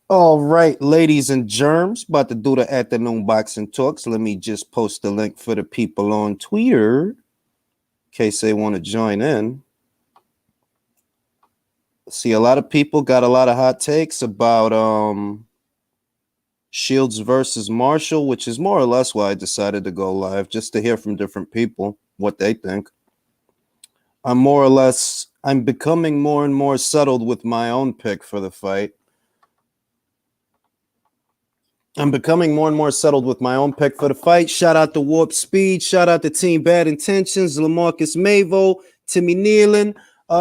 All right, ladies and germs, about to do the afternoon boxing talks. Let me just post the link for the people on Twitter in case they want to join in. See, a lot of people got a lot of hot takes about Shields versus Marshall, which is more or less why I decided to go live, just to hear from different people what they think. I'm becoming more and more settled with my own pick for the fight. I'm becoming more and more settled with my own pick for the fight. Shout out to Warp Speed. Shout out to Team Bad Intentions, Lamarcus Mavo, Timmy Nealon.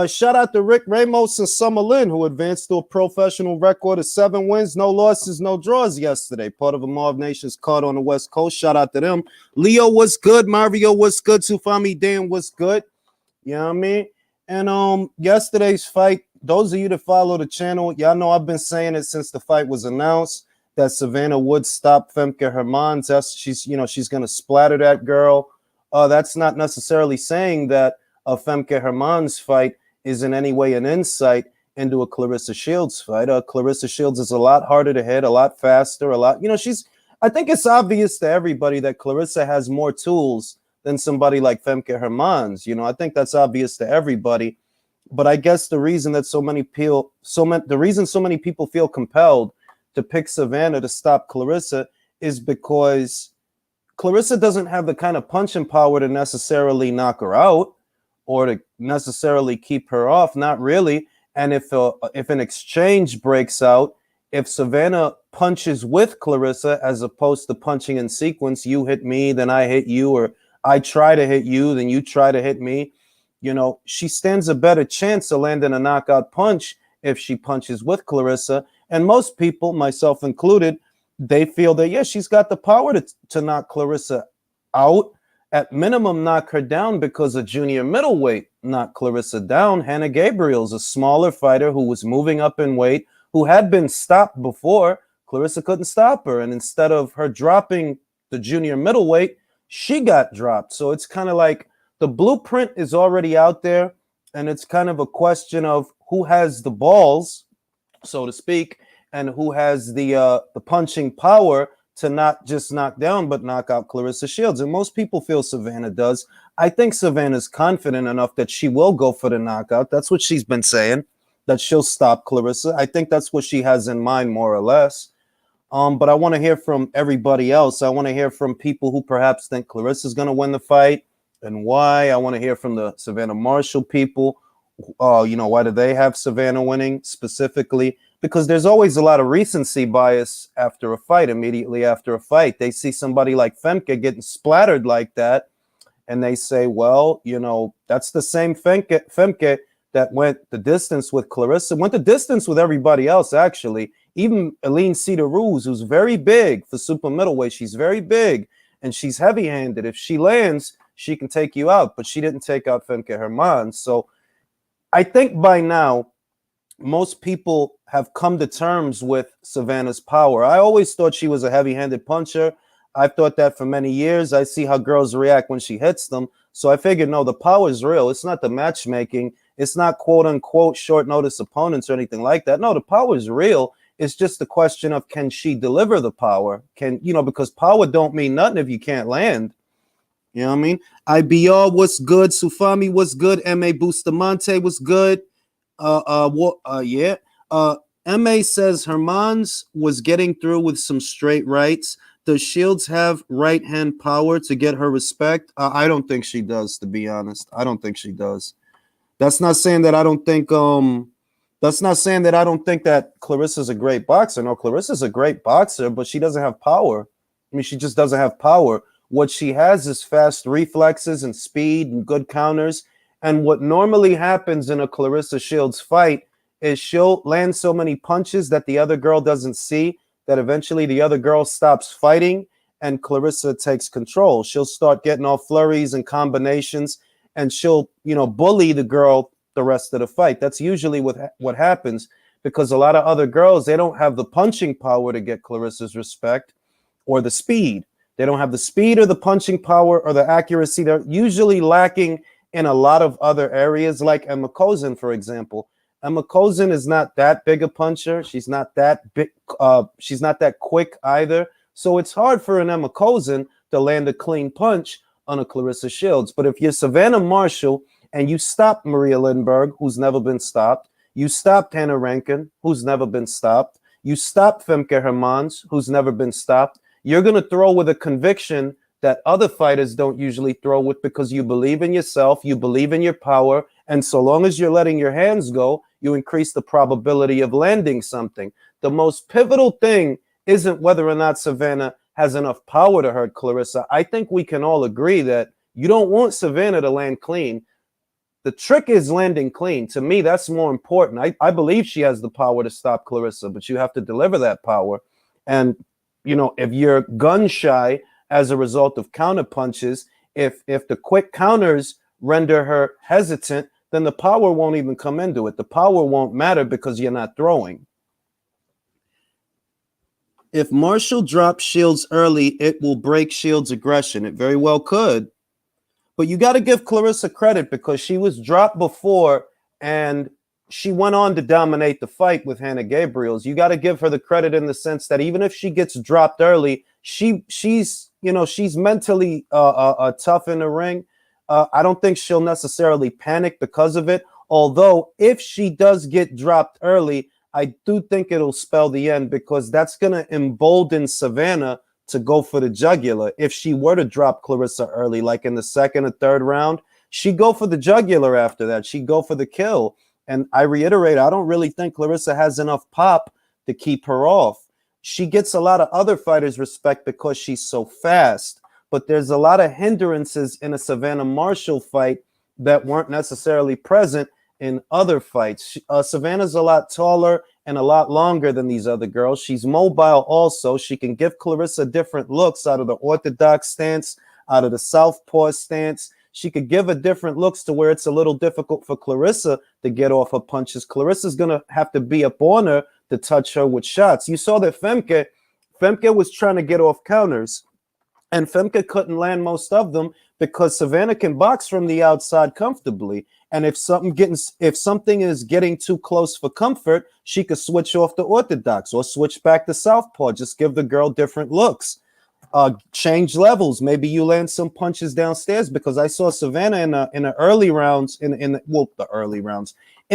Shout out to Rick Ramos and Summer Lynn, who advanced to a professional record of 7 wins, no losses, no draws yesterday. Part of a Marv Nations card on the West Coast. Shout out to them. Leo was good. Mario was good. Sufami Dan was good. You know what I mean? And yesterday's fight, those of you that follow the channel, y'all know I've been saying it since the fight was announced that Savannah would stop Femke Hermans. She's gonna splatter that girl. That's not necessarily saying that a Femke Hermans fight is in any way an insight into a Clarissa Shields fight. Clarissa Shields is a lot harder to hit, a lot faster, a lot. I think it's obvious to everybody that Clarissa has more tools than somebody like Femke Hermans. I think that's obvious to everybody. But I guess the reason that so many people feel compelled to pick Savannah to stop Clarissa is because Clarissa doesn't have the kind of punching power to necessarily knock her out or to necessarily keep her off. Not really. And if an exchange breaks out, if Savannah punches with Clarissa as opposed to punching in sequence, you hit me, then I hit you, or I try to hit you, then you try to hit me, she stands a better chance of landing a knockout punch if she punches with Clarissa. And most people, myself included, they feel that, yeah, she's got the power to knock Clarissa out. At minimum, knock her down, because a junior middleweight knocked Clarissa down. Hannah Gabriel's a smaller fighter who was moving up in weight, who had been stopped before. Clarissa couldn't stop her. And instead of her dropping the junior middleweight, she got dropped. So it's kind of like the blueprint is already out there. And it's kind of a question of who has the balls, so to speak, and who has the punching power to not just knock down, but knock out Clarissa Shields. And most people feel Savannah does. I think Savannah's confident enough that she will go for the knockout. That's what she's been saying, that she'll stop Clarissa. I think that's what she has in mind, more or less. But I want to hear from everybody else. I want to hear from people who perhaps think Clarissa's going to win the fight and why. I want to hear from the Savannah Marshall people. Why do they have Savannah winning specifically? Because there's always a lot of recency bias after a fight, immediately after a fight. They see somebody like Femke getting splattered like that, and they say, well, that's the same Femke that went the distance with Clarissa, went the distance with everybody else, actually. Even Aline Cedar-Ruz, who's very big for super middleweight. She's very big, and she's heavy-handed. If she lands, she can take you out, but she didn't take out Femke Hermans. So I think by now, most people have come to terms with Savannah's power. I always thought she was a heavy-handed puncher. I've thought that for many years. I see how girls react when she hits them. So I figured, no, the power is real. It's not the matchmaking. It's not quote-unquote short-notice opponents or anything like that. No, the power is real. It's just the question of, can she deliver the power? Because power don't mean nothing if you can't land. You know what I mean? IBR was good. Sufami was good. M.A. Bustamante was good. Yeah. M.A. says Hermans was getting through with some straight rights. Does Shields have right hand power to get her respect? I don't think she does, to be honest. I don't think she does. That's not saying that I don't think that Clarissa's a great boxer. No, Clarissa's a great boxer, but she doesn't have power. I mean, she just doesn't have power. What she has is fast reflexes and speed and good counters. And what normally happens in a Clarissa Shields fight is she'll land so many punches that the other girl doesn't see, that eventually the other girl stops fighting and Clarissa takes control. She'll start getting all flurries and combinations, and she'll, bully the girl the rest of the fight. That's usually what happens, because a lot of other girls, they don't have the punching power to get Clarissa's respect, or the speed. They don't have the speed or the punching power or the accuracy. They're usually lacking in a lot of other areas, like Emma Kozin, for example. Emma Kozin is not that big a puncher. She's not that big. She's not that quick either. So it's hard for an Emma Kozin to land a clean punch on a Clarissa Shields. But if you're Savannah Marshall and you stop Maria Lindbergh, who's never been stopped, you stopped Hannah Rankin, who's never been stopped, you stopped Femke Hermans, who's never been stopped, you're going to throw with a conviction that other fighters don't usually throw with, because you believe in yourself, you believe in your power, and so long as you're letting your hands go, you increase the probability of landing something. The most pivotal thing isn't whether or not Savannah has enough power to hurt Clarissa. I think we can all agree that you don't want Savannah to land clean. The trick is landing clean. To me, that's more important. I believe she has the power to stop Clarissa, but you have to deliver that power. And, you know, if you're gun shy as a result of counter punches, if the quick counters render her hesitant, then the power won't even come into it. The power won't matter because you're not throwing. If Marshall drops Shields early, it will break Shields' aggression. It very well could. But you got to give Clarissa credit because she was dropped before and she went on to dominate the fight with Hannah Gabriels. You got to give her the credit in the sense that even if she gets dropped early, she's mentally tough in the ring. I don't think she'll necessarily panic because of it. Although if she does get dropped early, I do think it'll spell the end, because that's going to embolden Savannah to go for the jugular. If she were to drop Clarissa early, like in the second or third round, she'd go for the jugular after that. She'd go for the kill. And I reiterate, I don't really think Clarissa has enough pop to keep her off. She gets a lot of other fighters' respect because she's so fast. But there's a lot of hindrances in a Savannah Marshall fight that weren't necessarily present in other fights. Savannah's a lot taller and a lot longer than these other girls. She's mobile also. She can give Clarissa different looks out of the orthodox stance, out of the southpaw stance. She could give her different looks to where it's a little difficult for Clarissa to get off her punches. Clarissa's going to have to be up on her to touch her with shots. You saw that Femke was trying to get off counters, and Femke couldn't land most of them because Savannah can box from the outside comfortably. And if something is getting too close for comfort, she could switch off to orthodox or switch back to southpaw. Just give the girl different looks. Change levels. Maybe you land some punches downstairs, because I saw Savannah in the early rounds, in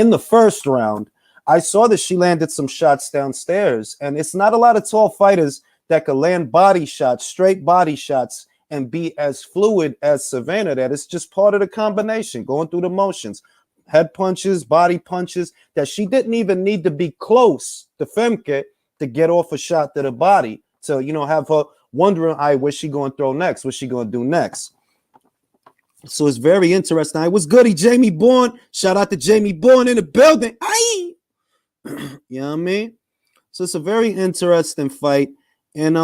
the first round, I saw that she landed some shots downstairs. And it's not a lot of tall fighters that could land body shots, straight body shots, and be as fluid as Savannah. That it's just part of the combination, going through the motions, head punches, body punches, that she didn't even need to be close to Femke to get off a shot to the body. So, have her wondering, what's she going to throw next? What's she going to do next? So it's very interesting. I was goody, Jamie Bourne. Shout out to Jamie Bourne in the building. Aye. You know what I mean? So it's a very interesting fight. And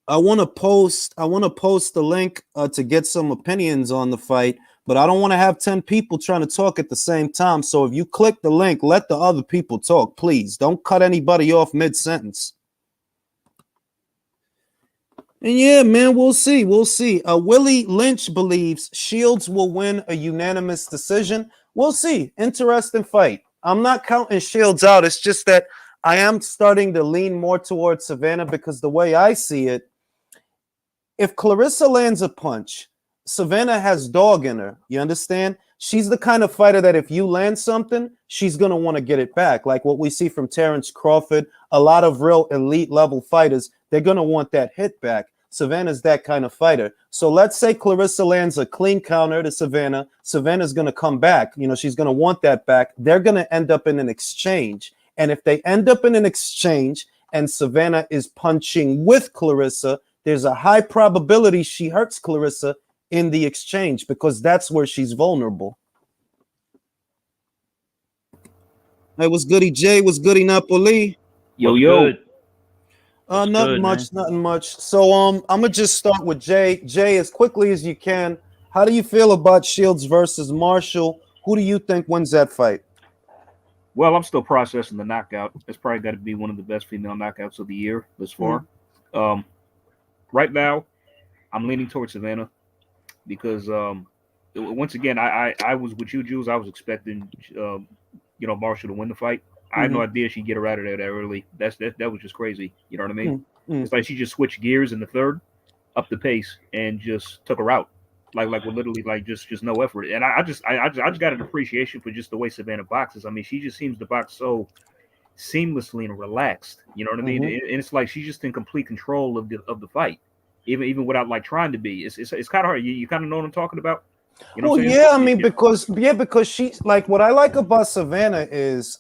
I want to post the link to get some opinions on the fight, but I don't want to have 10 people trying to talk at the same time. So if you click the link, let the other people talk, please. Don't cut anybody off mid-sentence. And yeah, man, we'll see. Willie Lynch believes Shields will win a unanimous decision. We'll see. Interesting fight. I'm not counting Shields out. It's just that I am starting to lean more towards Savannah, because the way I see it, if Clarissa lands a punch, Savannah has dog in her. You understand? She's the kind of fighter that if you land something, she's going to want to get it back. Like what we see from Terrence Crawford, a lot of real elite level fighters, they're going to want that hit back. Savannah's that kind of fighter. So let's say Clarissa lands a clean counter to Savannah. Savannah's going to come back. She's going to want that back. They're going to end up in an exchange. And if they end up in an exchange and Savannah is punching with Clarissa, there's a high probability she hurts Clarissa in the exchange, because that's where she's vulnerable. Hey, what's goody, Jay? What's goody, Napoli? Yo. Nothing much. So I'm gonna just start with Jay. Jay, as quickly as you can, how do you feel about Shields versus Marshall? Who do you think wins that fight? Well, I'm still processing the knockout. It's probably got to be one of the best female knockouts of the year thus far. Right now, I'm leaning towards Savannah because once again, I was with you, Jules. I was expecting, Marshall to win the fight. I had no idea she'd get her out of there that early. That was just crazy. You know what I mean? It's like she just switched gears in the third, up the pace, and just took her out. Like with literally like just no effort. And I just got an appreciation for just the way Savannah boxes. I mean, she just seems to box so seamlessly and relaxed. You know what I mean? And it's like she's just in complete control of the fight, even without like trying to be. It's kind of hard. You kind of know what I'm talking about. You know Well, what I'm saying? yeah, I mean, because she's like, what I like about Savannah is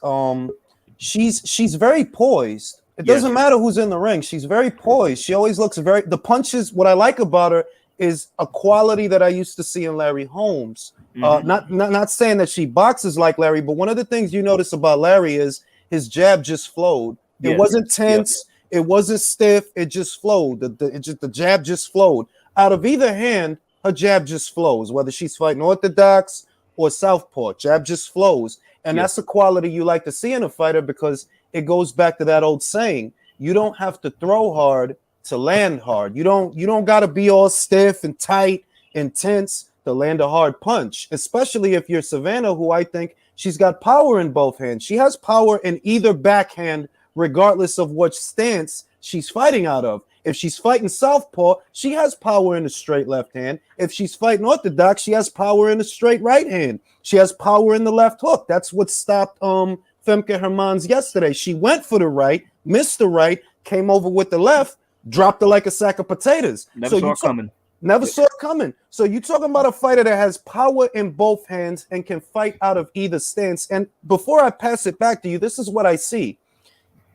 she's very poised. It doesn't matter who's in the ring. She's very poised. She always looks the punches. What I like about her is a quality that I used to see in Larry Holmes. Not saying that she boxes like Larry, but one of the things you notice about Larry is his jab just flowed. It wasn't tense. It wasn't stiff. It just flowed. The jab just flowed out of either hand. Her jab just flows, whether she's fighting orthodox or southpaw. Jab just flows, and that's a quality you like to see in a fighter because it goes back to that old saying: you don't have to throw hard to land hard. You don't got to be all stiff and tight and tense to land a hard punch, especially if you're Savannah, who I think she's got power in both hands. She has power in either backhand, regardless of which stance she's fighting out of. If she's fighting southpaw, she has power in the straight left hand. If she's fighting orthodox, she has power in the straight right hand. She has power in the left hook. That's what stopped Femke Hermans yesterday. She went for the right, missed the right, came over with the left, dropped her like a sack of potatoes. Never saw it coming. Never saw it coming. So you're talking about a fighter that has power in both hands and can fight out of either stance. And before I pass it back to you, this is what I see.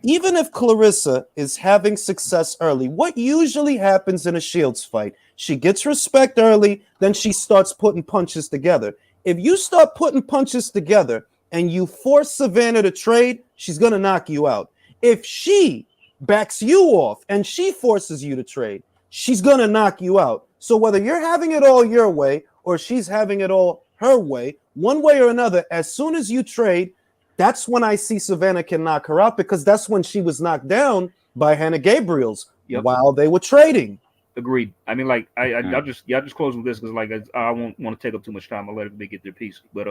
Even if Clarissa is having success early, what usually happens in a Shields fight? She gets respect early, then she starts putting punches together. If you start putting punches together and you force Savannah to trade, she's going to knock you out. If she backs you off and she forces you to trade, she's going to knock you out. So whether you're having it all your way or she's having it all her way, one way or another, as soon as you trade, that's when I see Savannah can knock her out because that's when she was knocked down by Hannah Gabriels while they were trading. Agreed. I mean, like I'll just close with this because like I won't want to take up too much time. I'll let everybody get their piece. But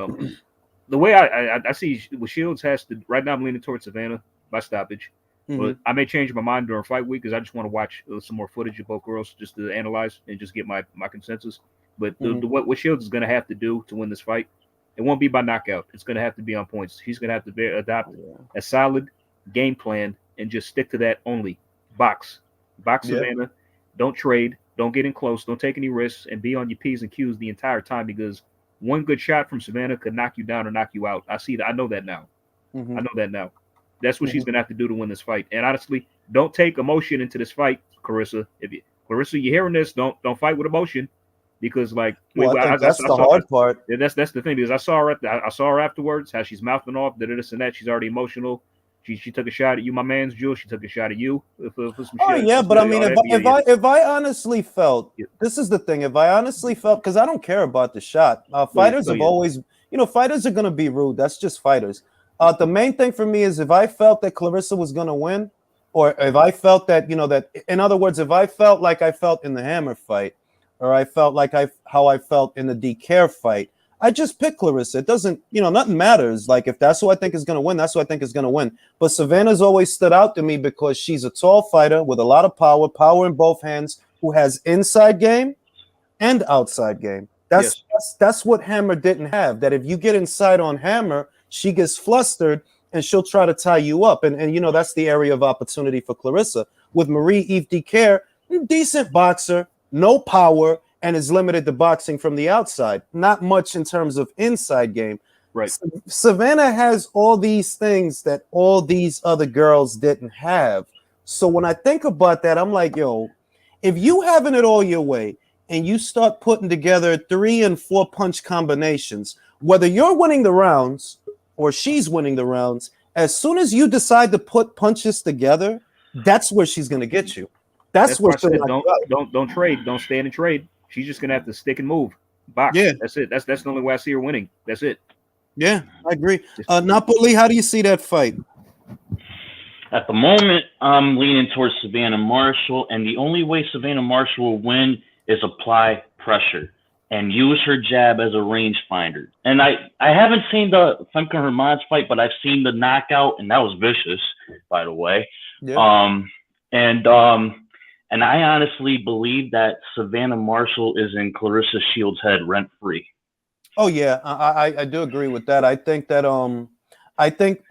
the way I see with Shields has to right now, I'm leaning towards Savannah by stoppage. But I may change my mind during fight week because I just want to watch some more footage of both girls just to analyze and just get my consensus. But what Shields is going to have to do to win this fight, it won't be by knockout. It's going to have to be on points. He's going to have to adopt a solid game plan and just stick to that only. Box Savannah. Don't trade. Don't get in close. Don't take any risks and be on your P's and Q's the entire time because one good shot from Savannah could knock you down or knock you out. I see that. I know that now. I know that now. That's what she's going to have to do to win this fight. And honestly, don't take emotion into this fight, Clarissa. Clarissa, you're hearing this, don't fight with emotion. Because like that's the hard part. That's the thing because I saw her afterwards how she's mouthing off this and that. She's already emotional. She took a shot at you, my man's Jules. She took a shot at you for some shit. But I mean, if I honestly felt this is the thing. If I honestly felt because I don't care about the shot. Fighters have always fighters are gonna be rude. That's just fighters. The main thing for me is if I felt that Clarissa was gonna win, or if I felt that that in other words, if I felt like I felt in the Hammer fight. Or I felt like how I felt in the DK fight. I just picked Clarissa. It doesn't, nothing matters. Like if that's who I think is going to win, that's who I think is going to win. But Savannah's always stood out to me because she's a tall fighter with a lot of power in both hands, who has inside game and outside game. That's what Hammer didn't have. That if you get inside on Hammer, she gets flustered and she'll try to tie you up. And that's the area of opportunity for Clarissa. With Marie-Eve DK, decent boxer. No power and is limited to boxing from the outside. Not much in terms of inside game. Right. Savannah has all these things that all these other girls didn't have. So when I think about that, I'm like, if you having it all your way and you start putting together 3 and 4 punch combinations, whether you're winning the rounds or she's winning the rounds, as soon as you decide to put punches together, that's where she's going to get you. That's where don't trade. Don't stand and trade. She's just gonna have to stick and move. Box. Yeah. That's it. That's the only way I see her winning. That's it. Yeah, I agree. Napoli, how do you see that fight? At the moment, I'm leaning towards Savannah Marshall, and the only way Savannah Marshall will win is apply pressure. and use her jab as a rangefinder. And I haven't seen the Femke Hermans fight, but I've seen the knockout, and that was vicious, by the way. Yeah. And I honestly believe that Savannah Marshall is in Clarissa Shields' head rent free. Oh yeah, I do agree with that. I think that I think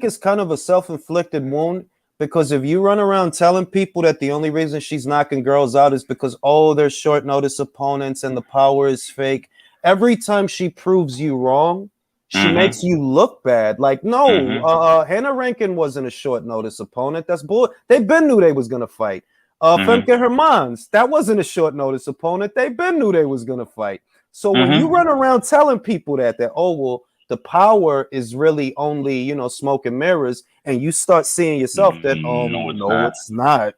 it's kind of a self-inflicted wound, because if you run around telling people that the only reason she's knocking girls out is because they're short notice opponents and the power is fake, every time she proves you wrong, she makes you look bad. Like, no, Hannah Rankin wasn't a short notice opponent. That's bull. They been knew they was gonna fight. Femke Hermans, that wasn't a short notice opponent. They been knew they was gonna fight. So when you run around telling people that the power is really only, smoke and mirrors, and you start seeing yourself that it's not.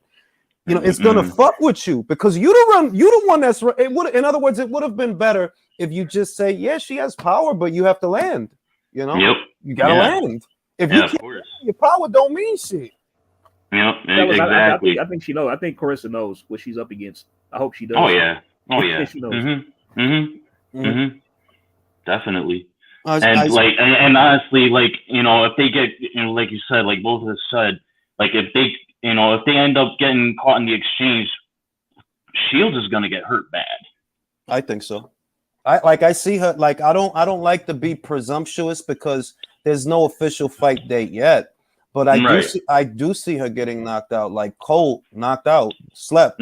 It's gonna fuck with you, because you the one that's it would. In other words, it would have been better if you just say, yeah, she has power, but you have to land. You gotta land. If you can't, your power don't mean shit. Yep, exactly. I think she knows. I think Clarissa knows what she's up against. I hope she does. Oh yeah. She knows. Definitely. And honestly, if they get, like you said, like both of us said, like if they end up getting caught in the exchange, Shields is gonna get hurt bad. I think so. I see her, like, I don't like to be presumptuous because there's no official fight date yet. But I do see her getting knocked out, like cold, knocked out, slept.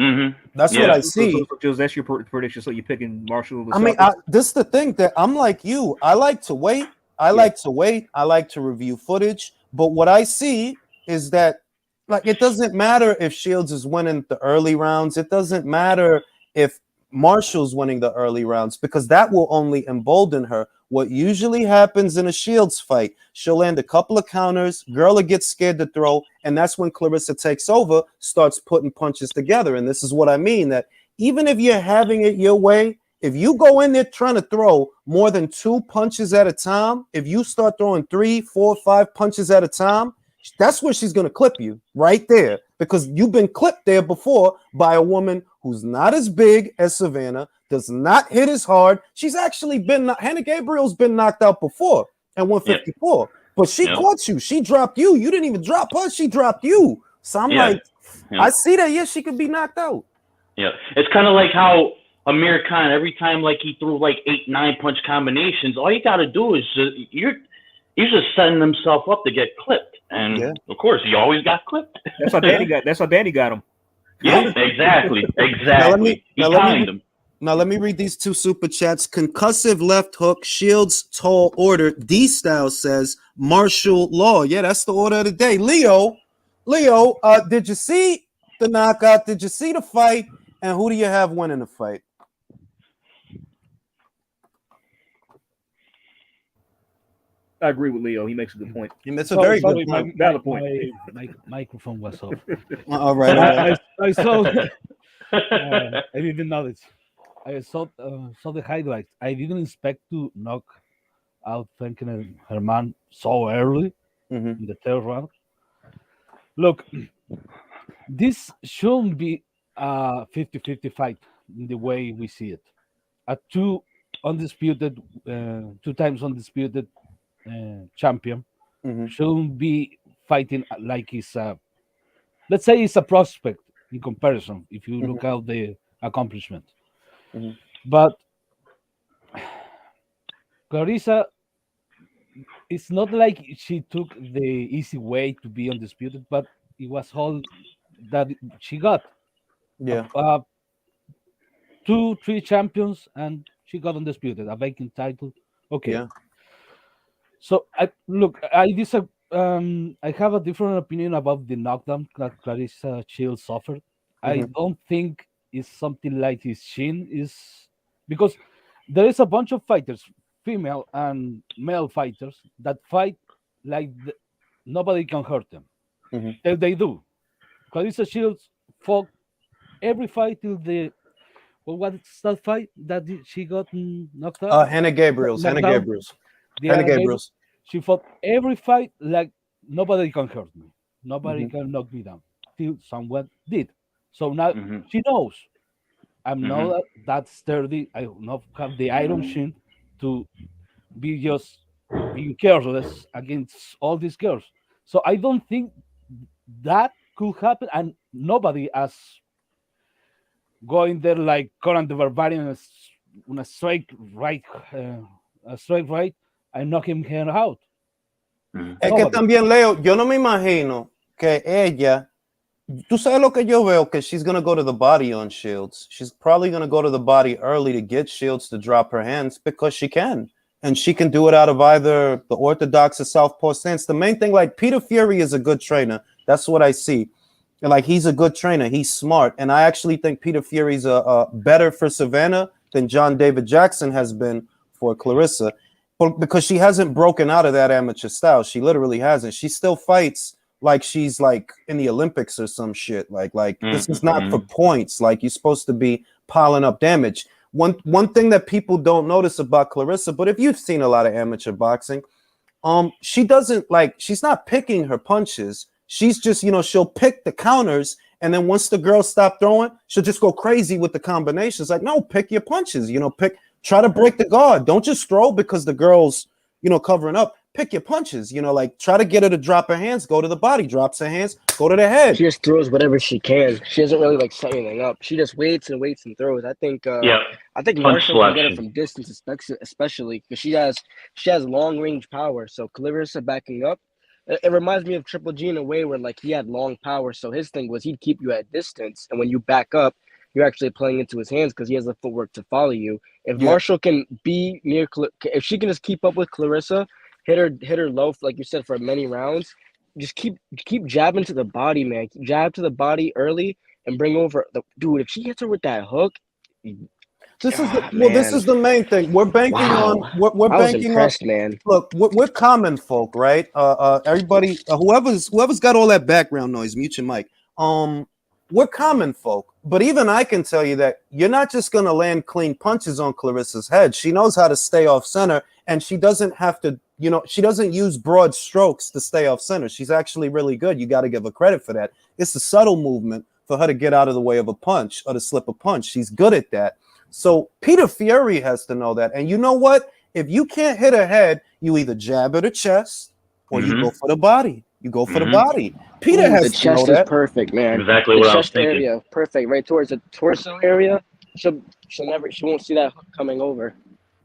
That's what I see. So that's your prediction. So you're picking Marshall. I mean, this is the thing that I'm like you. I like to wait. I like to review footage. But what I see is that, like, it doesn't matter if Shields is winning the early rounds. It doesn't matter if Marshall's winning the early rounds, because that will only embolden her. What usually happens in a Shields fight, she'll land a couple of counters, girl will get scared to throw, and that's when Clarissa takes over, starts putting punches together. And this is what I mean, that even if you're having it your way, if you go in there trying to throw more than 2 punches at a time, if you start throwing 3, 4, 5 punches at a time, that's where she's going to clip you, right there, because you've been clipped there before by a woman who's not as big as Savannah, does not hit as hard. She's actually Hannah Gabriel's been knocked out before at 154, but she caught you. She dropped you. You didn't even drop her. She dropped you. So I'm I see that. Yeah, she could be knocked out. Yeah, it's kind of like how Amir Khan, every time like he threw like 8, 9 punch combinations, all you got to do is he's just setting himself up to get clipped, and of course he always got clipped. That's how Danny got him. Yeah, exactly. Now let me read these 2 super chats. Concussive left hook, Shields tall order. D Style says martial law. Yeah, that's the order of the day. Leo, did you see the knockout? Did you see the fight? And who do you have winning the fight? I agree with Leo. He makes a good point. It's a very good point. Valid point. My microphone was off. All right. I saw. I didn't know this. I saw the highlights. I didn't expect to knock out Femke Hermans so early in the 3rd round. Look, this shouldn't be a 50-50 fight in the way we see it. A 2 times undisputed champion shouldn't be fighting like it's let's say it's a prospect in comparison if you look at the accomplishment. But Clarissa, it's not like she took the easy way to be undisputed, but it was all that she got. 2, 3 champions, and she got undisputed, a vacant title. Okay. Yeah. So I have a different opinion about the knockdown that Clarissa Shields suffered. I don't think it's something like his shin is, because there is a bunch of fighters, female and male fighters, that fight like nobody can hurt them. They do. Clarissa Shields fought every fight till the what's that fight that she got knocked out? Hannah Gabriel's. She fought every fight like nobody can hurt me. Nobody can knock me down. Till someone did. So now she knows. I'm not that sturdy. I do not have the iron shin to be just being careless against all these girls. So I don't think that could happen, and nobody as going there like Conan the Barbarian on a straight right, and knock him here out. Es que también, Leo, yo no me imagino que ella, tú sabes lo que yo veo, que she's going to go to the body on Shields. She's probably going to go to the body early to get Shields to drop her hands because she can. And she can do it out of either the orthodox or southpaw stance. The main thing, like, Peter Fury is a good trainer. That's what I see. Like, he's a good trainer. He's smart. And I actually think Peter Fury's better for Savannah than John David Jackson has been for Clarissa. Because she hasn't broken out of that amateur style. She literally hasn't. She still fights like she's like in the Olympics or some shit. Like this is not for points. Like, you're supposed to be piling up damage. One thing that people don't notice about Clarissa, but if you've seen a lot of amateur boxing, she doesn't she's not picking her punches. She's just, she'll pick the counters, and then once the girls stop throwing, she'll just go crazy with the combinations. Like, no, pick your punches, try to break the guard. Don't just throw because the girl's, covering up. Pick your punches, try to get her to drop her hands, go to the body, drops her hands, go to the head. She just throws whatever she can. She doesn't really set anything up. She just waits and throws. I think Marshall can get it from distance, especially because she has long range power. So Clarissa backing up. It reminds me of Triple G in a way where he had long power. So his thing was he'd keep you at distance, and when you back up, you're actually playing into his hands because he has the footwork to follow you. If Marshall can be near, if she can just keep up with Clarissa, hit her low, like you said, for many rounds, just keep jabbing to the body, man. Jab to the body early and bring over the dude. If she hits her with that hook, this is the main thing. We're banking on. We're I was banking impressed, on. man. Look, we're common folk, right? Everybody, whoever's got all that background noise, mute your mic. We're common folk, but even I can tell you that you're not just going to land clean punches on Clarissa's head. She knows how to stay off center, and she doesn't have to, she doesn't use broad strokes to stay off center. She's actually really good. You got to give her credit for that. It's a subtle movement for her to get out of the way of a punch or to slip a punch. She's good at that. So Peter Fury has to know that. And you know what? If you can't hit her head, you either jab at her chest or you go for the body. You go for the body. Peter has to know that. The chest is perfect, man. Exactly what I was thinking. Area, perfect, right towards the torso area. She won't see that hook coming over.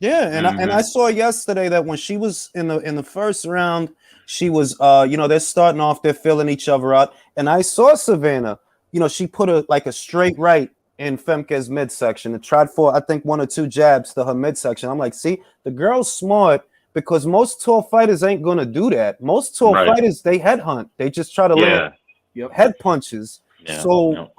Yeah, and I saw yesterday that when she was in the first round, she was they're starting off, they're filling each other out, and I saw Savannah. She put a straight right in Femke's midsection and tried for I think 1 or 2 jabs to her midsection. I'm like, see, the girl's smart. Because most tall fighters ain't gonna do that. Most tall fighters, they headhunt. They just try to land head punches. Yeah. So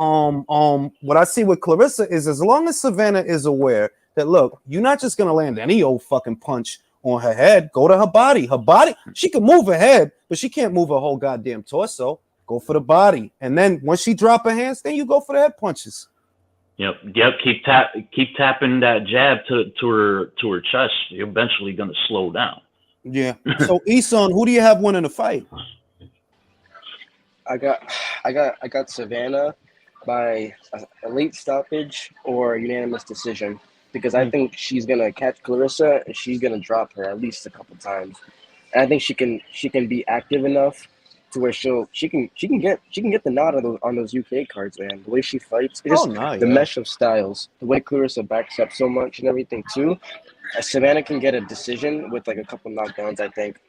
what I see with Clarissa is as long as Savannah is aware that look, you're not just gonna land any old fucking punch on her head, go to her body. Her body, she can move her head, but she can't move her whole goddamn torso. Go for the body. And then once she drop her hands, then you go for the head punches. Yep. Keep tapping that jab to her chest. You're eventually gonna slow down. Yeah. So Isan, who do you have winning the fight? I got Savannah by a late stoppage or unanimous decision because I think she's gonna catch Clarissa and she's gonna drop her at least a couple times. And I think she can be active enough to where she can get the nod on those UK cards, man. The way she fights, the mesh of styles, the way Clarissa backs up so much and everything too. Savannah can get a decision with a couple knockdowns, I think.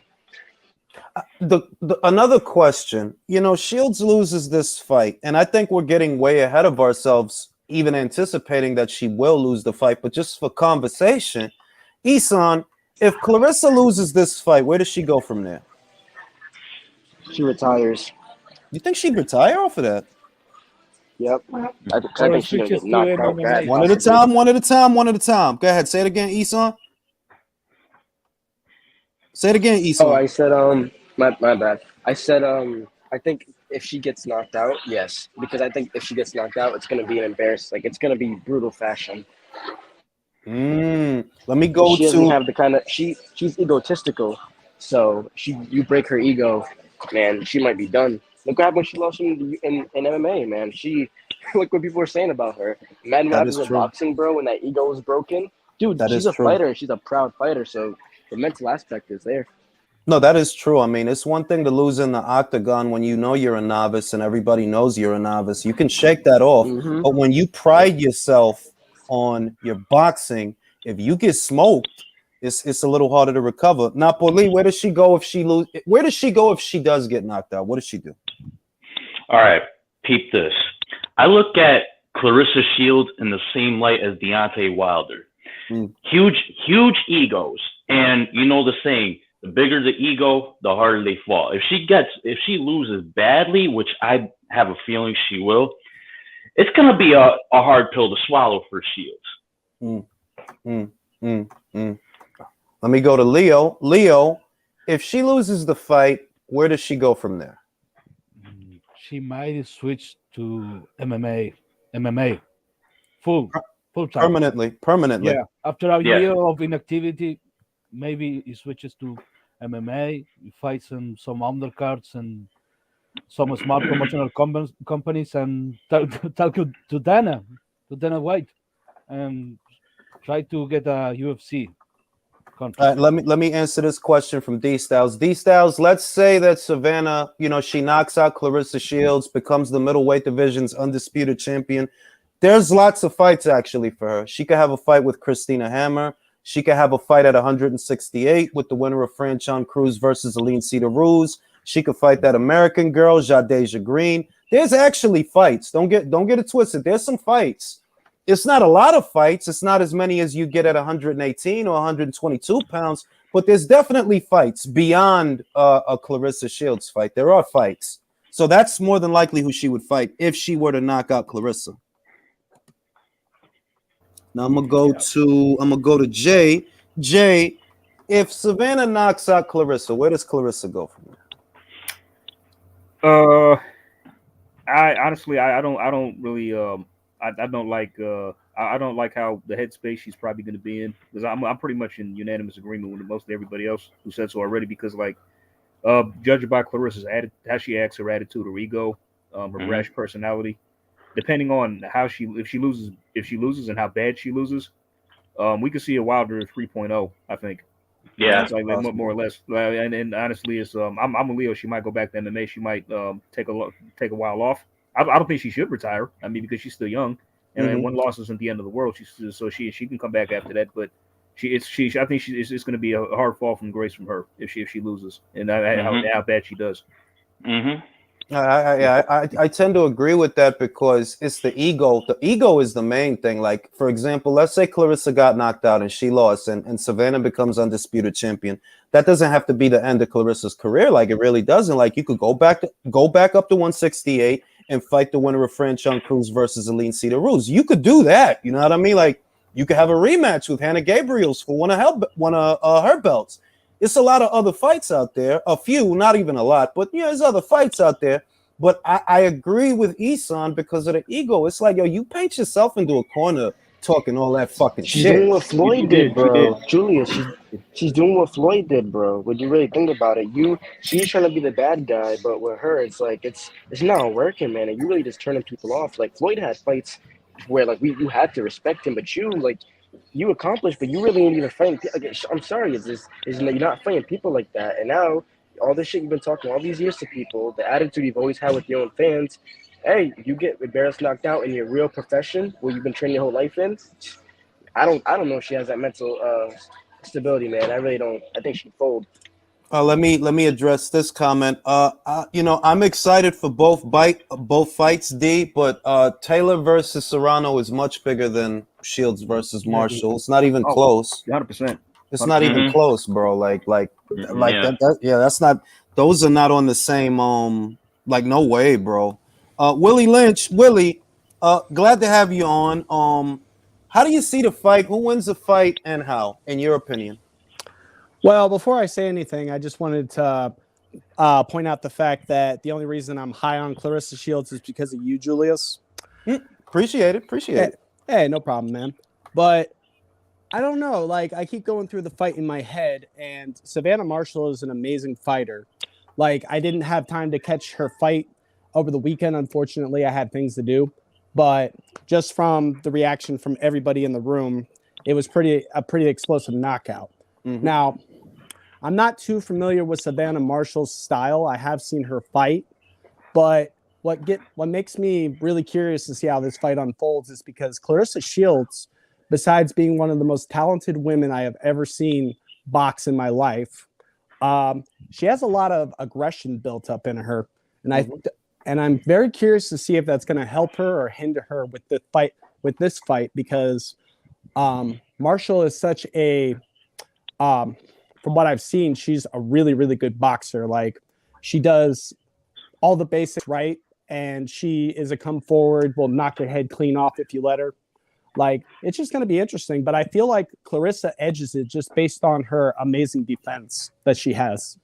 Another question, Shields loses this fight, and I think we're getting way ahead of ourselves, even anticipating that she will lose the fight. But just for conversation, Isan, if Clarissa loses this fight, where does she go from there? She retires. You think she'd retire off of that? Yep. I think she's gonna get knocked out bad. One at a time. Go ahead. Say it again, Isan. Say it again, Isan. Oh, I said my bad. I said I think if she gets knocked out, yes. Because I think if she gets knocked out, it's gonna be an embarrassment. It's gonna be brutal fashion. Let me go she doesn't have the kind of she's egotistical. So you break her ego, man, she might be done. Look what happened when she lost in MMA, man. She look what people were saying about her. Imagine what happens with boxing, bro, when that ego is broken. Dude, she's a fighter and she's a proud fighter, so the mental aspect is there. No, that is true. I mean, it's one thing to lose in the octagon when you know you're a novice and everybody knows you're a novice. You can shake that off. Mm-hmm. But when you pride yourself on your boxing, if you get smoked, it's a little harder to recover. Napoli, where does she go if she lose? Where does she go if she does get knocked out? What does she do? All right, peep this. I look at Clarissa Shields in the same light as Deontay Wilder. Huge egos. And you know the saying, the bigger the ego, the harder they fall. If she loses badly, which I have a feeling she will, it's gonna be a hard pill to swallow for Shields. Let me go to Leo. Leo, if she loses the fight, where does she go from there? She might switch to MMA, full time. Permanently. Yeah, after a year of inactivity, maybe he switches to MMA. He fights in some undercards and some smart promotional companies, and talk to Dana White, and try to get a UFC. Let me answer this question from D Styles. D Styles, let's say that Savannah, she knocks out Clarissa Shields, becomes the middleweight division's undisputed champion. There's lots of fights actually for her. She could have a fight with Christina Hammer. She could have a fight at 168 with the winner of Franchon Cruz versus Aline Cedar-Ruz. She could fight that American girl, Jadeja Green. There's actually fights. Don't get it twisted. There's some fights. It's not a lot of fights. It's not as many as you get at 118 or 122 pounds, but there's definitely fights beyond a Clarissa Shields fight. There are fights. So that's more than likely who she would fight if she were to knock out Clarissa. Now I'm gonna go to Jay. Jay, if Savannah knocks out Clarissa, where does Clarissa go from there? I honestly don't really I don't like how the headspace she's probably going to be in, because I'm pretty much in unanimous agreement with most of everybody else who said so already, because judging by Clarissa's how she acts, her attitude, her ego, her brash personality, depending on if she loses and how bad she loses, we could see a Wilder 3.0, I think. Yeah, it's like more or less. And honestly, it's I'm a Leo. She might go back to MMA. She might take a while off. I don't think she should retire. I mean, because she's still young, and one loss isn't the end of the world. She can come back after that. But I think it's going to be a hard fall from grace from her if she loses, and how bad she does. I tend to agree with that, because it's the ego. The ego is the main thing. Like, for example, let's say Clarissa got knocked out and she lost, and Savannah becomes undisputed champion. That doesn't have to be the end of Clarissa's career. Like, it really doesn't. Like, you could go back up to 168 and fight the winner of Franchon Cruz versus Aline Cedar-Ruz. You could do that. You know what I mean? Like, you could have a rematch with Hannah Gabriels for one of her belts. It's a lot of other fights out there. A few, not even a lot, but there's other fights out there. But I agree with Isan because of the ego. It's like, yo, you paint yourself into a corner talking all that fucking shit. She's doing what Floyd did, bro. Julius, she's doing what Floyd did, bro. When you really think about it, she's trying to be the bad guy, but with her, it's like it's not working, man. And you really just turning people off. Like, Floyd had fights where you had to respect him, but you accomplished, but you really ain't even fighting. I'm sorry, you're not fighting people like that. And now all this shit you've been talking all these years to people, the attitude you've always had with your own fans, hey, you get embarrassed, knocked out in your real profession where you've been training your whole life in. I don't know if she has that mental stability, man. I really don't. I think she'd fold. Let me address this comment. I'm excited for both fights, D. But Taylor versus Serrano is much bigger than Shields versus Marshall. It's not even close. 100%. It's not even close, bro. That. Yeah, that's not. Those are not on the same. No way, bro. Willie Lynch, glad to have you on. How do you see the fight? Who wins the fight and how, in your opinion? Well, before I say anything, I just wanted to point out the fact that the only reason I'm high on Clarissa Shields is because of you, Julius. Appreciate it. Hey, no problem, man. But I don't know. I keep going through the fight in my head, and Savannah Marshall is an amazing fighter. Like, I didn't have time to catch her fight over the weekend. Unfortunately, I had things to do. But just from the reaction from everybody in the room, it was a pretty explosive knockout. Mm-hmm. Now, I'm not too familiar with Savannah Marshall's style. I have seen her fight, but what makes me really curious to see how this fight unfolds is because Claressa Shields, besides being one of the most talented women I have ever seen box in my life, she has a lot of aggression built up in her, and I'm very curious to see if that's going to help her or hinder her with this fight, because Marshall is such a from what I've seen, she's a really, really good boxer. Like, she does all the basics right, and she is a come forward, will knock your head clean off if you let her. Like, it's just going to be interesting. But I feel like Claressa edges it just based on her amazing defense that she has.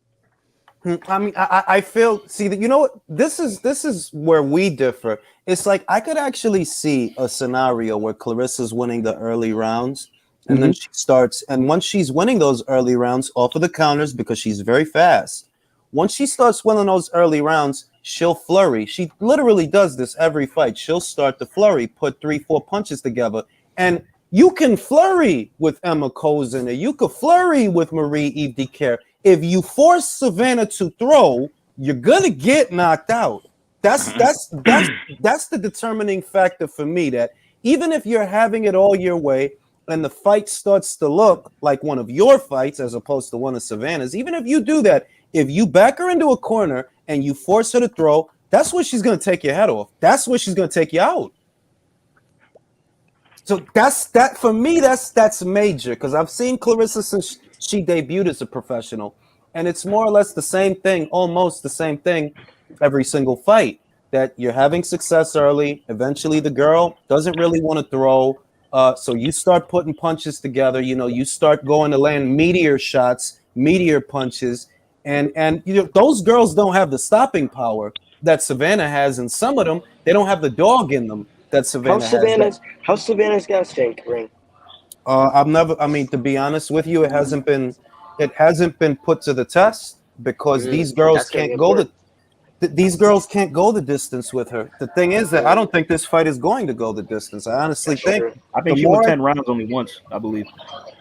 I mean, I feel, see, that, you know what, this is where we differ. It's like I could actually see a scenario where Clarissa's winning the early rounds, and then she starts, and once she's winning those early rounds off of the counters because she's very fast, once she starts winning those early rounds, she'll flurry. She literally does this every fight. She'll start the flurry, put 3-4 punches together, and you can flurry with Emma Kozin, you could flurry with Marie-Eve Dicaire. If you force Savannah to throw, you're gonna get knocked out. That's the determining factor for me, that even if you're having it all your way and the fight starts to look like one of your fights as opposed to one of Savannah's, even if you do that, if you back her into a corner and you force her to throw, that's where she's going to take your head off. That's where she's going to take you out. So that for me, that's major, because I've seen Claressa since she debuted as a professional, and it's more or less the same thing, almost the same thing every single fight, that you're having success early. Eventually the girl doesn't really want to throw. So you start putting punches together, you start going to land meteor shots, meteor punches, and those girls don't have the stopping power that Savannah has, and some of them, they don't have the dog in them that Savannah has. How's Savannah's gas tank ring? To be honest with you, it hasn't been put to the test, because these girls can't go these girls can't go the distance with her. The thing is that I don't think this fight is going to go the distance. I honestly think she went 10 rounds only once, I believe.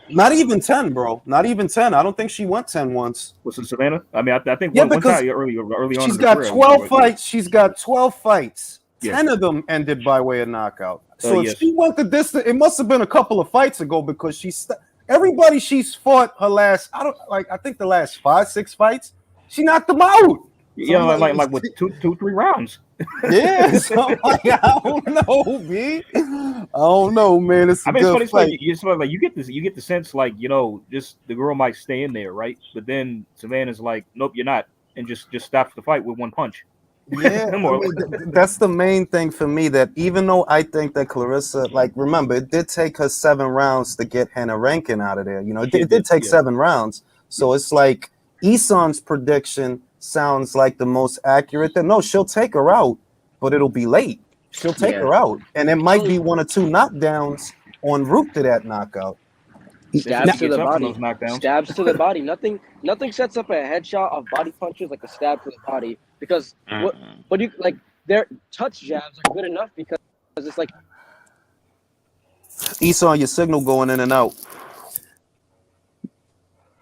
Not even 10, bro. Not even 10. I don't think she went 10 once. Was it Savannah? I mean, I think because early on. She's got 12 fights. She's got 12 fights. 10 of them ended by way of knockout. So if she went the distance, it must have been a couple of fights ago, because everybody she's fought her last, I think the last 5-6 fights, she knocked them out. Like with 2-3 rounds. Yeah, so I don't know, B. I don't know, man. It's a good fight. It's like you get the sense, like, just the girl might stay in there, right? But then Savannah's like, nope, you're not, and just stops the fight with one punch. Yeah, that's the main thing for me, that even though I think that Claressa, like, remember, it did take her 7 rounds to get Hannah Rankin out of there. It did take 7 rounds. So it's like Ison's prediction sounds like the most accurate. That no, she'll take her out, but it'll be late. She'll take her out, and it might be 1 or 2 knockdowns en route to that knockout. Stabs to the body. Stabs to the body. Nothing sets up a headshot of body punches like a stab to the body, because what you like, their touch jabs are good enough, because it's like, Ison, your signal going in and out.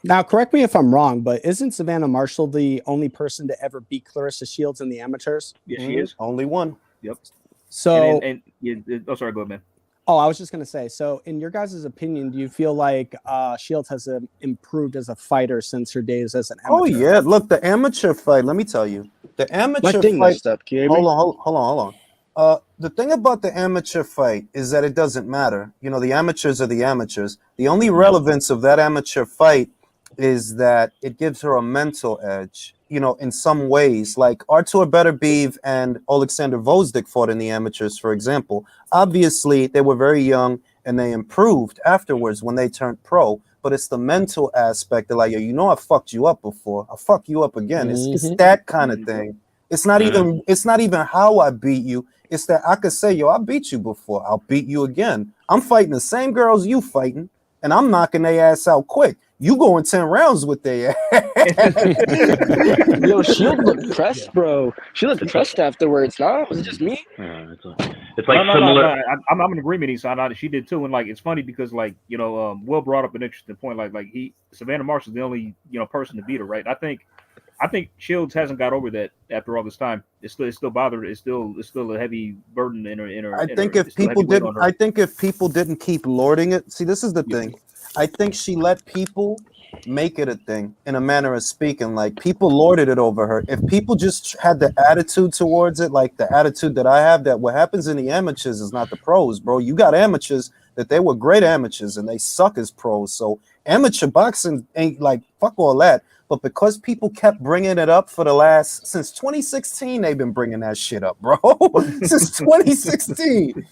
Now, correct me if I'm wrong, but isn't Savannah Marshall the only person to ever beat Claressa Shields in the amateurs? Yes, she is. Only one. Yep. So, sorry, go ahead, man. Oh, I was just going to say, so in your guys' opinion, do you feel like Shields has improved as a fighter since her days as an amateur? Oh, yeah. Look, the amateur fight, let me tell you. The amateur fight. Hold on. The thing about the amateur fight is that it doesn't matter. The amateurs are the amateurs. The only relevance of that amateur fight is that it gives her a mental edge, in some ways. Like Artur Beterbiev and Alexander Vozdik fought in the amateurs, for example. Obviously, they were very young and they improved afterwards when they turned pro. But it's the mental aspect of like, I fucked you up before. I'll fuck you up again. It's that kind of thing. It's not even how I beat you. It's that I could say, I beat you before. I'll beat you again. I'm fighting the same girls you fighting, and I'm knocking their ass out quick. you going 10 rounds with their Yo, Shield looked pressed, bro. She looked pressed afterwards. Nah, was it just me? It's like similar. I'm in agreement. She did too, and like it's funny because like Will brought up an interesting point. Like Savannah Marshall's the only person to beat her, right? I think Shields hasn't got over that after all this time. It's still bothered. It's still a heavy burden in her. I think if people didn't keep lording it. See, this is the thing. I think she let people make it a thing in a manner of speaking. Like people lorded it over her. If people just had the attitude towards it, like the attitude that I have, that what happens in the amateurs is not the pros, bro. You got amateurs that they were great amateurs and they suck as pros. So amateur boxing ain't like fuck all that. But because people kept bringing it up for since 2016, they've been bringing that shit up, bro. Since 2016.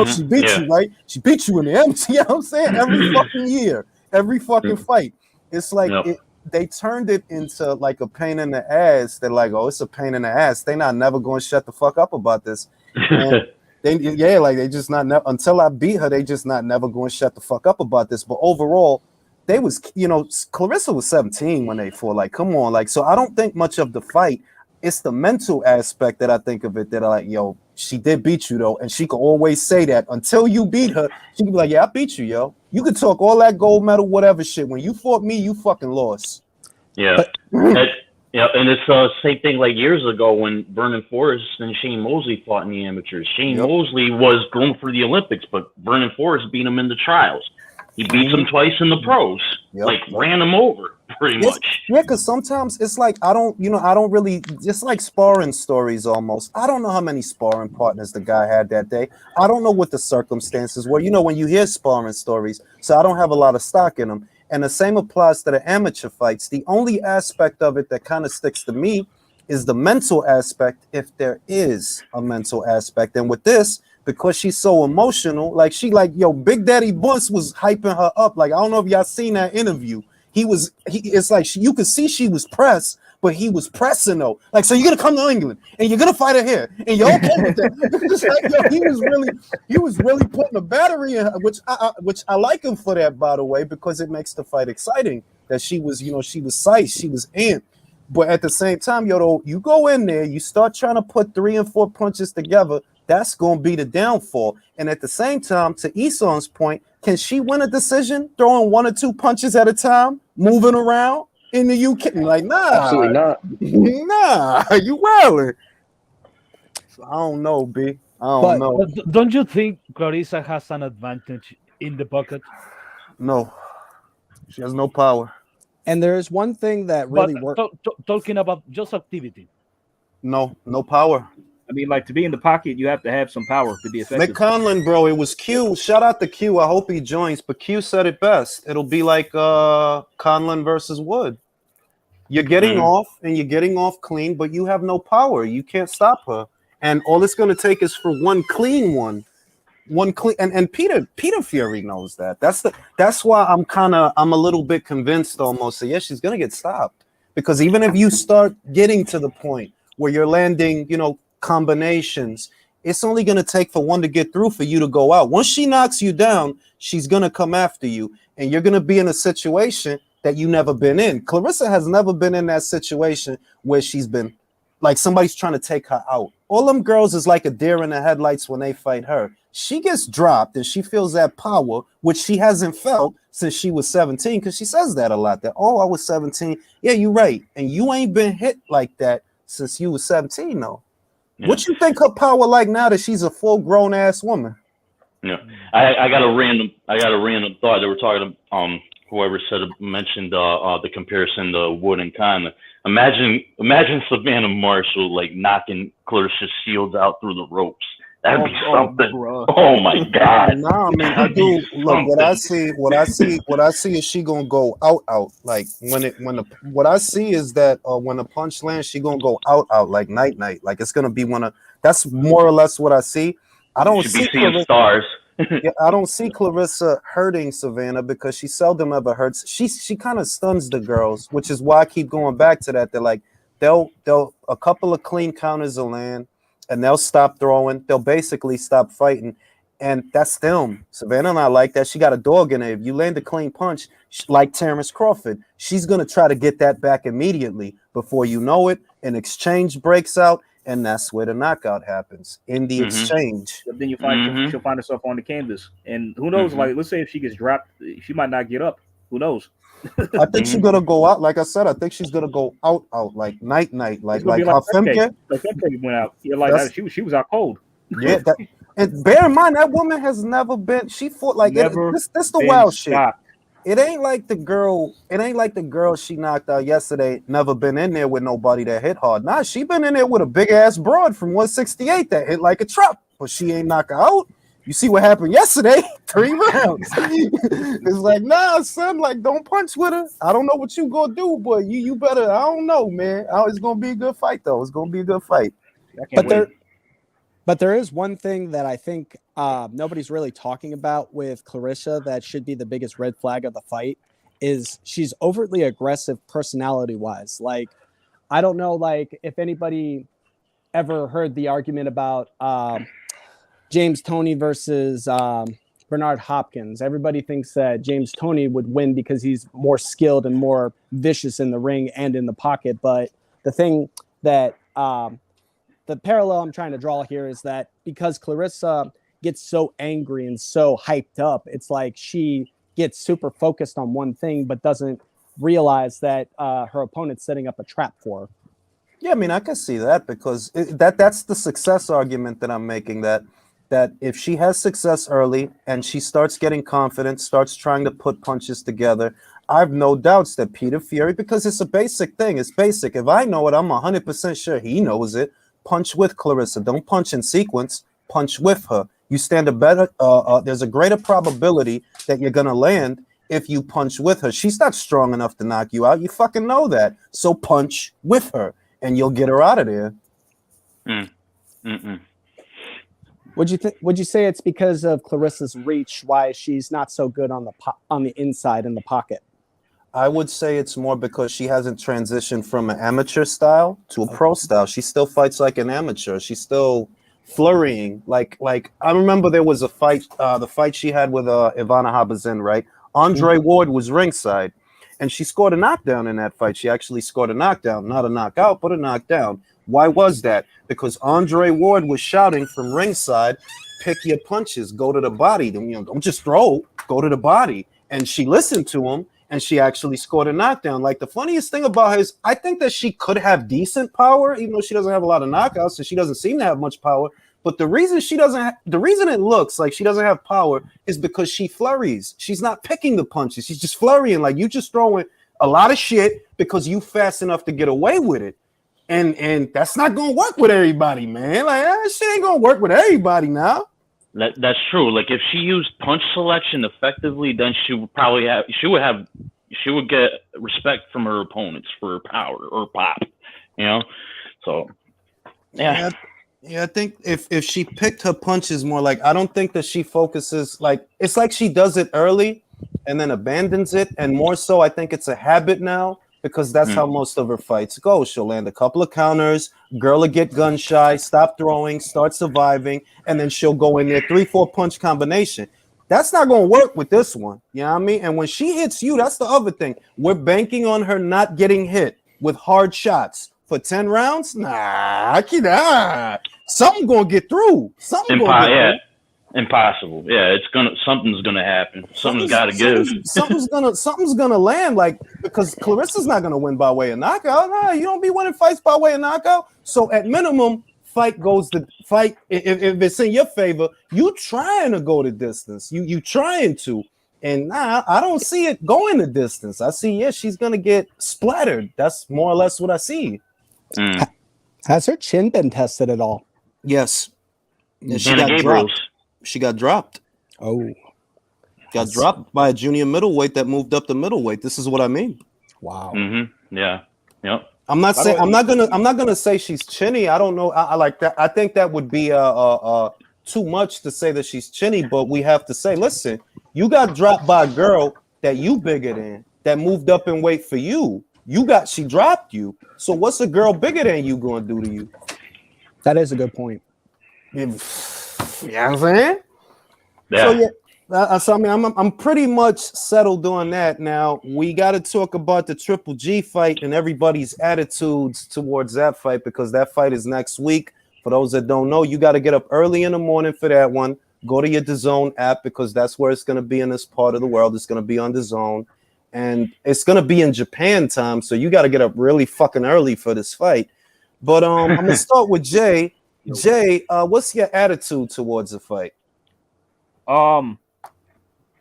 She beat you, right? She beat you in the amateur. You know what I'm saying? Every fucking year, every fucking fight. It's like they turned it into like a pain in the ass. They're like, oh, it's a pain in the ass. They're not never going to shut the fuck up about this. And they just not until I beat her, they just not never going to shut the fuck up about this. But overall, they was, Clarissa was 17 when they fought. Like, come on, like, so I don't think much of the fight. It's the mental aspect that I think of it that I like, yo, she did beat you though, and she could always say that until you beat her. She could be like, yeah, I beat you, yo. You could talk all that gold medal, whatever shit. When you fought me, you fucking lost. Yeah, and it's the same thing like years ago when Vernon Forrest and Shane Mosley fought in the amateurs. Shane Mosley was going for the Olympics, but Vernon Forrest beat him in the trials. He beats him twice in the pros. Ran him over pretty much. Yeah, because sometimes it's like I don't really. It's like sparring stories almost. I don't know how many sparring partners the guy had that day. I don't know what the circumstances were. When you hear sparring stories, so I don't have a lot of stock in them. And the same applies to the amateur fights. The only aspect of it that kind of sticks to me is the mental aspect, if there is a mental aspect. And with this, because she's so emotional, Big Daddy Bunce was hyping her up. Like, I don't know if y'all seen that interview. It's like you could see she was pressed, but he was pressing though. Like, so you're gonna come to England and you're gonna fight her here, and you're okay with that. Just like, he was really putting a battery in her, which I like him for that, by the way, because it makes the fight exciting. That she was psyched, she was amped. But at the same time, you go in there, you start trying to put 3 and 4 punches together. That's going to be the downfall. And at the same time, to Eson's point, can she win a decision throwing 1 or 2 punches at a time, moving around in the UK? Like, nah. Absolutely not. Nah, you wildin'. So I don't know, B. I don't know. But don't you think Clarissa has an advantage in the bucket? No. She has no power. And there's one thing that really works. Talking about just activity. No power. I mean, like, to be in the pocket, you have to have some power to be effective. Mick Conlon, bro, it was Q. Shout out to Q. I hope he joins. But Q said it best. It'll be like Conlon versus Wood. You're getting off, and you're getting off clean, but you have no power. You can't stop her. And all it's going to take is for one clean one. And Peter Fury knows that. That's why I'm a little bit convinced almost that, she's going to get stopped. Because even if you start getting to the point where you're landing, combinations, it's only going to take for one to get through for you to go out. Once she knocks you down, she's going to come after you, and you're going to be in a situation that you never been in. Clarissa has never been in that situation where she's been like somebody's trying to take her out. All them girls is like a deer in the headlights when they fight her. She gets dropped and she feels that power, which she hasn't felt since she was 17, because she says that a lot, that, oh, I was 17. Yeah, you're right. And you ain't been hit like that since you was 17, though. Yeah. What you think her power like now that she's a full grown ass woman? Yeah, I got a random thought. They were talking whoever mentioned the comparison to Wood and Conlon. Imagine Savannah Marshall like knocking Clarissa Shields out through the ropes. That'd be something. Oh my God! Nah, man, I do. Look, what I see is she gonna go out. Like what I see is that when the punch lands, she gonna go out like night. Like it's gonna be that's more or less what I see. I don't see seeing stars. Yeah, I don't see Clarissa hurting Savannah because she seldom ever hurts. She kind of stuns the girls, which is why I keep going back to that. They're like they'll a couple of clean counters will land. And they'll stop throwing. They'll basically stop fighting. And that's film. Savannah not like that. She got a dog in her. If you land a clean punch, like Terrence Crawford, she's going to try to get that back immediately. Before you know it, an exchange breaks out, and that's where the knockout happens, in the exchange. But then you find she'll find herself on the canvas. And who knows, like, let's say if she gets dropped, she might not get up. Who knows? I think she's gonna go out. Like I said, I think she's gonna go out, like night, like how Femke. Like Femke went out. Yeah, like that. She was out cold. Yeah, and bear in mind that woman has never been. She fought like this the wild stopped. Shit. It ain't like the girl she knocked out yesterday. Never been in there with nobody that hit hard. Nah, she been in there with a big ass broad from 168 that hit like a truck, but she ain't knock her out. You see what happened yesterday? 3 rounds. It's like, nah, son, like, don't punch with her. I don't know what you gonna do, but you better. I don't know, man. It's gonna be a good fight, though. It's gonna be a good fight. But there is one thing that I think nobody's really talking about with Clarissa that should be the biggest red flag of the fight is she's overtly aggressive personality-wise. Like, I don't know, like, if anybody ever heard the argument about James Toney versus Bernard Hopkins. Everybody thinks that James Toney would win because he's more skilled and more vicious in the ring and in the pocket. But the thing that the parallel I'm trying to draw here is that because Clarissa gets so angry and so hyped up, it's like she gets super focused on one thing but doesn't realize that her opponent's setting up a trap for her. Yeah, I mean, I can see that because that's the success argument that I'm making, that if she has success early and she starts getting confident, starts trying to put punches together, I have no doubts that Peter Fury, because it's a basic thing. It's basic. If I know it, I'm 100% sure he knows it. Punch with Clarissa. Don't punch in sequence. Punch with her. You stand a better, there's a greater probability that you're going to land if you punch with her. She's not strong enough to knock you out. You fucking know that. So punch with her and you'll get her out of there. Would you say it's because of Clarissa's reach why she's not so good on the inside in the pocket? I would say it's more because she hasn't transitioned from an amateur style to a pro style. She still fights like an amateur. She's still flurrying. Like I remember there was a fight, the fight she had with Ivana Habazin, right? Andre Ward was ringside, and she scored a knockdown in that fight. She actually scored a knockdown, not a knockout, but a knockdown. Why was that? Because Andre Ward was shouting from ringside, pick your punches, go to the body. Don't just throw, go to the body. And she listened to him, and she actually scored a knockdown. Like, the funniest thing about her is I think that she could have decent power, even though she doesn't have a lot of knockouts, and she doesn't seem to have much power. But the reason the reason it looks like she doesn't have power is because she flurries. She's not picking the punches. She's just flurrying. Like, you just throwing a lot of shit because you fast enough to get away with it. And that's not gonna work with everybody, man. Like, that shit ain't gonna work with everybody now. That's true. Like, if she used punch selection effectively, then she would get respect from her opponents for her power or pop, you know. So yeah, I think if she picked her punches more, like, I don't think that she focuses, like, it's like she does it early and then abandons it, and more so I think it's a habit now. Because that's how most of her fights go. She'll land a couple of counters, girl will get gun shy, stop throwing, start surviving, and then she'll go in there 3-4 punch combination. That's not going to work with this one. You know what I mean? And when she hits you, that's the other thing. We're banking on her not getting hit with hard shots for 10 rounds. Nah, something going to get through. Something going to get through. Impossible. Yeah, something's gonna happen. Something's got to give. Something's gonna land. Like, because Clarissa's not gonna win by way of knockout. Nah, you don't be winning fights by way of knockout. So at minimum, fight. If it's in your favor, you trying to go the distance. You trying to. And nah, I don't see it going the distance. I see, she's gonna get splattered. That's more or less what I see. Has her chin been tested at all? Yes. And she got dropped. She got dropped. Got dropped by a junior middleweight that moved up to middleweight. This is what I mean. Wow. Yeah. Yep. I'm not gonna say she's chinny. I don't know. I like that. I think that would be too much to say that she's chinny. But we have to say, listen, you got dropped by a girl that you bigger than, that moved up in weight for you. She dropped you. So what's a girl bigger than you gonna do to you? That is a good point. You know what I'm saying? So I mean, I'm pretty much settled on that. Now we got to talk about the Triple G fight and everybody's attitudes towards that fight, because that fight is next week. For those that don't know, you got to get up early in the morning for that one. Go to your DAZN app, because that's where it's going to be in this part of the world. It's going to be on DAZN, and it's going to be in Japan time. So you got to get up really fucking early for this fight. But I'm gonna start with Jay. Jay, what's your attitude towards the fight?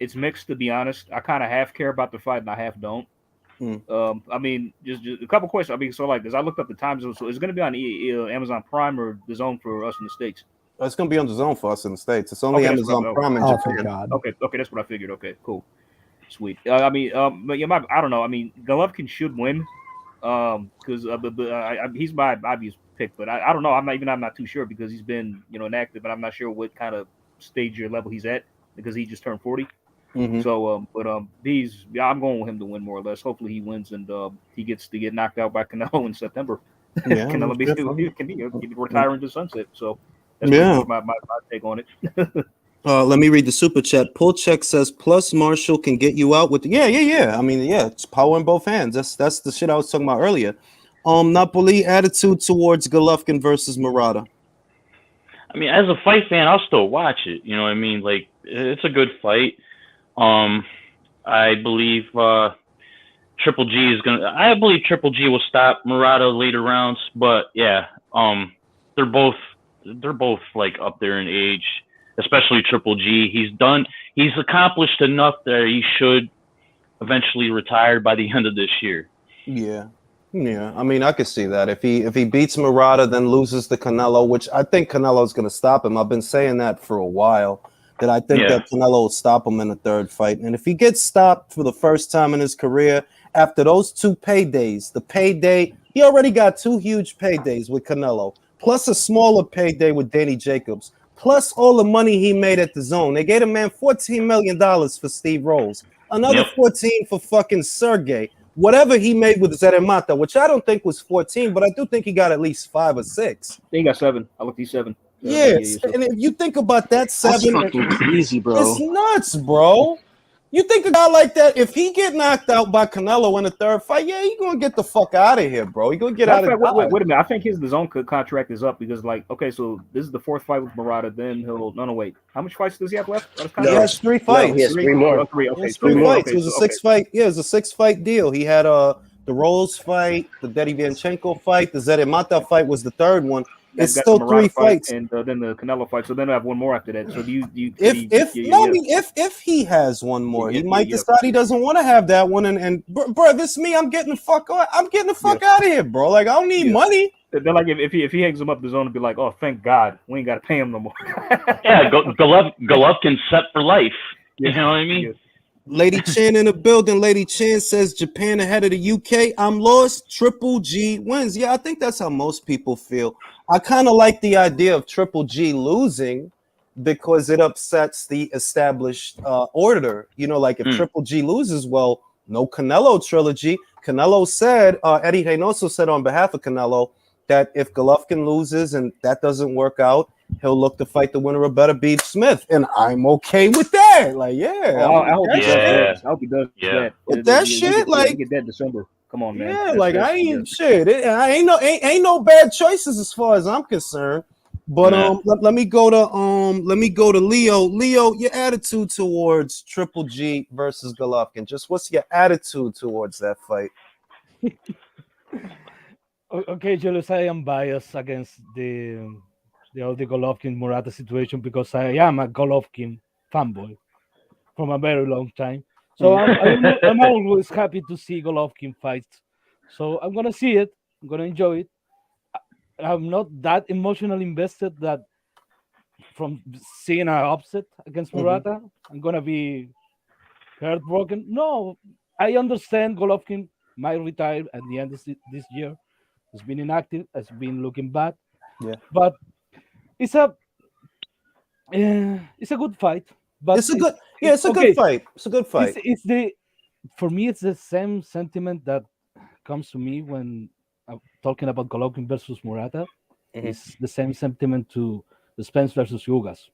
It's mixed, to be honest. I kind of half care about the fight and I half don't. I mean, just a couple questions. I mean, so like, as I looked up the times, so it's going to be on Amazon Prime or the Zone for us in the States. It's going to be on the Zone for us in the States. It's only Amazon Prime in Japan. God. Okay, that's what I figured. Okay, cool, sweet. I mean, but yeah, I don't know. I mean, Golovkin should win, because he's my obvious pick. But I don't know. I'm not too sure, because he's been inactive, but I'm not sure what kind of stage or level he's at, because he just turned 40. So, I'm going with him to win, more or less. Hopefully, he wins and he gets to get knocked out by Canelo in September. Yeah, Canelo can retire into sunset. So that's my take on it. Let me read the super chat. Pull check says plus Marshall can get you out with I mean, it's power in both hands. That's the shit I was talking about earlier. Napoli attitude towards Golovkin versus Murata. I mean, as a fight fan, I'll still watch it. You know what I mean? Like, it's a good fight. I believe Triple G is gonna. I believe Triple G will stop Murata later rounds, but yeah, they're both like up there in age, especially Triple G. He's accomplished enough that he should eventually retire by the end of this year. Yeah. I mean, I could see that if he beats Murata, then loses to Canelo, which I think Canelo's going to stop him. I've been saying that for a while. That I think that Canelo will stop him in the third fight. And if he gets stopped for the first time in his career, after those two paydays, he already got two huge paydays with Canelo, plus a smaller payday with Danny Jacobs, plus all the money he made at the Zone. They gave a man $14 million for Steve Rolls, another 14 for fucking Sergey. Whatever he made with Zeremata, which I don't think was 14, but I do think he got at least 5 or 6. He got 7. I looked at 7. Yes, and if you think about that, 7, that's fucking crazy, bro. It's nuts, bro. You think a guy like that, if he get knocked out by Canelo in the third fight, he's gonna get the fuck out of here, bro. He's gonna get out of here. Wait a minute. I think his DAZN contract is up, because so this is the 4th fight with Murata. Then he'll wait. How much fights does he have left? He has 3 fights. No, he has 3 more. Oh, 3. Okay, he has 3 fights. It was a 6-fight. Yeah, it was a 6-fight deal. He had the Rolls fight, the Derevyanchenko fight, the Zeremata fight was the 3rd one. It's still 3 fights, and then the Canelo fight. So then I have 1 more after that. So if he has 1 more, he might decide he doesn't want to have that one. And bro, this is me. I'm getting the fuck out. I'm getting the fuck out of here, bro. Like, I don't need money. Then, like, if he hangs him up the Zone and be like, oh, thank God, we ain't got to pay him no more. Golovkin set for life. You know what I mean? Yeah. Lady Chan in the building. Lady Chan says Japan ahead of the UK. I'm lost. Triple G wins. Yeah, I think that's how most people feel. I kind of like the idea of Triple G losing, because it upsets the established order. Like if Triple G loses, well, no Canelo trilogy. Canelo said, Eddie Reynoso said on behalf of Canelo, that if Golovkin loses and that doesn't work out, he'll look to fight the winner of Better Beat Smith, and I'm okay with that. Like, I hope he does. I hope he does. Yeah, with that shit, like, get that in December. Come on, man. Yeah, like, I ain't shit. Ain't no bad choices as far as I'm concerned. But let me go to Leo. Leo, your attitude towards Triple G versus Golovkin. Just what's your attitude towards that fight? Okay, Julius, I am biased against the Golovkin Murata situation, because I am a Golovkin fanboy from a very long time. So I'm always happy to see Golovkin fights. So I'm gonna see it. I'm gonna enjoy it. I'm not that emotionally invested that from seeing an upset against Murata, I'm gonna be heartbroken. No, I understand Golovkin might retire at the end of this year. He's been inactive. Has been looking bad. Yeah, but it's a good fight. But it's a good fight. It's a good fight. For me, it's the same sentiment that comes to me when I'm talking about Golovkin versus Murata. It's the same sentiment to the Spence versus Ugas.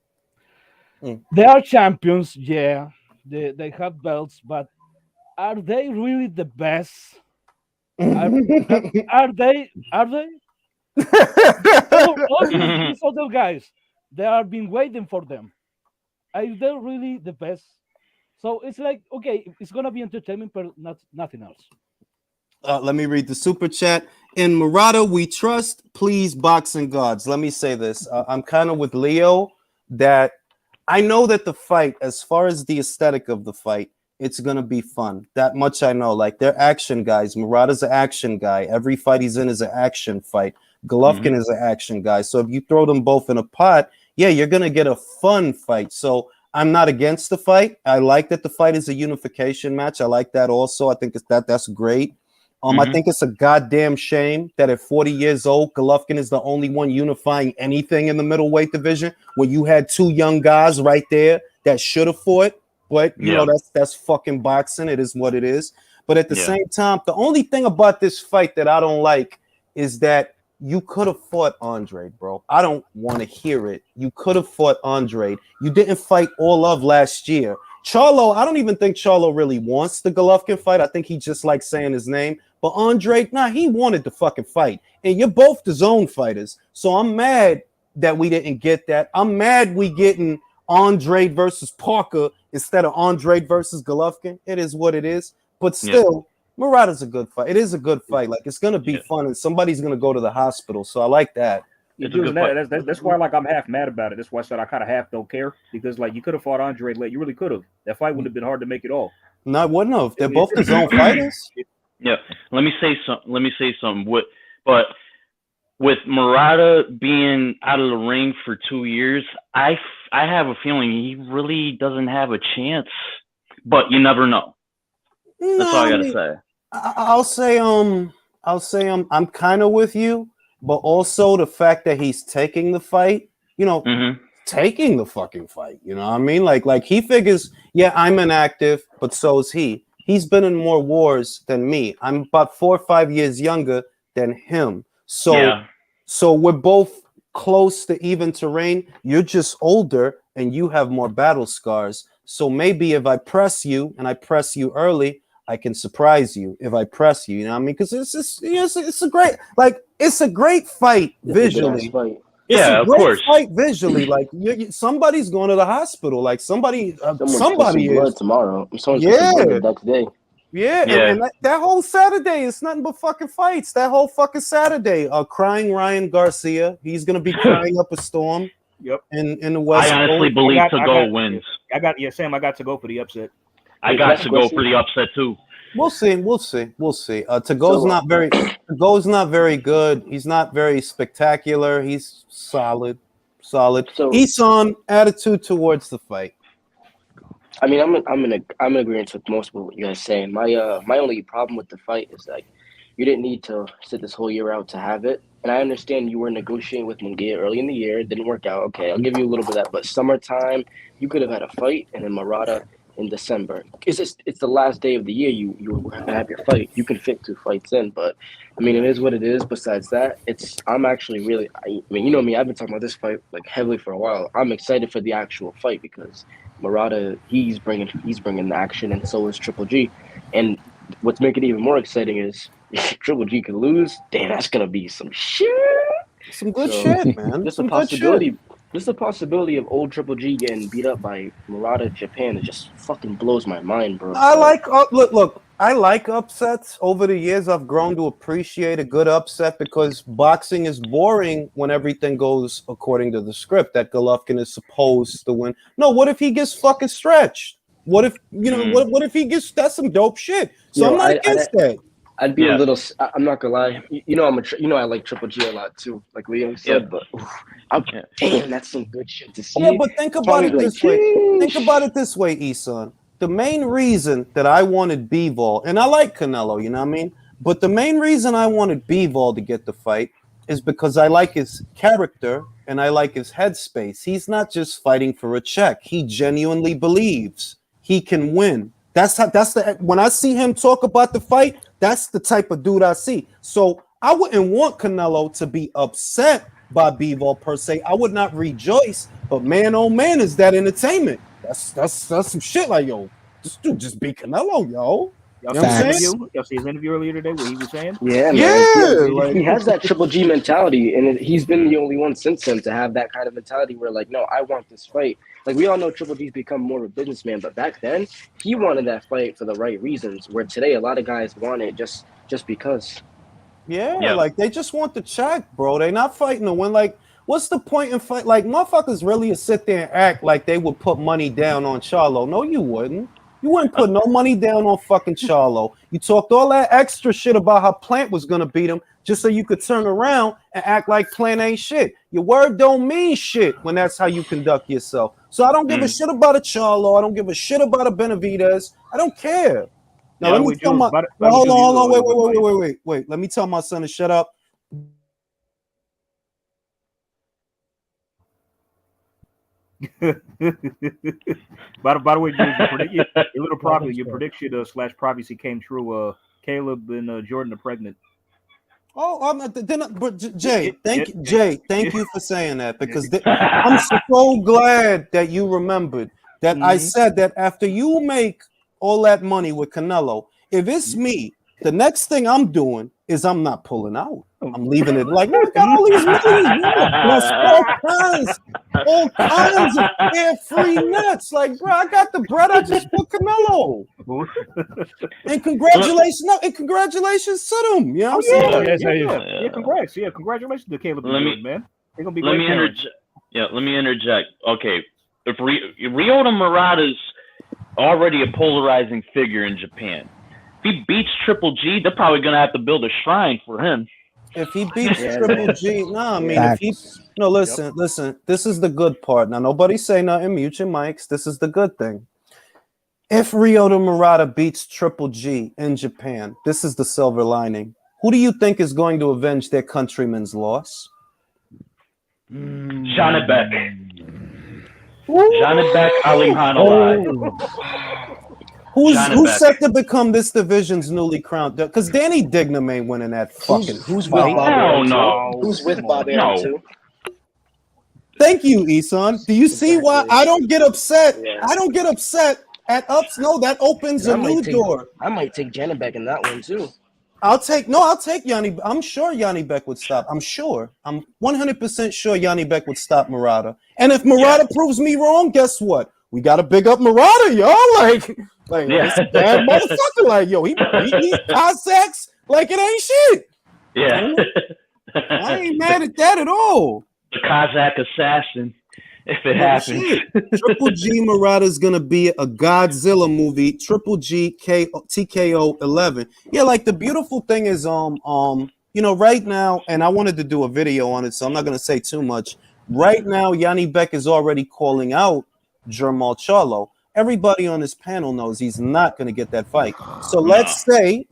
They are champions, yeah. They have belts, but are they really the best? Are they? Are they? All these other guys, they are been waiting for them. Are they really the best? So it's like, okay, it's gonna be entertainment, but not nothing else. Let me read the super chat. In Murata, we trust. Please, boxing gods. Let me say this. I'm kind of with Leo that I know that the fight, as far as the aesthetic of the fight, it's gonna be fun. That much I know. Like they're action guys. Murata's an action guy. Every fight he's in is an action fight. Golovkin is an action guy. So if you throw them both in a pot, yeah, you're gonna get a fun fight. So I'm not against the fight. I like that the fight is a unification match. I like that also. I think that's great. I think it's a goddamn shame that at 40 years old, Golovkin is the only one unifying anything in the middleweight division. When you had two young guys right there that should have fought, but you know that's fucking boxing. It is what it is. But at the same time, the only thing about this fight that I don't like is that you could have fought Andre, bro. I don't want to hear it. You could have fought Andre. You didn't fight all of last year. Charlo, I don't even think Charlo really wants the Golovkin fight. I think he just likes saying his name. But Andre, he wanted the fucking fight. And you're both the zone fighters. So I'm mad that we didn't get that. I'm mad we getting Andre versus Parker instead of Andre versus Golovkin. It is what it is. But still, Murata's a good fight. It is a good fight. Like, it's going to be fun, and somebody's going to go to the hospital. So I like that. That's why, like, I'm half mad about it. That's why I said I kind of half don't care, because, like, you could have fought Andre late. You really could have. That fight would have been hard to make it all. No, it wouldn't have. They're both his own fighters. Yeah. Let me say something. But with Murata being out of the ring for 2 years, I have a feeling he really doesn't have a chance. But you never know. That's all I gotta say. I'll say I'm kind of with you, but also the fact that he's taking the fight, taking the fucking fight. You know what I mean? Like he figures, yeah, I'm inactive, but so is he. He's been in more wars than me. I'm about 4 or 5 years younger than him. So we're both close to even terrain. You're just older and you have more battle scars. So maybe if I press you and I press you early, I can surprise you if I press you. You know what I mean? Because it's a great fight visually. Yeah, of course. Fight visually, like somebody's going to the hospital. Like somebody is tomorrow. The next day. And that whole Saturday is nothing but fucking fights. That whole fucking Saturday, crying Ryan Garcia. He's gonna be crying up a storm. Yep. In the West. I honestly believe To-Go wins. Sam. I got To-Go for the upset. I got To-Go for the upset too. We'll see. To-Go's not very good. He's not very spectacular. He's solid. So, Isan, attitude towards the fight. I mean, I'm in agreement with most of what you guys saying. My only problem with the fight is like you didn't need to sit this whole year out to have it. And I understand you were negotiating with Munguia early in the year. It didn't work out. Okay, I'll give you a little bit of that. But summertime, you could have had a fight, and then Murata in December. It's the last day of the year. You have your fight. You can fit 2 fights in, but I mean, it is what it is. Besides that, I'm actually really. I mean, you know me. I've been talking about this fight like heavily for a while. I'm excited for the actual fight because Murata, he's bringing the action, and so is Triple G. And what's making it even more exciting is Triple G could lose. Damn, that's gonna be some shit. Some good shit, man. Just a possibility. Just the possibility of old Triple G getting beat up by Murata Japan, it just fucking blows my mind, bro. I like look. I like upsets. Over the years, I've grown to appreciate a good upset because boxing is boring when everything goes according to the script that Golovkin is supposed to win. No, what if he gets fucking stretched? What if what if he gets? That's some dope shit. So I'm not against that. I'd be a little. I'm not gonna lie. I like Triple G a lot too, like Leo said. But damn, that's some good shit to see. Yeah, but think about it this way. Think about it this way, Isan. The main reason that I wanted Bivol, and I like Canelo, you know what I mean? But the main reason I wanted Bivol to get the fight is because I like his character and I like his headspace. He's not just fighting for a check. He genuinely believes he can win. When I see him talk about the fight, that's the type of dude I see. So I wouldn't want Canelo to be upset by Bivol per se. I would not rejoice, but man, oh man, is that entertainment? That's some shit. Like, yo, this dude just beat Canelo, yo. Y'all You know see what I'm his saying? interview? Y'all see his interview earlier today where he was saying? Yeah, Yeah, man. He has that Triple G mentality, and he's been the only one since then to have that kind of mentality where, like, no, I want this fight. Like, we all know Triple G's become more of a businessman, but back then, he wanted that fight for the right reasons, where today a lot of guys want it just because. Yeah, like, they just want the check, bro. They not fighting to win. Like, what's the point in fight? Like, motherfuckers really sit there and act like they would put money down on Charlo. No, you wouldn't. You wouldn't put no money down on fucking Charlo. You talked all that extra shit about how Plant was gonna beat him just so you could turn around and act like Plant ain't shit. Your word don't mean shit when that's how you conduct yourself. So I don't give a shit about a Charlo. I don't give a shit about a Benavidez. I don't care. Now let me tell my hold on, wait. Let me tell my son to shut up. By the way, Jules, your little prophecy, your prediction / prophecy came true. Caleb and Jordan are pregnant. Oh, but Jay, thank you for saying that, because I'm so glad that you remembered that I said that after you make all that money with Canelo, if it's me, the next thing I'm doing is I'm not pulling out. I'm leaving it like, I got all these millions, plus all kinds of carefree nuts. Like, bro, I got the bread. I just put Canelo. And congratulations to them. You know what I'm saying? Yeah, congrats. Yeah, congratulations to Caleb and Jordan, man. They're gonna be let great parents. Let me interject. Okay, if Ryota Murata's already a polarizing figure in Japan, if he beats Triple G, they're probably gonna have to build a shrine for him. If he beats Triple G, listen, this is the good part. Now, nobody say nothing, mute your mics. This is the good thing. If Ryota Murata beats Triple G in Japan, this is the silver lining. Who do you think is going to avenge their countryman's loss? Janibek. Janibek Alimhanalai. Who's set to become this division's newly crowned? Because Danny Dignam ain't winning that fucking who's fight. with Bob Arum? Who's with Bob Arum too? Thank you, Isan. Do you see why I don't get upset? Yeah. I don't get upset at ups. No, that opens a new door. I might take Janibek in that one too. I'll take Yanni. I'm sure Yanni Beck would stop. I'm 100% sure Yanni Beck would stop Murata. And if Murata proves me wrong, guess what? We got to big up Murata, y'all. It's a bad motherfucker. Like, yo, he Cossacks like it ain't shit. Yeah. I ain't mad at that at all. The Kazakh assassin, if it happens. Triple G Murata is gonna be a Godzilla movie. Triple G TKO 11. Yeah, like the beautiful thing is, right now, and I wanted to do a video on it, so I'm not gonna say too much. Right now, Yanni Beck is already calling out Jermall Charlo. Everybody on this panel knows he's not going to get that fight. So let's say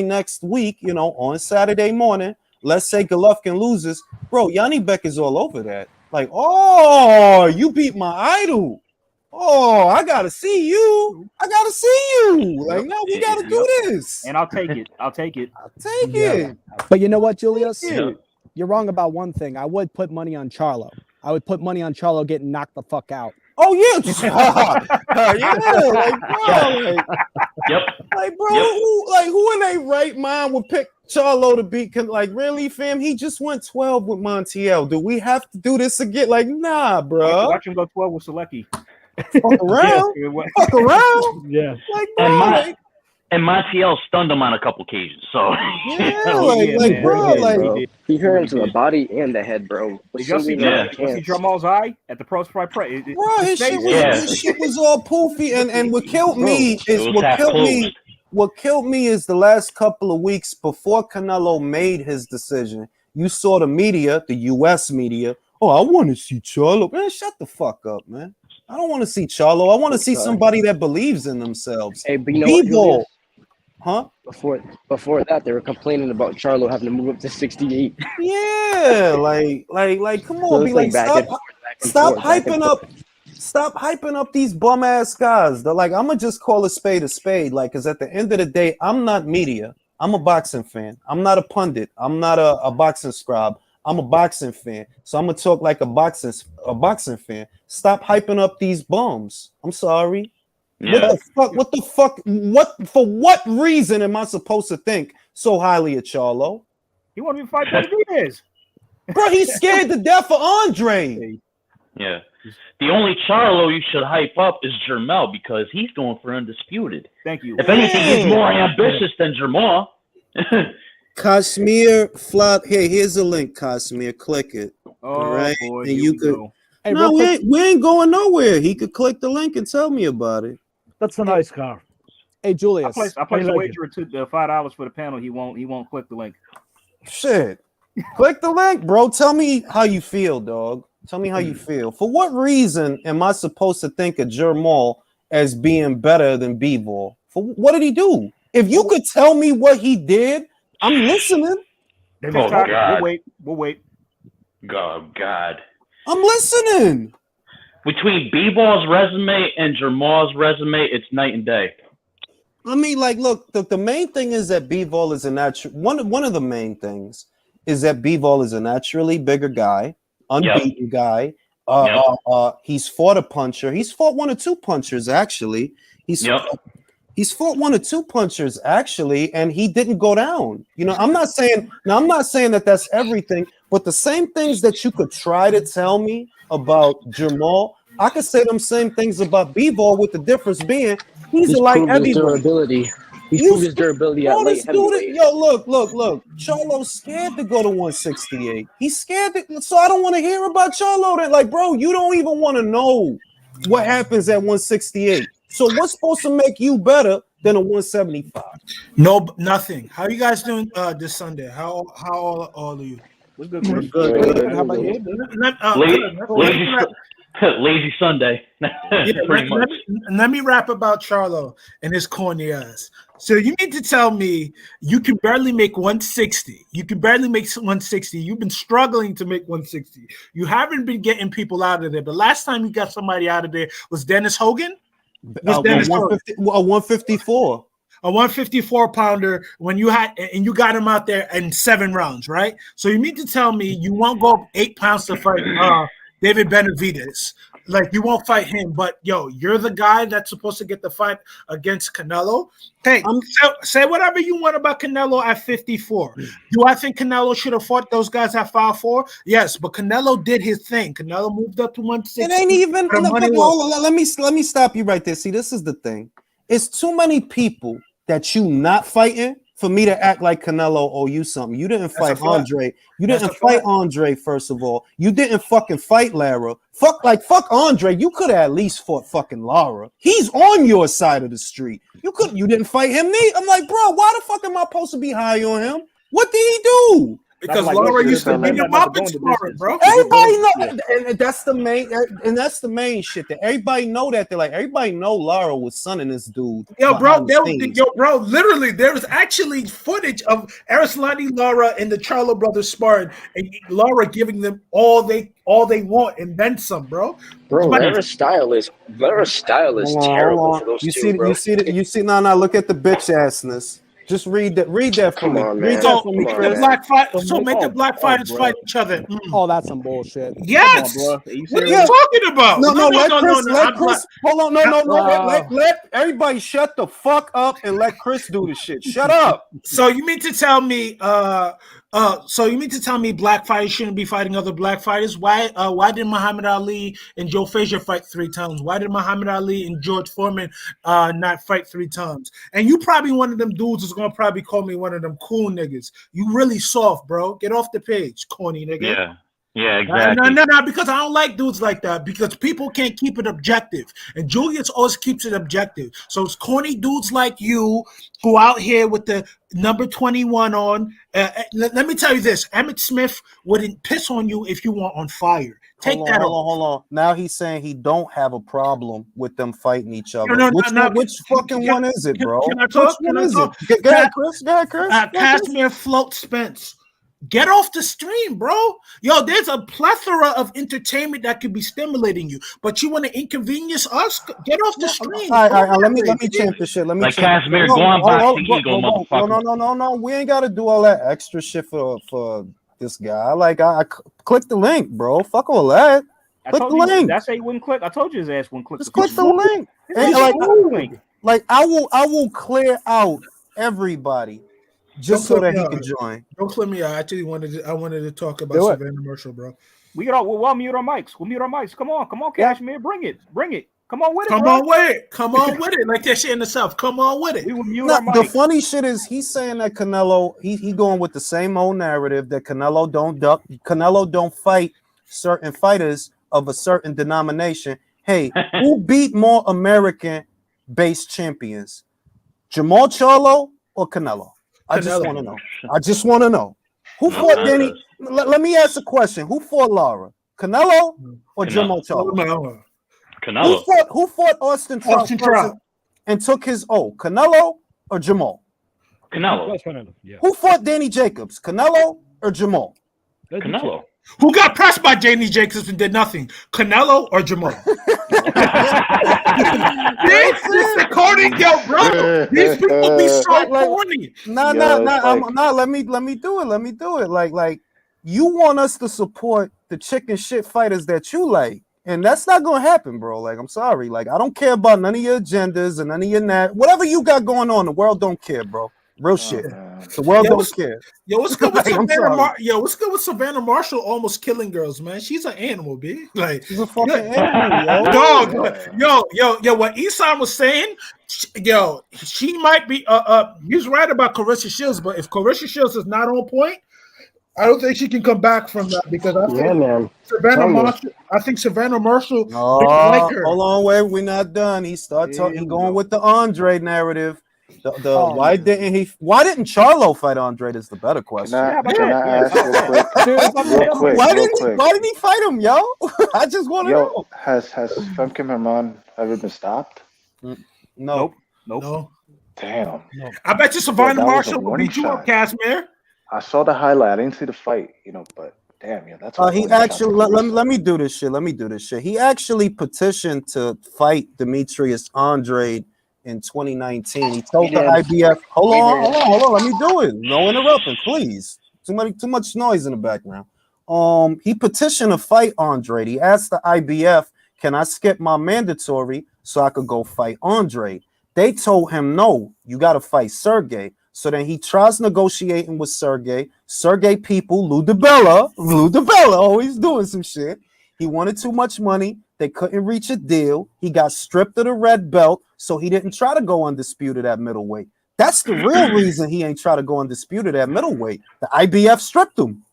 next week, on Saturday morning, let's say Golovkin loses. Bro, Yanni Beck is all over that. Like, oh, you beat my idol. Oh, I got to see you. Like, no, we got to do this. And I'll take it. it. But you know what, Julius? You're wrong about one thing. I would put money on Charlo. I would put money on Charlo getting knocked the fuck out. Oh yeah, who in their right mind would pick Charlo to beat? Like, really, fam? He just went 12 with Montiel. Do we have to do this again? Like, nah, bro. Watch him go 12 with Selecki. Fuck around. Yeah. Like, bro, and Montiel stunned him on a couple occasions. So he hurt him to the body and the head, bro. Did y'all see Jermall's eye at the Pros Fight Press? His shit was all poofy, and what killed me is the last couple of weeks before Canelo made his decision. You saw the media, the U.S. media. Oh, I want to see Charlo. Man, shut the fuck up, man. I don't want to see Charlo. I want to see somebody that believes in themselves. Hey, but you know what, huh? Before that, they were complaining about Charlo having to move up to 68. Yeah, like, come on, stop hyping up these bum ass guys. They're like, I'm gonna just call a spade, like, because at the end of the day, I'm not media. I'm a boxing fan. I'm not a pundit. I'm not a boxing scribe. I'm a boxing fan, so I'm gonna talk like a boxing fan. Stop hyping up these bums. I'm sorry. Yeah. What the fuck? For what reason am I supposed to think so highly of Charlo? He want me to fight Benavidez. Bro, he's scared to death for Andre. Yeah. The only Charlo you should hype up is Jermel because he's going for undisputed. Thank you. If anything, he's more ambitious than Jermel. Kashmir flop. Hey, here's a link, Kashmir. Click it. All right, boy, and you could. Hey, no, we ain't going nowhere. He could click the link and tell me about it. That's a nice car. Hey, Julius. I placed a wager to the $5 for the panel. He won't click the link. Shit. Click the link, bro. Tell me how you feel, dog. Tell me how you feel. For what reason am I supposed to think of Jermall as being better than B-Ball? For what did he do? If you could tell me what he did, I'm listening. Oh, God. We'll wait. Oh, God. I'm listening. Between B-Ball's resume and Jermall's resume, it's night and day. I mean, like, look, the main thing is that B-Ball is a natural. One of the main things is that B-Ball is a naturally bigger guy, unbeaten guy. He's fought a puncher. He's fought one or two punchers, actually. He's fought one or two punchers, actually, and he didn't go down. You know, I'm not saying that that's everything, but the same things that you could try to tell me about Jermall, I could say them same things about B-Ball, with the difference being he's a light heavyweight. Durability. He's proved his durability at light heavyweight. Yo, look. Charlo's scared to go to 168. He's scared so I don't want to hear about Charlo. That, like, bro, you don't even want to know what happens at 168. So what's supposed to make you better than a 175? No, nothing. How you guys doing this Sunday? How all of you? What's good? How about you? Lazy Sunday. Pretty much. Let me rap about Charlo and his corny ass. So you need to tell me you can barely make 160. You can barely make 160. You've been struggling to make 160. You haven't been getting people out of there. The last time you got somebody out of there was Dennis Hogan. A 154. A 154 pounder when you had, and you got him out there in 7 rounds, right? So you need to tell me you won't go up 8 pounds to fight David Benavidez. Like, you won't fight him, but yo, you're the guy that's supposed to get the fight against Canelo. Hey, say whatever you want about Canelo at 54. Do I think Canelo should have fought those guys at 5'4"? Yes, but Canelo did his thing. Canelo moved up to 160. It ain't even. Let me stop you right there. See, this is the thing. It's too many people that you not fighting for me to act like Canelo owe you something. You didn't fight Andre. You didn't fight Andre, first of all. You didn't fucking fight Lara. Fuck Andre. You could have at least fought fucking Lara. He's on your side of the street. You didn't fight him, neither. I'm like, bro, why the fuck am I supposed to be high on him? What did he do? Because Lara used to beat him up in sparring, bro. Everybody know, and that's the main shit. That everybody know that they're like, everybody know Lara was sonning this dude. Yo, bro, literally, there was actually footage of Arislani Lara and the Charlo brothers sparring, and Lara giving them all they want and then some, bro. Bro, Lara's style is terrible for those two, bro. You see. No. Look at the bitch assness. Just read that for me. Read that for me, Chris. Make the black fighters fight each other. Oh, that's some bullshit. Yes. What are you talking about? Let Chris. Hold on. Let everybody shut the fuck up and let Chris do the shit. Shut up. So you mean to tell me? Black fighters shouldn't be fighting other black fighters? Why did Muhammad Ali and Joe Frazier fight 3 times? Why did Muhammad Ali and George Foreman not fight 3 times? And you probably one of them dudes is gonna probably call me one of them cool niggas. You really soft, bro. Get off the page, corny nigga. Yeah, exactly. No, because I don't like dudes like that, because people can't keep it objective. And Julius always keeps it objective. So it's corny dudes like you who out here with the number 21 on. Let me tell you this. Emmett Smith wouldn't piss on you if you weren't on fire. Hold on. Now he's saying he don't have a problem with them fighting each other. Which fucking one is it, bro? Can I talk? Go ahead, Chris. Casimir Float Spence. Get off the stream, bro. Yo, there's a plethora of entertainment that could be stimulating you, but you want to inconvenience us? Get off the stream. All right, let me change the shit. Like Casimir, go on boxing ego, motherfucker. No. We ain't got to do all that extra shit for this guy. Like I click the link, bro. Fuck all that. Click the link. That's how he wouldn't click. I told you his ass wouldn't click. Just click the link. And I will clear out everybody just so that he can join. Don't clip me out. I actually wanted to talk about Savannah Marshall, bro. We'll mute our mics. We'll mute our mics. Come on, Cashmere. Bring it. Come on with it. Come on with it. Like that shit in the South. Come on with it. We will mute our mics. The funny shit is he's saying that Canelo, he going with the same old narrative that Canelo don't duck. Canelo don't fight certain fighters of a certain denomination. Hey, who beat more American-based champions? Jamal Charlo or Canelo? I just want to know. Who fought Danny? Let me ask a question. Who fought Lara? Canelo or Jamal Charlo? Canelo. Who fought Austin Trout and took his O? Canelo or Jamal? Canelo. Yeah. Who fought Danny Jacobs? Canelo or Jamal? Canelo. Who got pressed by Danny Jacobs and did nothing? Canelo or Jamal? According to bro, these people be so corny. Nah. Let me do it. Let me do it. Like you want us to support the chicken shit fighters that you like, and that's not gonna happen, bro. Like I'm sorry. Like I don't care about none of your agendas and none of your whatever you got going on. The world don't care, bro. Real shit. The world don't care. What's good with what's good with Savannah Marshall almost killing girls, man? She's an animal, B. Like she's a fucking animal, dog. Yo. What Isan was saying, she might be. He's right about Carissa Shields, but if Carissa Shields is not on point, I don't think she can come back from that because I think Savannah Marshall. Like her. Hold on, wait, we're not done. He started talking, going with the Andre narrative. Why didn't Charlo fight Andre is the better question. Can I ask real quick? Why didn't he fight him, yo? I just want to know. Has Femke Herman ever been stopped? Nope. Damn. No. I bet you Savannah Marshall will beat you up, Cashmere. I saw the highlight. I didn't see the fight, but damn, that's he actually let me do this shit. He actually petitioned to fight Demetrius Andrade in 2019. He told the IBF, hold on, let me do it. No interrupting, please. Too much noise in the background. He petitioned to fight Andrade. He asked the IBF, can I skip my mandatory so I could go fight Andrade? They told him, no, you got to fight Sergey. So then he tries negotiating with Sergey. Sergey people, Lou DiBella, always doing some shit. He wanted too much money. They couldn't reach a deal. He got stripped of the red belt, so he didn't try to go undisputed at middleweight. That's the real reason he ain't try to go undisputed at middleweight. The IBF stripped him.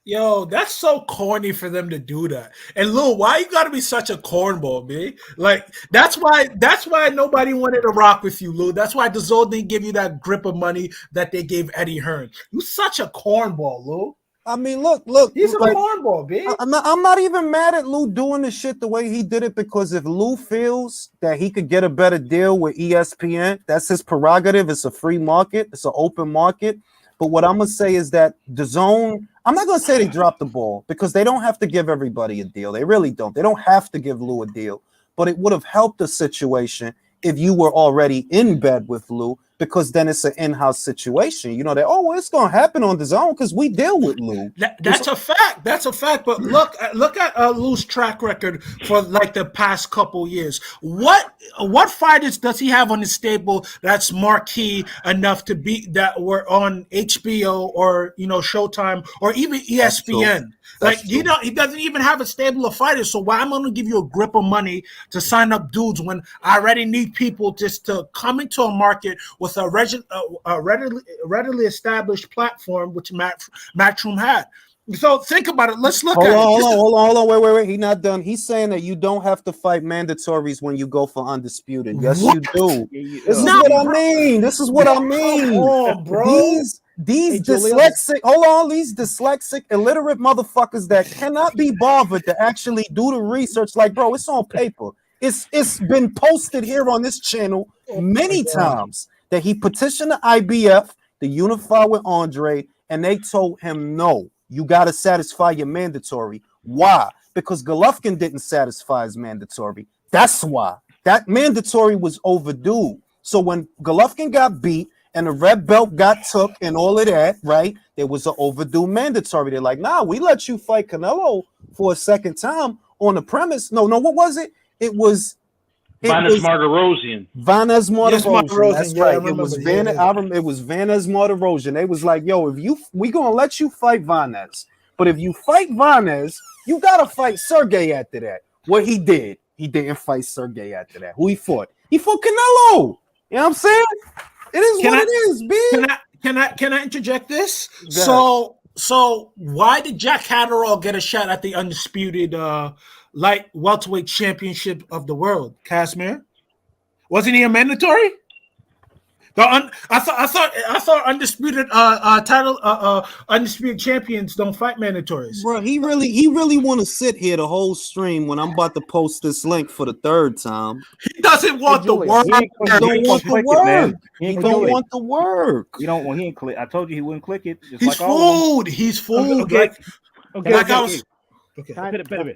Yo, that's so corny for them to do that. And Lou, why you gotta be such a cornball, man? Like that's why nobody wanted to rock with you, Lou. That's why DAZN didn't give you that grip of money that they gave Eddie Hearn. You such a cornball, Lou. I mean, look. He's a cornball, bitch. I'm not even mad at Lou doing the shit the way he did it, because if Lou feels that he could get a better deal with ESPN, that's his prerogative. It's a free market. It's an open market. But what I'm going to say is that DAZN, I'm not going to say they dropped the ball, because they don't have to give everybody a deal. They really don't. They don't have to give Lou a deal. But it would have helped the situation if you were already in bed with Lou, because then it's an in-house situation. It's going to happen on DAZN because we deal with Lou. That's a fact. That's a fact. But look at Lou's track record for like the past couple years. What fighters does he have on his stable that's marquee enough to be that were on HBO or Showtime or even ESPN? He doesn't even have a stable of fighters. So why am I going to give you a grip of money to sign up dudes when I already need people just to come into a market with a readily established platform, which Matchroom had? So think about it. Let's look at it. Hold on. Wait. He's not done. He's saying that you don't have to fight mandatories when you go for undisputed. Yes, you do. This is what I mean. Come on, bro. These dyslexic, illiterate motherfuckers that cannot be bothered to actually do the research. Like, bro, it's on paper. It's been posted here on this channel many times that he petitioned the IBF to unify with Andre, and they told him, no, you got to satisfy your mandatory. Why? Because Golovkin didn't satisfy his mandatory. That's why. That mandatory was overdue. So when Golovkin got beat, and the red belt got took and all of that, right? There was an overdue mandatory. They're like, nah, we let you fight Canelo for a second time on the premise. No, what was it? It was Vaness Martirosyan. Vaness Martirosyan. That's yeah, right. It was it was Vaness Martirosyan. They was like, yo, we gonna let you fight Vaness, but if you fight Vaness, you gotta fight Sergey after that. What he did, he didn't fight Sergey after that. Who he fought? He fought Canelo. You know what I'm saying? It is it is, B. Can I interject this? So why did Jack Catterall get a shot at the undisputed light welterweight championship of the world? Casimir, wasn't he a mandatory? I thought undisputed undisputed champions don't fight mandatories. Bro, he really want to sit here the whole stream when I'm about to post this link for the third time. He doesn't want the work. He don't want the work. He don't want the work. You don't want. He ain't click. I told you he wouldn't click it. Just He's like all fooled. He's fooled. Okay. Pere.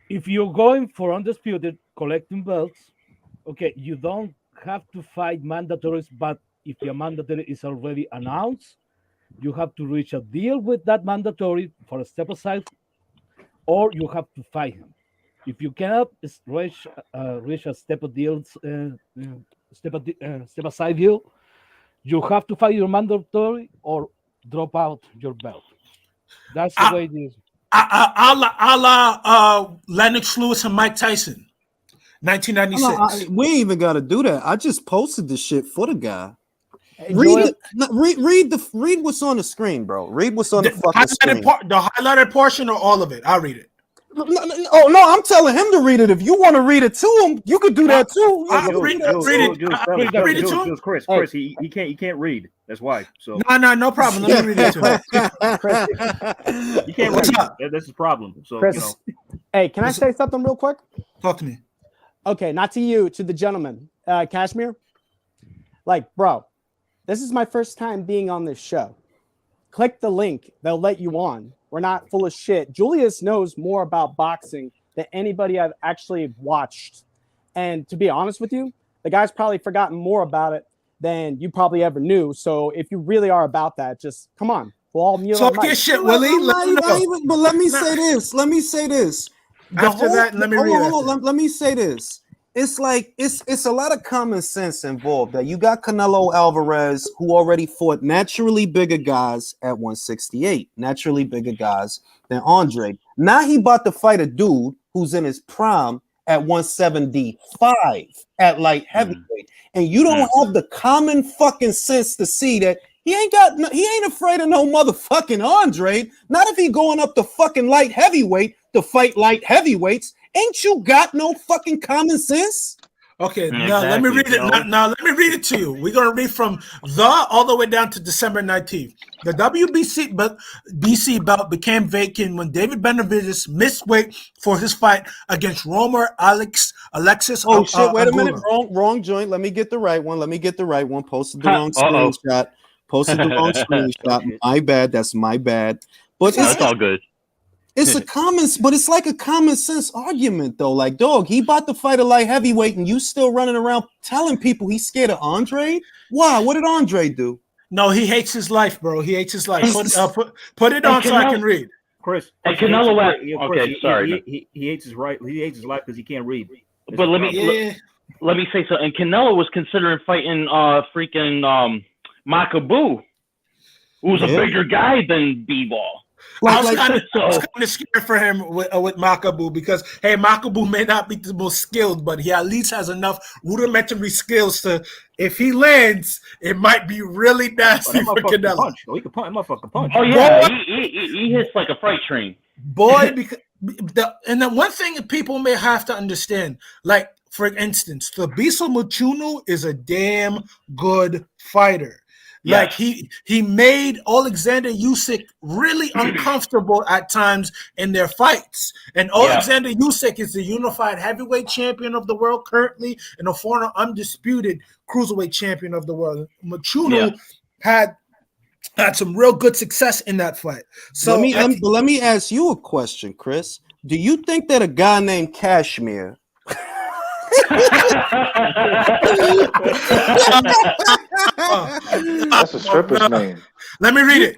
If you're going for undisputed collecting belts, okay, you don't have to fight mandatories, but if your mandatory is already announced, you have to reach a deal with that mandatory for a step aside, or you have to fight him. If you cannot reach a step aside deal, you have to fight your mandatory or drop out your belt. That's the way it is. A la Lennox Lewis and Mike Tyson. 1996. We ain't even got to do that. I just posted the shit for the guy. Read what's on the screen, bro. Read what's on the fucking screen. The highlighted portion or all of it? I'll read it. Oh no, I'm telling him to read it. If you want to read it to him, you could do that too. Read it to him. Chris, he can't read. That's why. So no problem. Let me read it to him. He can't read. That's the problem. So Chris, hey, can I say something real quick? Talk to me. Okay, not to you, to the gentleman, Kashmir. Like, bro, this is my first time being on this show. Click the link; they'll let you on. We're not full of shit. Julius knows more about boxing than anybody I've actually watched. And to be honest with you, the guy's probably forgotten more about it than you probably ever knew. So if you really are about that, just come on. We'll all mute Talk your shit, Willie. But let me say this. After that, let me read it. Let me say this. It's like it's a lot of common sense involved. That you got Canelo Alvarez, who already fought naturally bigger guys at 168, naturally bigger guys than Andre. Now he about to fight a dude who's in his prime at 175 at light heavyweight, and you don't have the common fucking sense to see that he ain't afraid of no motherfucking Andre. Not if he going up to fucking light heavyweight to fight light heavyweights. Ain't you got no fucking common sense? Okay, now let me read it. Now let me read it to you. We're gonna read from all the way down to December 19th. The WBC belt became vacant when David Benavidez missed weight for his fight against Romer Alexis. Oh shit! Wait a minute. Wrong joint. Let me get the right one. Posted the wrong screenshot. My bad. That's my bad. But it's all good. It's it's like a common sense argument though. Like, dog, he about to fight a light heavyweight, and you still running around telling people he's scared of Andre? Why? What did Andre do? No, he hates his life, bro. He hates his life. Put it on so I can read. Chris, and Canelo. Okay, sorry. He hates his right. He hates his life because he can't read. But let me say so. And Canelo was considering fighting freaking Makabu, who's a bigger guy than B-Ball. I was kind of scared for him with Makabu because, hey, Makabu may not be the most skilled, but he at least has enough rudimentary skills to, if he lands, it might be really nasty for Canelo. He can punch. Motherfucker punch. Oh, yeah. He hits like a freight train. Boy, because the one thing that people may have to understand, like, for instance, Thabiso Muchunu is a damn good fighter. Like he made Alexander Usyk really uncomfortable at times in their fights. And Alexander Usyk is the unified heavyweight champion of the world currently and a former undisputed cruiserweight champion of the world. Muchunu had some real good success in that fight. So let me ask you a question, Chris. Do you think that a guy named Kashmir That's a stripper's name. Let me read it.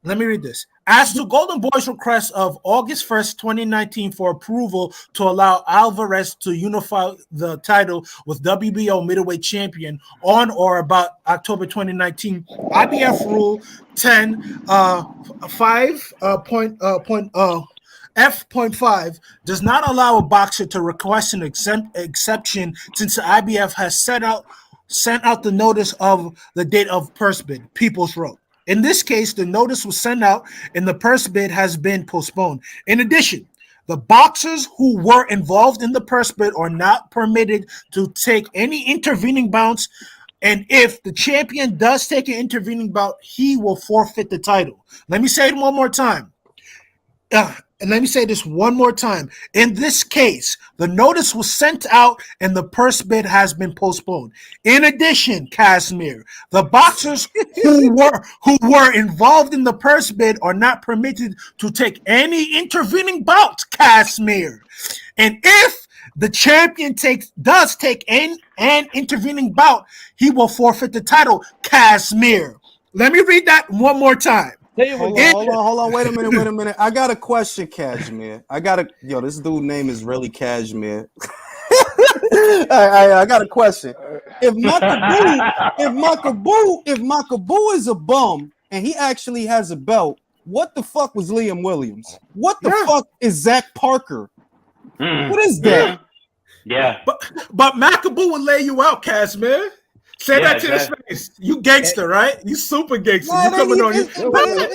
Let me read this. As to Golden Boy's request of August 1st, 2019 for approval to allow Alvarez to unify the title with WBO middleweight champion on or about October 2019, IBF Rule 10.5 does not allow a boxer to request an exception since the IBF has sent out the notice of the date of purse bid, People's wrote. In this case, the notice was sent out and the purse bid has been postponed. In addition, the boxers who were involved in the purse bid are not permitted to take any intervening bouts. And if the champion does take an intervening bout, he will forfeit the title. Let me say it one more time. And let me say this one more time. In this case, the notice was sent out and the purse bid has been postponed. In addition, Casimir, the boxers who were involved in the purse bid are not permitted to take any intervening bouts, Casimir. And if the champion does take an intervening bout, he will forfeit the title, Casimir. Let me read that one more time. Hold on. Wait a minute. I got a question, Cashmere. This dude name is really Cashmere. I got a question. If Makabu is a bum and he actually has a belt, what the fuck was Liam Williams? What the fuck is Zach Parker? What is that? Yeah. But Makabu will lay you out, Casimir. Say that to his face. You gangster, right? You super gangster. You coming on you. Wait.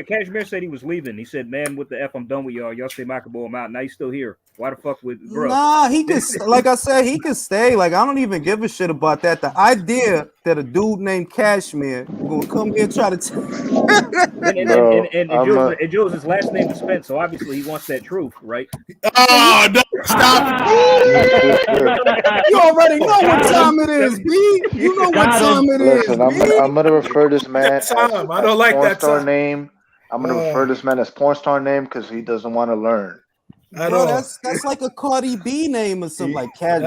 Cashmere said he was leaving. He said, "Man, what the f? I'm done with y'all. Y'all say Makabu, I'm out. Now he's still here. Why the fuck with bro?" Nah, he could. Like I said, he could stay. Like I don't even give a shit about that. The idea that a dude named Cashmere gonna come here and try to. And Jules' last name is Spence, so obviously he wants that truth, right? Oh no! Stop it! You already know what time it is, B. You know what time it is. Listen, I'm gonna refer this man as I don't like porn that star name. I'm gonna refer this man as porn star name because he doesn't want to learn. Bro, that's like a Cardi B name or something like Cash.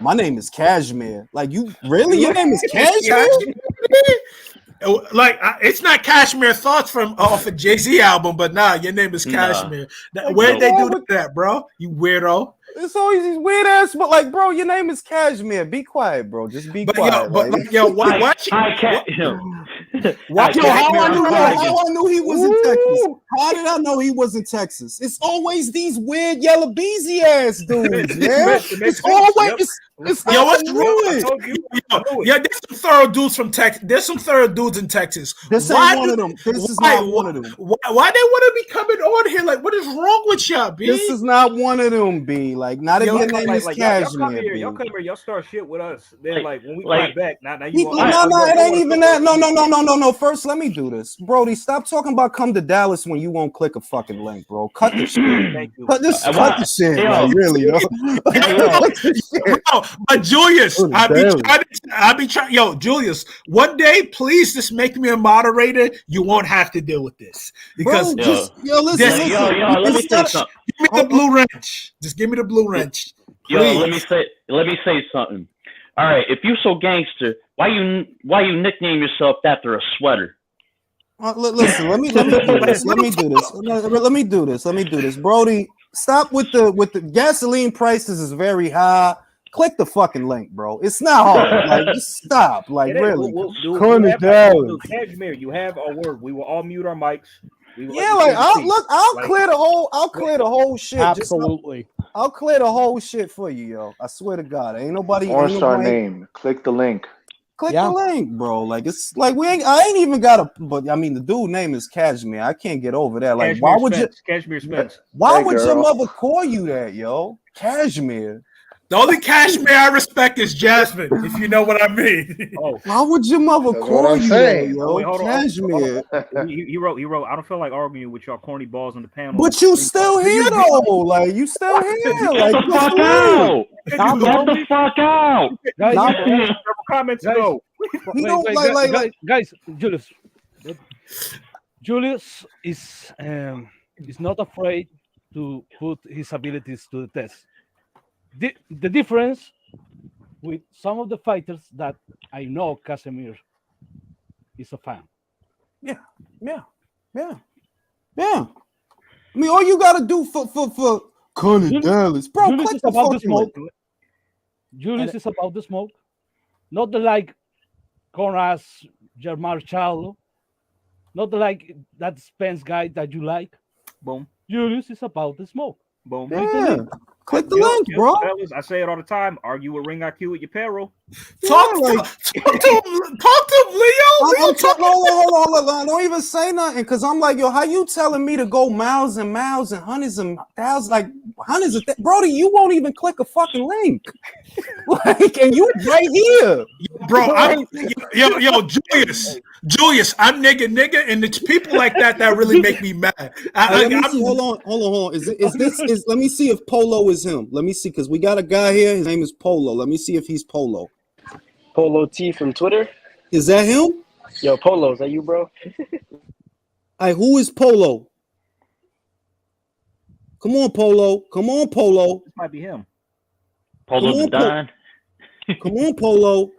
My name is Cashmere. Like you really? Your name is Cashmere? Like it's not Cashmere Thoughts from off a Jay-Z album, but nah, your name is Cashmere. Where'd they do that, bro? You weirdo. It's always these weird ass, but like, bro, your name is Cashmere. Be quiet, bro. Just be quiet. How I knew he was in Texas? How did I know he was in Texas? It's always these weird yellow beezy ass dudes, man. It's always what's wrong? There's some thorough dudes from Texas. There's some thorough dudes in Texas. This ain't one of them. This is not one of them. Why they want to be coming on here? Like, what is wrong with y'all, B? This is not one of them, B. Like, not if your name is Cashmere. Y'all come here, y'all start shit with us. Then when we come back, now you it ain't even that. No. First, let me do this. Brody, stop talking about come to Dallas when you won't click a fucking link, bro. Cut the shit. Cut the shit. Really, But Julius, I be trying. Yo, Julius, one day, please just make me a moderator. You won't have to deal with this because listen. Let me say something. Give me the blue wrench. Just give me the blue wrench. Please. Let me say something. All right, if you so gangster, why you nickname yourself after a sweater? Listen, let me do this. Brody, stop with the gasoline prices is very high. Click the fucking link, bro. It's not hard. Like, just stop. Like, really. Cashmere, you have our word. We will all mute our mics. I'll clear the whole shit. Absolutely. I'll clear the whole shit for you, yo. I swear to God. Ain't nobody. Porn star name. Click the link. Click the link, bro. Like it's like I ain't even got a. But I mean, the dude name is Cashmere. I can't get over that. Like, why would you? Cashmere Spence. Why would your mother call you that, yo? Cashmere. The only Cashmere I respect is Jasmine, if you know what I mean. Why would your mother call you that, yo? Wait, Cashmere. He wrote. I don't feel like arguing with y'all corny balls on the panel. But you still here though. Like you still here. Like get the fuck out. Get the fuck out. Guys, comments go. Guys, Julius is not afraid to put his abilities to the test. The difference with some of the fighters that I know Casimir is a fan. Yeah. I mean, all you gotta do for Conor Dallas, bro, Julius click is the about the fucking smoke. link. Julius is about the smoke, not the like Conrad's Germar Charlo, not the like that Spence guy that you like. Boom. Julius is about the smoke. Boom. Yeah. Click the link, bro. Fellas, I say it all the time. Argue with ring IQ with your peril. Talk to him, Leo. Hold on. Don't even say nothing, because I'm like, yo, how you telling me to go miles and miles and hundreds and thousands, like hundreds of Brody, you won't even click a fucking link. Like, and you right here. Bro, Julius, I'm nigga, and it's people like that really make me mad. Hold on. Let me see if Polo is him. Let me see, because we got a guy here. His name is Polo. Let me see if he's Polo. Polo T from Twitter. Is that him? Yo, Polo, is that you, bro? Who is Polo? Come on, Polo. This might be him. Polo the Don. Come on, Polo.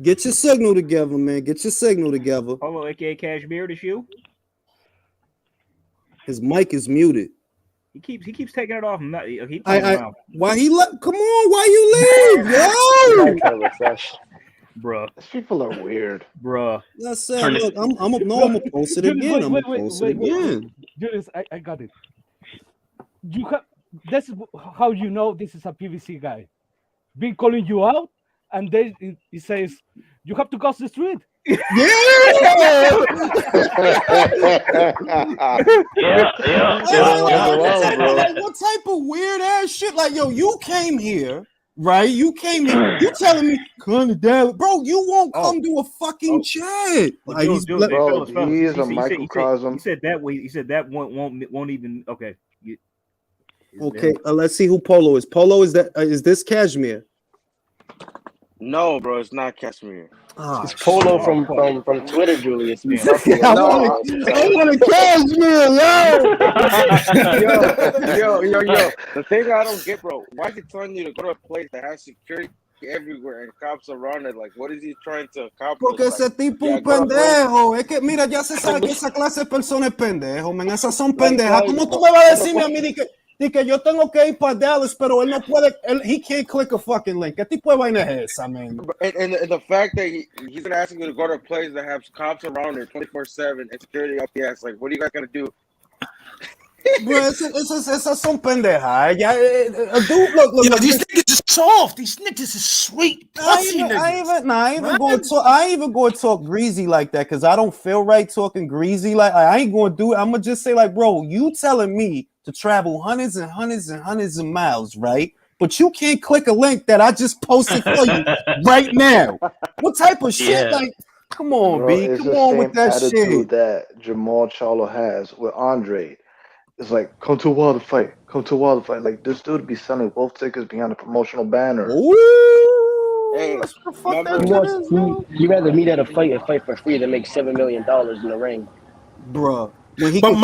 Get your signal together, man. Get your signal together. Polo, aka Cashmere, this you? His mic is muted. He keeps taking it off. Why he let? Come on, why you leave, yo? Bruh. These people are weird. Bruh. That's sad. Look, I'm gonna post it again. I'm gonna post it again. Julius, I got it. You have. That's how you know this is a PVC guy. Been calling you out, and then he says you have to cross the street. Yeah. Like, what type of weird ass shit? Like, yo, you came here, right? You came here. You telling me, Conor Dallas, bro? You won't come to a fucking chat. Like, he's a microcosm. He said that way. He said that won't even. Okay. Okay. Let's see who Polo is. Polo is that? Is this Cashmere? No, bro, it's not Casimir. It's Polo from Twitter, Julius. I want to Cashmere, yo. The thing I don't get, bro, why is he telling you to go to a place that has security everywhere and cops around it? Like, what is he trying to accomplish? Porque ese tipo un pendejo. Es que, mira, ya se sabe que esa clase de personas es pendejo, man. Esas son pendejas. ¿Cómo tú me vas a decirme a mí de que yo tengo que ir para Dallas, pero él no puede, he can't click a fucking link? ¿Qué tipo de vaina es esa, man? And the fact that he's gonna ask you to go to a place that has cops around it 24/7 and security up the ass, like, what are you guys gonna do? Bro, esas son pendejas. Dude, look. These niggas is soft. These niggas is sweet. I ain't even going to talk greasy like that, because I don't feel right talking greasy. Like, I ain't going to do it. I'm going to just say, like, bro, you telling me to travel hundreds and hundreds and hundreds of miles, right? But you can't click a link that I just posted for you right now. What type of shit? Like, come on, bro, B. Come on with that shit. That Jamal Charlo has with Andre. It's like, come to a Wilder fight. Like, this dude be selling both tickets behind a promotional banner. Ooh. Hey, he rather meet at a fight and fight for free than make $7 million in the ring. Bruh. But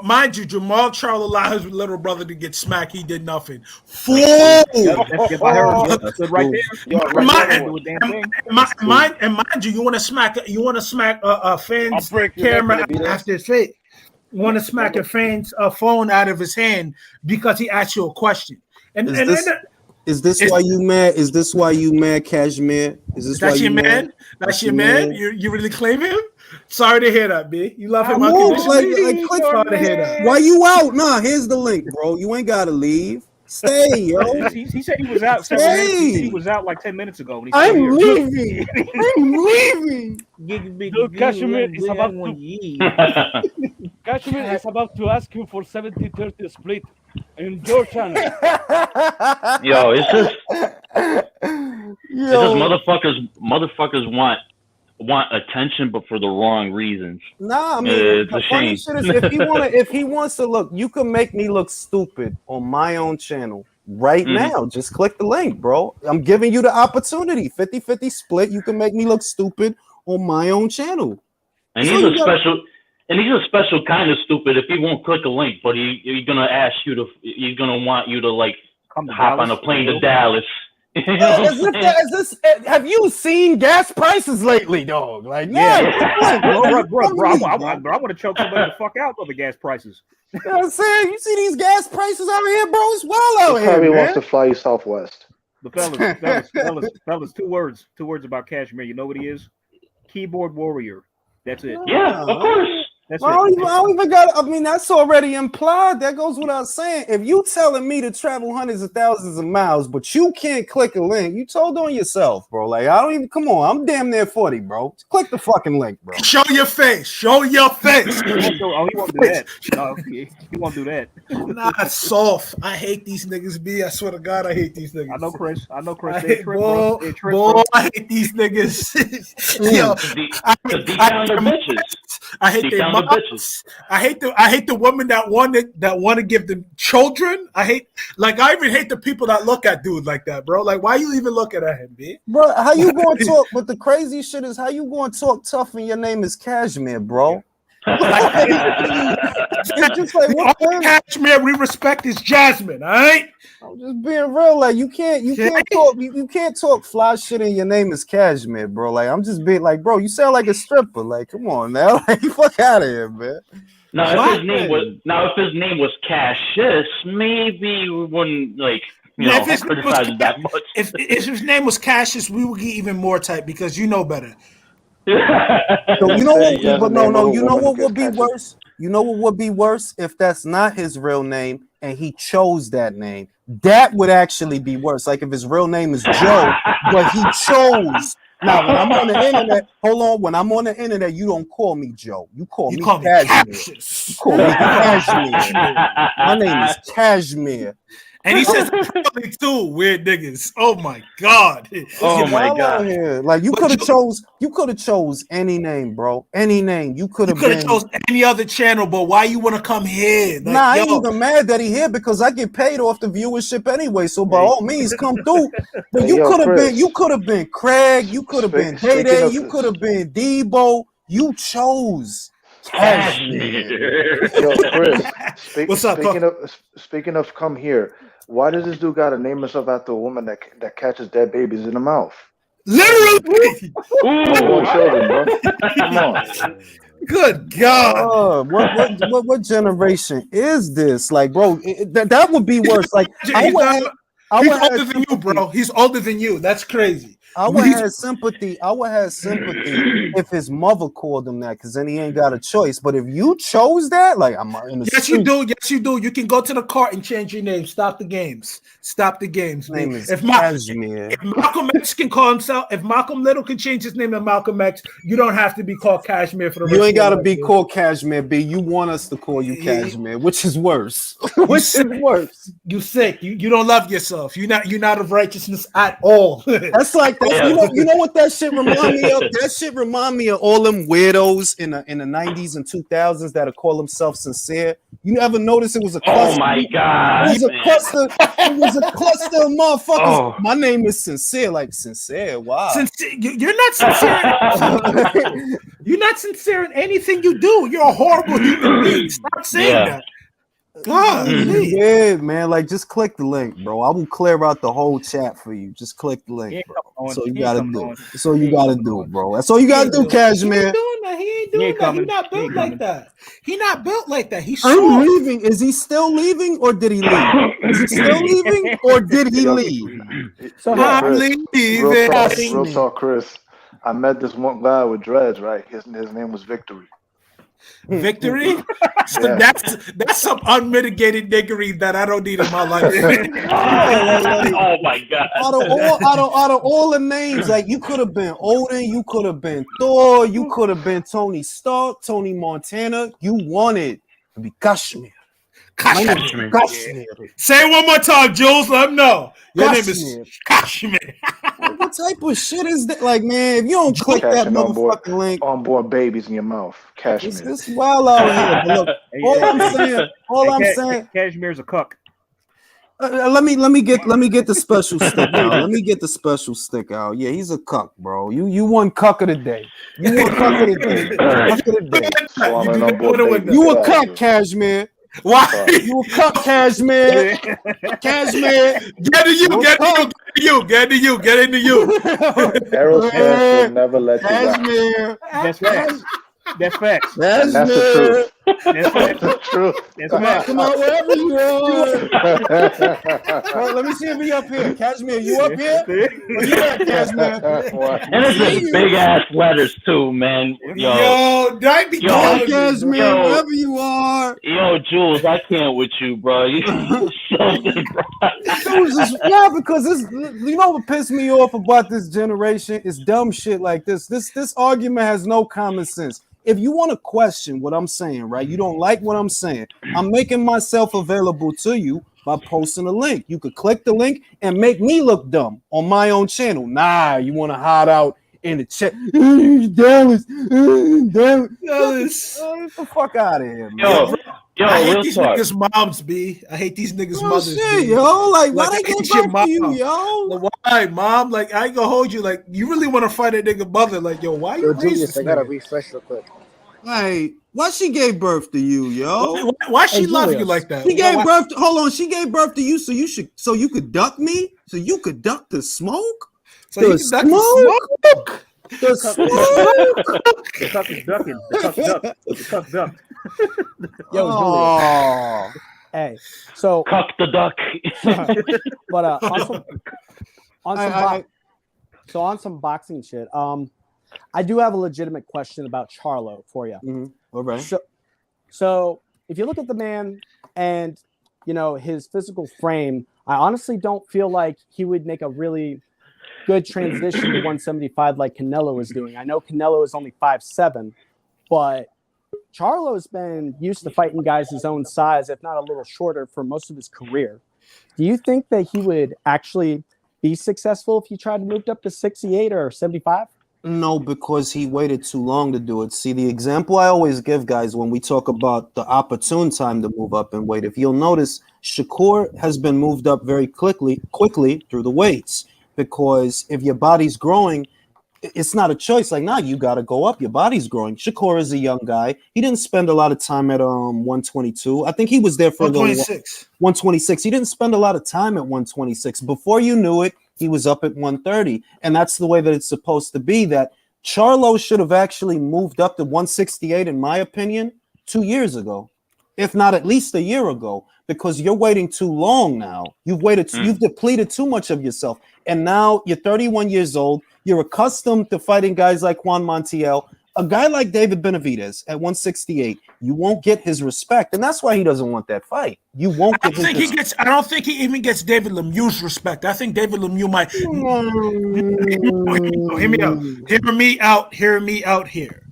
mind you, Jamal Charlo allowed his little brother to get smacked. He did nothing. Right there. Mind you, you want to smack a fan's camera after his face. You want to smack a fan's phone out of his hand because he asked you a question. Is this why you mad? Is this why you mad, Cashmere? Is this why you mad? That's your man? You really claim him? Sorry to hear that, B. You love him. Sorry to hear that. Why you out? Nah, here's the link, bro. You ain't gotta leave. Stay, yo. He said he was out. He was out like 10 minutes ago. When I'm leaving. Dude, Kashmir is about to ask you for 70-30 split in your channel. Yo, it's just motherfuckers want attention, but for the wrong reasons. Nah, I mean, it's a shame. Shit is, if he wants to look, you can make me look stupid on my own channel right now. Just click the link, bro. I'm giving you the opportunity. 50-50 split. You can make me look stupid on my own channel. And he's a special. And he's a special kind of stupid if he won't click a link, but he's gonna ask you to. He's gonna want you to like hop on a plane to Dallas. Have you seen gas prices lately, dog? Like, yeah, bro. I want to choke somebody the fuck out over gas prices. You know what I'm saying? You see these gas prices out here, bro? It's wild out here. Probably wants to fly you Southwest. But fellas, two words about Cashmere. You know what he is? Keyboard warrior. That's it. Yeah, of course. That's I don't even got. I mean, that's already implied. That goes without saying. If you telling me to travel hundreds of thousands of miles, but you can't click a link, you told on yourself, bro. Like, I don't even. Come on, I'm damn near 40, bro. Click the fucking link, bro. Show your face. Show your face. He won't do that. No, he won't do that. Nah, soft. I hate these niggas. B. I swear to God, I hate these niggas. I know, Chris. I hate these niggas. Yo, I hate their moms. I hate the women that want to give them children. I even hate the people that look at dudes like that, bro. Like, why you even looking at him, B? Bro, how you going to talk? But the crazy shit is, how you going to talk tough and your name is Cashmere, bro? It's just like, what Cashmere we respect is Jasmine, all right? I'm just being real. Like, you can't talk fly shit and your name is Cashmere, bro. Like, I'm just being like, bro, you sound like a stripper. Like, come on now. Like, fuck out of here, man. Now, if his name was Cassius, maybe we wouldn't criticize it that much. If his name was Cassius, we would get even more tight because you know better. So, you know what? But no. You know what would be worse? You know what would be worse if that's not his real name and he chose that name? That would actually be worse. Like if his real name is Joe, but he chose. Now, when I'm on the internet, when I'm on the internet, you don't call me Joe. You call me Cashmere. You call me Cashmere. My name is Cashmere. And he says probably too, weird niggas. Oh my God. Oh my God. Like you could have chose any name, bro. Any name. You could have chose any other channel, but why you want to come here? Like, I ain't even mad that he here because I get paid off the viewership anyway. So by all means, come through. But you could have been Craig, you could have been Day, you could have been Debo. You chose Cashmere. Yo, Chris, what's up? Speaking of come here, why does this dude gotta name himself after a woman that catches dead babies in the mouth? Literally. Children, bro. Come on. Good God. What generation is this? Like, bro, that would be worse. Like, he's older than you, bro. He's older than you. That's crazy. I would have sympathy if his mother called him that, because then he ain't got a choice. But if you chose that, like, I'm in the street. Yes, you do. You can go to the cart and change your name. Stop the games. Name is if Malcolm X can call himself, if Malcolm Little can change his name to Malcolm X, you don't have to be called Cashmere for the rest You ain't got to of be called Cashmere, B. You want us to call you Cashmere, which is worse. Worse. You sick. You don't love yourself. You're not of righteousness at all. That's like you know what that shit remind me of? That shit remind me of all them weirdos in the 90s and 2000s that call themselves sincere. You ever notice it was a cluster? Oh my God! It was a cluster of motherfuckers. Oh. My name is Sincere, like sincere. Wow. You're not sincere. You're not sincere in anything you do. You're a horrible human being. Stop saying that. God, yeah, man. Like, just click the link, bro. I will clear out the whole chat for you. Just click the link, bro. That's all you gotta do. That's all you gotta do, bro. That's all you gotta do, Cashmere. He ain't doing that. He's not built like that. He's not built like that. He's I'm leaving. Is he still leaving, or did he leave? Is he still leaving, or did he leave? So I'm leaving. Real talk, Chris. I met this one guy with dreads, right? His name was Victory. Victory? So that's some unmitigated niggery that I don't need in my life. Oh my God. Out of all the names, like, you could have been Odin, you could have been Thor, you could have been Tony Stark, Tony Montana. You wanted to be Kashmir. Kashmir. Say it one more time, Jules. Let him know. Your name is Kashmir. What type of shit is that? Like, man, if you don't click that motherfucking link, onboard babies in your mouth. Cashmere. It's wild out here. But look, all I'm saying, Cashmere's a cuck. Let me get the special stick out. Let me get the special stick out. Yeah, he's a cuck, bro. You won cuck of the day. You won cuck of the day. Cuck of the day. You a cuck, Cashmere. Why? You a cuck, Cashmere. Cashmere. Get into you. Get into you. Aerosmith will never let you Cashmere. That's facts. That's facts. That's the truth. That's facts. That's the truth. That's facts. Come on, wherever you are. Well, let me see if he up here. Cashmere, you up here? Where you at, Cashmere? And it's just big ass letters too, man. Yo, don't be calling Cashmere, wherever you are. Yo, Jules, I can't with you, bro. You something, bro. Yeah, because this, you know what pissed me off about this generation is dumb shit like this. This argument has no common sense. If you want to question what I'm saying, right? You don't like what I'm saying. I'm making myself available to you by posting a link. You could click the link and make me look dumb on my own channel. Nah, you want to hide out in the chat. Dallas. Get the fuck out of here, man. Yo, I hate these niggas' moms, B. I hate these niggas' mothers. Shit, yo. Like, why they get back to you, yo? Why, mom? Like, I ain't gonna hold you. Like, you really want to fight a nigga mother? Like, yo, why you Genius, I gotta refresh real quick. Like, why she gave birth to you, yo? Why she love you like that? She gave birth to, hold on, she gave birth to you so you could duck me? So you could duck the smoke? So you can duck the smoke? The smoke? The cuck is ducking. The cuck duck. Yo, Julius. Hey, so cuck the duck. But on some boxing shit. I do have a legitimate question about Charlo for you. Mm-hmm. All right. So if you look at the man and his physical frame, I honestly don't feel like he would make a really good transition to 175 like Canelo is doing. I know Canelo is only 5'7", but Charlo's been used to fighting guys his own size, if not a little shorter, for most of his career. Do you think that he would actually be successful if he tried to move up to 68 or 75? No, because he waited too long to do it. See, the example I always give guys when we talk about the opportune time to move up in weight, if you'll notice, Shakur has been moved up very quickly through the weights, because if your body's growing, it's not a choice. Like, nah, you got to go up. Your body's growing. Shakur is a young guy. He didn't spend a lot of time at 122. I think he was there for 126. 126. He didn't spend a lot of time at 126. Before you knew it, he was up at 130. And that's the way that it's supposed to be. That Charlo should have actually moved up to 168, in my opinion, 2 years ago, if not at least a year ago, because you're waiting too long now. You've waited. You've depleted too much of yourself. And now you're 31 years old. You're accustomed to fighting guys like Juan Montiel. A guy like David Benavidez at 168, you won't get his respect, and that's why he doesn't want that fight. You won't get his respect. I don't think he even gets David Lemieux's respect. I think David Lemieux might. Hear me out here.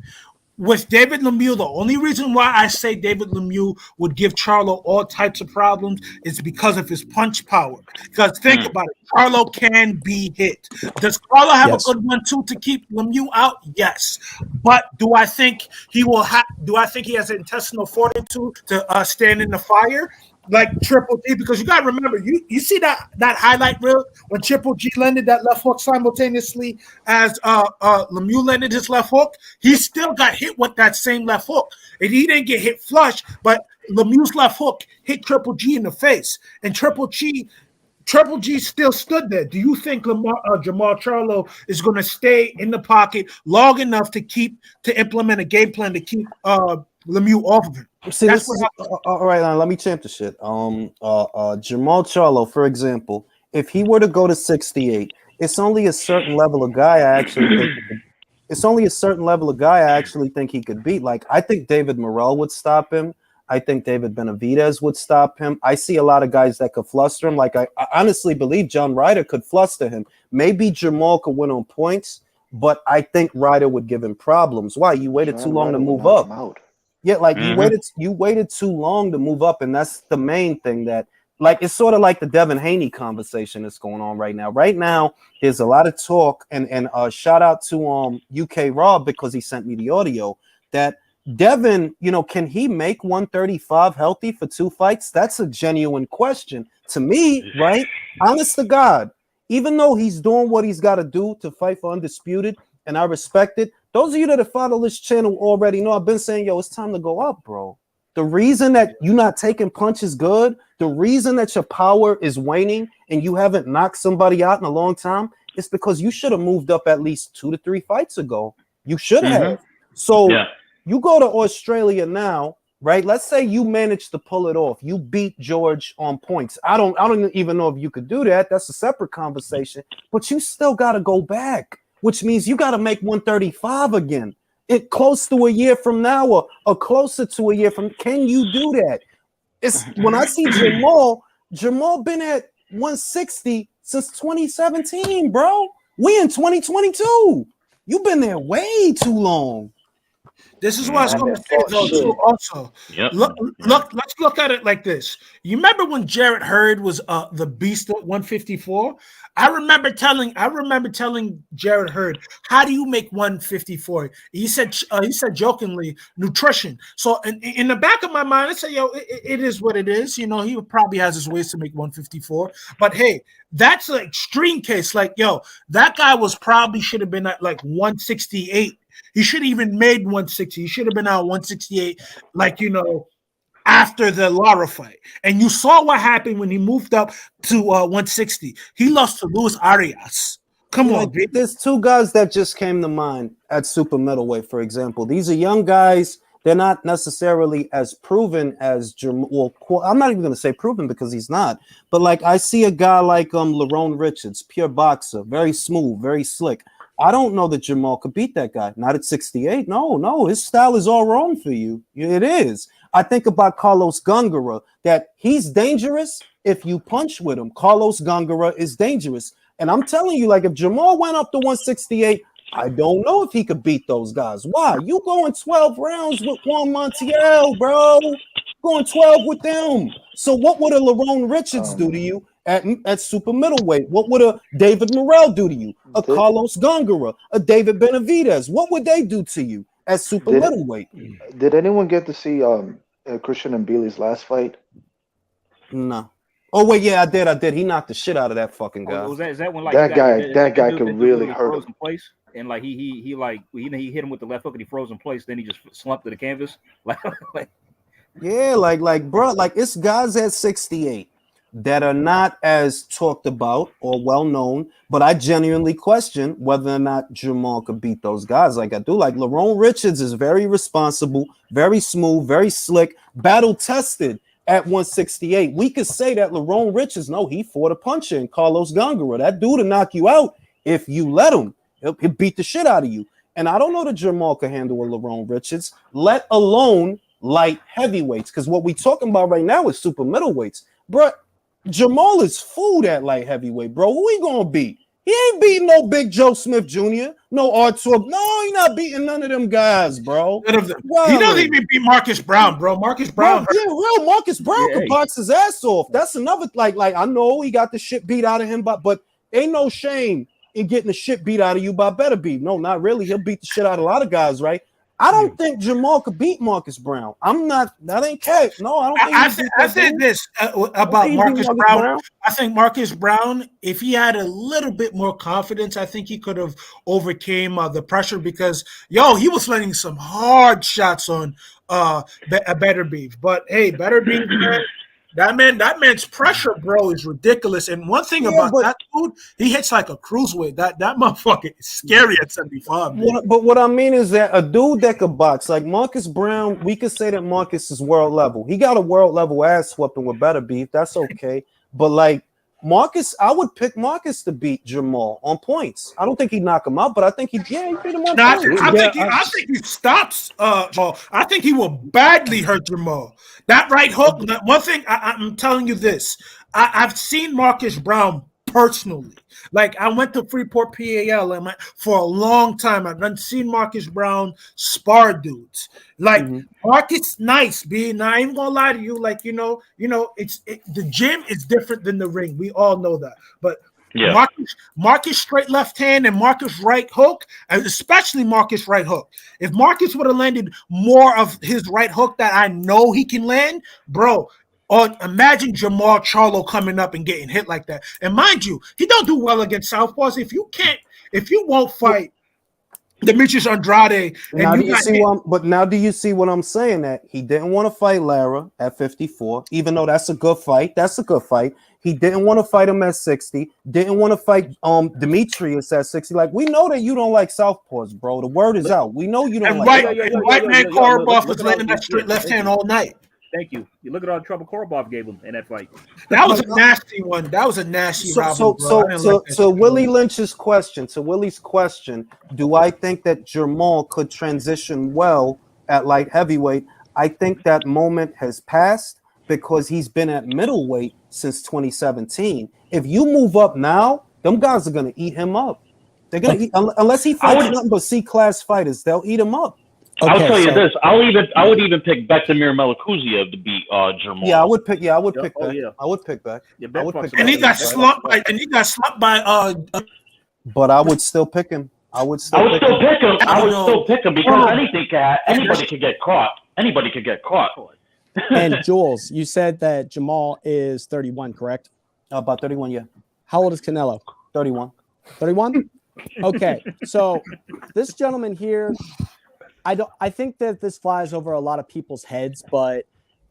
With David Lemieux, the only reason why I say David Lemieux would give Charlo all types of problems is because of his punch power. Because think about it, Charlo can be hit. Does Charlo have a good 1-2 to keep Lemieux out? Yes. But do I think he will do I think he has intestinal fortitude to stand in the fire like Triple G? Because you got to remember, you see that highlight reel when Triple G landed that left hook simultaneously as Lemieux landed his left hook. He still got hit with that same left hook, and he didn't get hit flush, but Lemieux's left hook hit Triple G in the face, and Triple G still stood there. Do you think Jamal Charlo is going to stay in the pocket long enough to implement a game plan to keep Lemieux off of him? See, all right, let me champ the shit. Jamal Charlo, for example, if he were to go to 68, it's only a certain level of guy I actually think he could beat. Like, I think David Morrell would stop him. I think David Benavidez would stop him. I see a lot of guys that could fluster him. Like, I honestly believe John Ryder could fluster him. Maybe Jamal could win on points, but I think Ryder would give him problems. Why? You waited too long to move up. Yeah, like you waited too long to move up, and that's the main thing. That, like, it's sort of like the Devin Haney conversation that's going on right now. Right now, there's a lot of talk, and shout out to UK Rob, because he sent me the audio, that Devin, can he make 135 healthy for 2 fights? That's a genuine question to me, right? Honest to God, even though he's doing what he's got to do to fight for undisputed, and I respect it. Those of you that have followed this channel already know I've been saying, yo, it's time to go up, bro. The reason that you're not taking punches good, the reason that your power is waning and you haven't knocked somebody out in a long time is because you should have moved up at least 2 to 3 fights ago. You should have. So you go to Australia now, right? Let's say you managed to pull it off. You beat George on points. I don't even know if you could do that. That's a separate conversation. But you still got to go back, which means you got to make 135 again. It close to a year from now or closer to a year from. Can you do that? It's when I see Jamal been at 160 since 2017, bro. We in 2022. You've been there way too long. This is what I was going to say, though, too, also. Let's look at it like this. You remember when Jarrett Hurd was the beast at 154? I remember telling Jarrett Hurd, how do you make 154? He said jokingly, nutrition. So in the back of my mind, I said, yo, it is what it is. He probably has his ways to make 154. But hey, that's an extreme case. Like, yo, that guy should have been at like 168. He should have even made 160. He should have been out 168, after the Lara fight. And you saw what happened when he moved up to 160. He lost to Luis Arias. Come on, baby. There's 2 guys that just came to mind at super middleweight, for example. These are young guys. They're not necessarily as proven as Jamal. Well, I'm not even going to say proven because he's not. But I see a guy like Lerone Richards, pure boxer, very smooth, very slick. I don't know that Jamal could beat that guy. Not at 68. No. His style is all wrong for you. It is. I think about Carlos Gongora, that he's dangerous if you punch with him. Carlos Gongora is dangerous. And I'm telling you, if Jamal went up to 168, I don't know if he could beat those guys. Why? You going 12 rounds with Juan Montiel, bro. Going 12 with them. So what would a Lerone Richards do to you at super middleweight? What would a David Morrell do to you? A Carlos Gongora, a David Benavidez? What would they do to you at super middleweight? Did anyone get to see Christian and Billy's last fight? No. Oh wait, yeah, I did. He knocked the shit out of that fucking guy. Is that when that guy could really hurt him? In place? And he hit him with the left hook and he froze in place. Then he just slumped to the canvas. Bro, it's guys at 68 that are not as talked about or well known, but I genuinely question whether or not Jamal could beat those guys like I do. Lerone Richards is very responsible, very smooth, very slick, battle tested at 168. We could say that Lerone Richards, he fought a puncher in Carlos Gongora. That dude will knock you out if you let him. He'll beat the shit out of you. And I don't know that Jamal can handle a Lerone Richards, let alone light heavyweights, because what we talking about right now is super middleweights. Bro, Jamal is food at light heavyweight, bro. Who he gonna beat? He ain't beating no Big Joe Smith Jr., no Artur. No, he not beating none of them guys, bro. He doesn't even beat Marcus Brown, bro. Marcus Brown. Marcus Brown could box his ass off. That's another, I know he got the shit beat out of him, but ain't no shame in getting the shit beat out of you by Better Beat. No, not really. He'll beat the shit out of a lot of guys, right? I don't think Jamal could beat Marcus Brown. That ain't cat. No, I don't think I think this about Marcus Brown. I think Marcus Brown, if he had a little bit more confidence, I think he could have overcame the pressure because, he was landing some hard shots on Better Beef. But, hey, Better Beef, man, that man's pressure, bro, is ridiculous. And one thing about that dude, he hits like a cruiserweight. That motherfucker is scary at 75. But what I mean is that a dude that could box, like Marcus Brown, we could say that Marcus is world level. He got a world level ass whooping with Better Beef. That's okay. But Marcus, I would pick Marcus to beat Jamal on points. I don't think he'd knock him out, but I think he beat him on points. I think he stops Jamal. I think he will badly hurt Jamal. That right hook, one thing, I'm telling you this. I've seen Marcus Brown personally. I went to Freeport, PAL, for a long time. I've seen Marcus Brown spar dudes. Marcus, nice, being. I ain't gonna lie to you. The gym is different than the ring. We all know that. But Yeah. Marcus straight left hand and Marcus right hook, and especially Marcus right hook. If Marcus would have landed more of his right hook that I know he can land, bro. Or imagine Jamal Charlo coming up and getting hit like that. And mind you, he don't do well against southpaws. If you won't fight Demetrius Andrade, now do you see what I'm saying? That he didn't want to fight Lara at 54, even though that's a good fight. That's a good fight. He didn't want to fight him at 60. Didn't want to fight Demetrius at 60. Like, we know that you don't like southpaws, bro. The word is out. We know you don't and like. White man Korobov was landing that straight left hand all night. Thank you. You look at all the trouble Korobov gave him in that fight. That was a nasty one. That was a nasty So Willie Lynch's question, to Willie's question, do I think that Jamal could transition well at light heavyweight? I think that moment has passed because he's been at middleweight since 2017. If you move up now, them guys are gonna eat him up. They're gonna eat, unless he fights nothing but C-class fighters, they'll eat him up. Okay, I'll tell you this. I would even pick Bektemir Melikuziev to beat Jamal. Yeah, I would pick Beck. I would pick Beck. And he got slumped by but I would still pick him. I would still pick him because anybody could get caught. Anybody could get caught. And Jules, you said that Jamal is 31, correct? About 31, yeah. How old is Canelo? 31. 31? Okay. So this gentleman here, I think that this flies over a lot of people's heads, but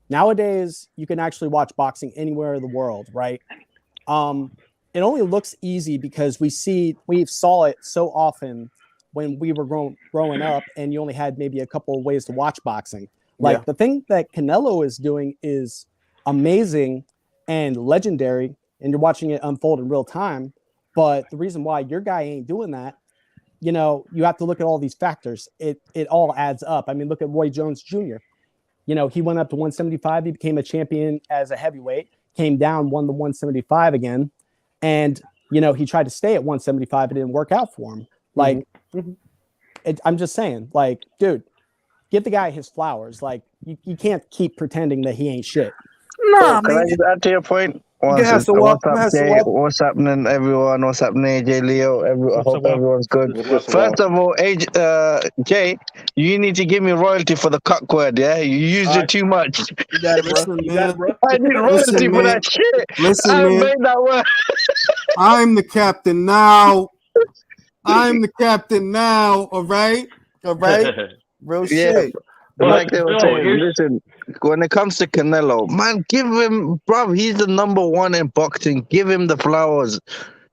nowadays you can actually watch boxing anywhere in the world, right? It only looks easy because we saw it so often when we were growing up, and you only had maybe a couple of ways to watch boxing. Like the thing that Canelo is doing is amazing and legendary, and you're watching it unfold in real time. But the reason why your guy ain't doing that, you know, you have to look at all these factors. It all adds up. I mean, look at Roy Jones Jr. You know, he went up to 175. He became a champion as a heavyweight, came down, won the 175 again. And, you know, he tried to stay at 175. It didn't work out for him. Like, I'm just saying, like, dude, give the guy his flowers. Like, you can't keep pretending that he ain't shit. No, can I just add to your point? What's happening, everyone? What's happening, AJ Leo? I hope everyone's good. First of all, Jay, you need to give me royalty for the cuck word, yeah? You used it too much. You got it, bro. I need royalty for that shit. Listen, I man. made that word. I'm the captain now. All right? Real shit. Like they were saying, listen, when it comes to Canelo, man, give him, bro, he's the number one in boxing. Give him the flowers.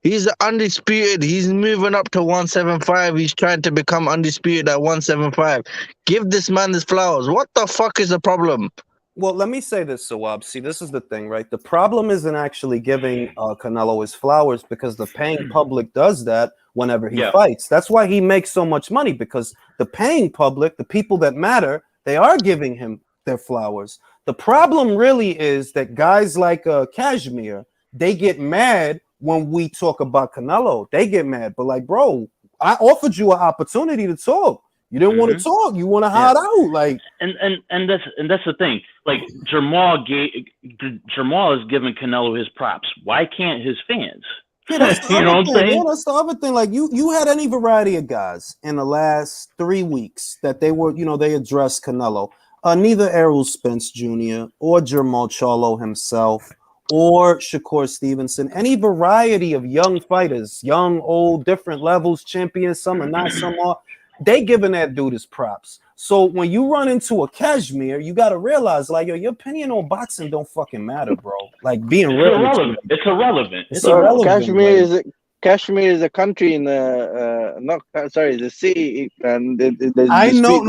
He's undisputed. He's moving up to 175. He's trying to become undisputed at 175. Give this man his flowers. What the fuck is the problem? Well, let me say this, Sawab. See, this is the thing, right? The problem isn't actually giving Canelo his flowers, because the paying public does that whenever he fights. That's why he makes so much money, because the paying public, the people that matter, they are giving him their flowers. The problem really is that guys like Kashmir, they get mad when we talk about Canelo. They get mad. But like, bro, I offered you an opportunity to talk. You didn't want to talk. You want to hide out. Like, and that's the thing. Like, Jamal is giving Canelo his props. Why can't his fans? Yeah, that's the other thing. Yeah, that's the other thing. Like, you had any variety of guys in the last 3 weeks that they were, you know, they addressed Canelo. Neither Errol Spence Jr. or Jamal Charlo himself or Shakur Stevenson. Any variety of young fighters, young, old, different levels, champions, some are not, some are. They giving that dude his props. So when you run into a Kashmir, you got to realize, like, yo, your opinion on boxing don't fucking matter, bro. Like, being real. It's irrelevant. It's irrelevant. Kashmir is a country in the city, and there's I know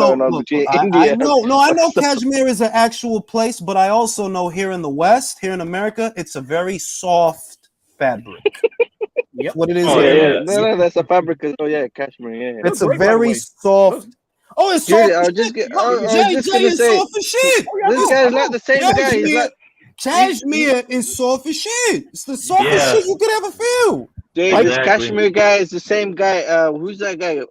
India. Kashmir is an actual place, but I also know here in the West, here in America, it's a very soft fabric. Yep. What it is. No, that's a fabric. Oh yeah, Kashmir. Yeah, it's a very soft. Oh, it's soft. Jay is soft as shit. This guy's not the same guy. Kashmir is soft as shit. It's the softest shit you could ever feel. Dude, this Kashmir guy is the same guy. Who's that guy?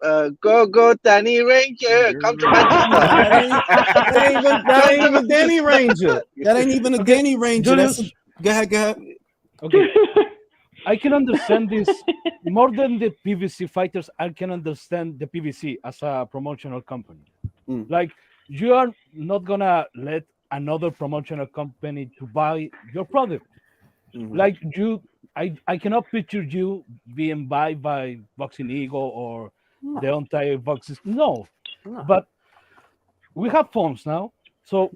Go Danny Ranger. Come to Manchester. That ain't even Danny Ranger. That ain't even a Danny Ranger. Go ahead. Okay. I can understand this more than the PVC fighters. I can understand the PVC as a promotional company. Like, you are not gonna let another promotional company to buy your product. Like I cannot picture you being bought by Boxing Eagle or the entire boxes. No, but we have phones now. So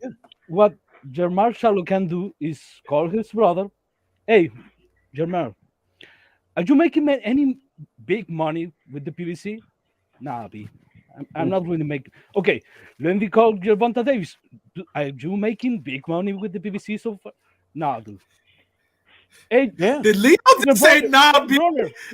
what Germán Charlo can do is call his brother. Hey, Germán, are you making any big money with the PVC? Nah, B. I'm not really making. Okay, let me call Gervonta Davis. Are you making big money with the PVC so far? Nah, dude. Hey, did Leo just say nah, B?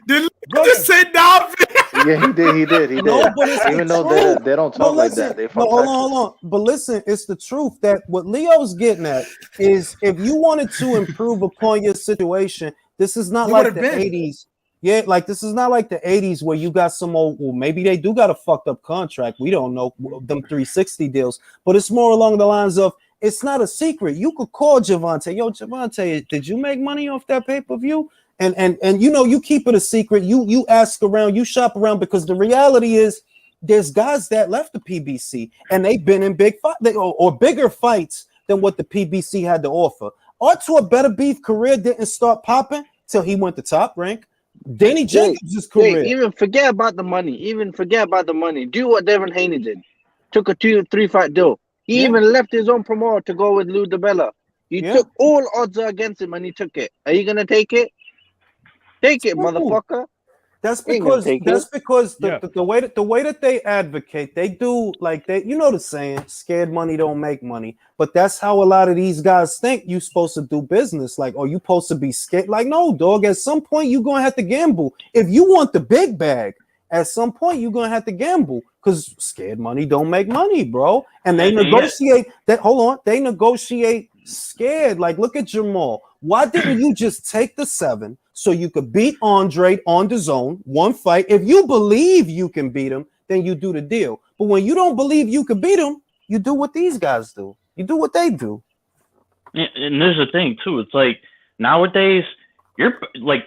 Did Leo just say nah, B? Yeah, he did. No, but it's even the though truth. they don't talk like that. They from hold Texas. on. But listen, it's the truth that what Leo's getting at is if you wanted to improve upon your situation, this is not like the 80s. Yeah, like this is not like the 80s where you got some old, well, maybe they do got a fucked up contract. We don't know them 360 deals, but it's more along the lines of it's not a secret. You could call Javante. Yo, Javante, did you make money off that pay-per-view? And you know, you keep it a secret. You ask around, you shop around, because the reality is there's guys that left the PBC and they've been in big fight or bigger fights than what the PBC had to offer. Artur Better Beef career didn't start popping till he went to Top Rank. Danny Jacobs' career. Even forget about the money. Do what Devin Haney did. Took a 2-3 fight deal. He even left his own promoter to go with Lou DiBella. He took all odds against him and he took it. Are you gonna take it? Take it, motherfucker. That's because the way that they advocate, they do like they, you know the saying, scared money don't make money. But that's how a lot of these guys think you supposed to do business. Like, oh, you supposed to be scared. Like, no, dog. At some point, you're gonna have to gamble. If you want the big bag, at some point you're gonna have to gamble because scared money don't make money, bro. And they negotiate that. Hold on, they negotiate scared. Like, look at Jamal. Why didn't you just take the 7 so you could beat Andre on the zone, one fight? If you believe you can beat him, then you do the deal. But when you don't believe you can beat him, you do what these guys do. You do what they do. Yeah, and there's a thing too. It's like nowadays, you're like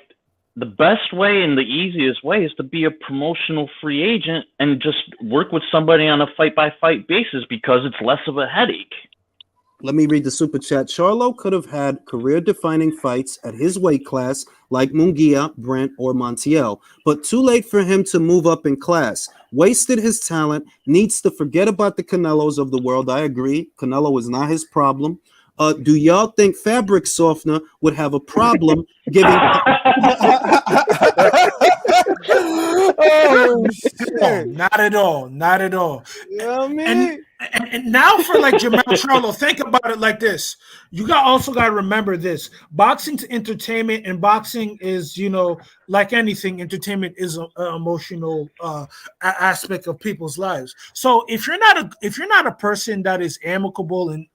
the best way and the easiest way is to be a promotional free agent and just work with somebody on a fight-by-fight basis because it's less of a headache. Let me read the super chat. Charlo could have had career-defining fights at his weight class like Munguia, Brent, or Montiel, but too late for him to move up in class. Wasted his talent, needs to forget about the Canelos of the world. I agree. Canelo is not his problem. Do y'all think fabric softener would have a problem giving... Oh, shit. Not at all. Not at all. You know what I mean? And now for like Jamal Charlo, think about it like this. You also got to remember this. Boxing's entertainment, and boxing is, you know, like anything, entertainment is an emotional aspect of people's lives. So if you're not a person that is amicable and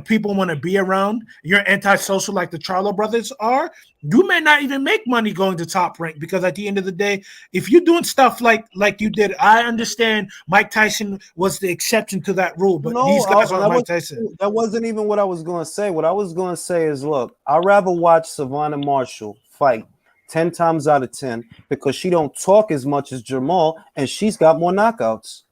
people want to be around, you're antisocial like the Charlo brothers are, you may not even make money going to Top Rank, because at the end of the day, if you're doing stuff like you did, I understand Mike Tyson was the exception to that rule, but these guys are Mike Tyson. That wasn't even what I was going to say. What I was going to say is, look, I'd rather watch Savannah Marshall fight 10 times out of 10 because she don't talk as much as Jamal and she's got more knockouts.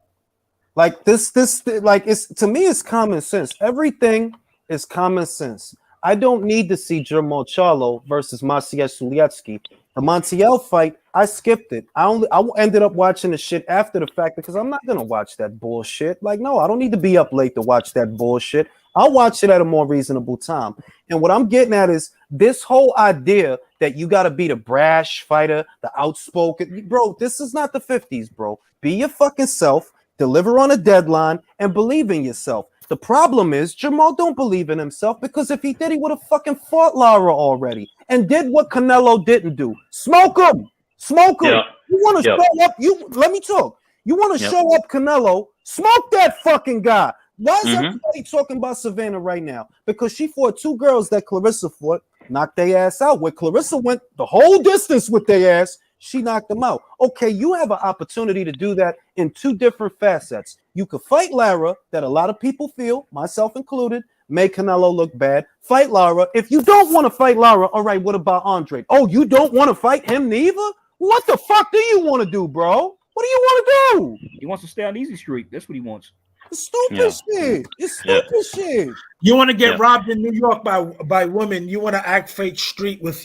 Like this, like it's, to me, it's common sense. Everything is common sense. I don't need to see Jamal Charlo versus Maciej Suliecki. The Montiel fight, I skipped it. I ended up watching the shit after the fact because I'm not gonna watch that bullshit. Like, no, I don't need to be up late to watch that bullshit. I'll watch it at a more reasonable time. And what I'm getting at is this whole idea that you got to be the brash fighter, the outspoken. Bro, this is not the 50s, bro. Be your fucking self, deliver on a deadline, and believe in yourself. The problem is Jamal don't believe in himself, because if he did, he would have fucking fought Lara already and did what Canelo didn't do. Smoke him. Smoke him. Yep. You want to show up? Let me talk. You want to show up Canelo? Smoke that fucking guy. Why is everybody talking about Savannah right now? Because she fought 2 girls that Clarissa fought, knocked their ass out. Where Clarissa went the whole distance with their ass, she knocked them out. Okay, you have an opportunity to do that in 2 different facets. You could fight Lara, that a lot of people feel, myself included, make Canelo look bad. Fight Lara. If you don't want to fight Lara, all right, what about Andre? Oh, you don't want to fight him neither? What the fuck do you want to do, bro? What do you want to do? He wants to stay on easy street. That's what he wants. It's stupid shit. It's stupid shit. You want to get robbed in New York by women. You want to act fake street with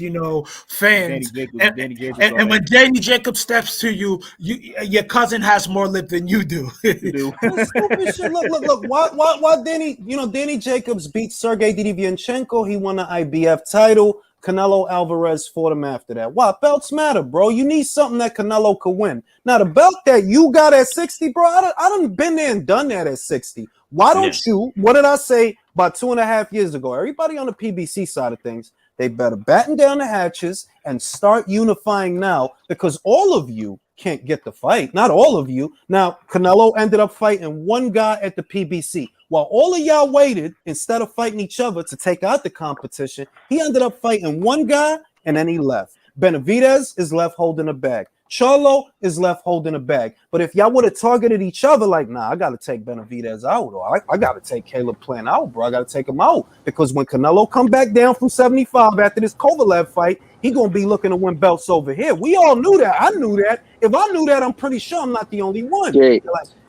fans. And when Danny Jacobs steps to you, your cousin has more lip than you do. Stupid shit. Look. Why Danny Jacobs beat Sergey Didivianchenko. He won the IBF title. Canelo Alvarez fought him after that. Why? Belts matter, bro. You need something that Canelo could win. Now, the belt that you got at 60, bro, I done been there and done that at 60. Why don't you, what did I say about 2.5 years ago? Everybody on the PBC side of things, they better batten down the hatches and start unifying now, because all of you can't get the fight. Not all of you. Now, Canelo ended up fighting one guy at the PBC. While all of y'all waited, instead of fighting each other to take out the competition, he ended up fighting one guy and then he left. Benavidez is left holding a bag. Charlo is left holding a bag. But if y'all would have targeted each other like, nah, I got to take Benavidez out, or I got to take Caleb Plant out, bro. I got to take him out. Because when Canelo come back down from 75 after this Kovalev fight, he going to be looking to win belts over here. We all knew that. I knew that. If I knew that, I'm pretty sure I'm not the only one. Jay.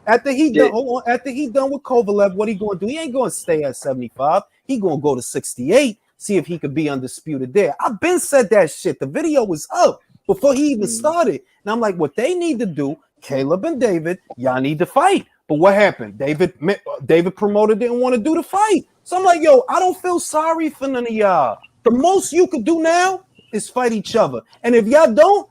After he done with Kovalev, what he going to do? He ain't going to stay at 75. He going to go to 68, see if he could be undisputed there. I've been said that shit. The video was up before he even started. And I'm like, what they need to do, Caleb and David, y'all need to fight. But what happened? David promoter didn't want to do the fight. So I'm like, yo, I don't feel sorry for none of y'all. The most you could do now is fight each other. And if y'all don't,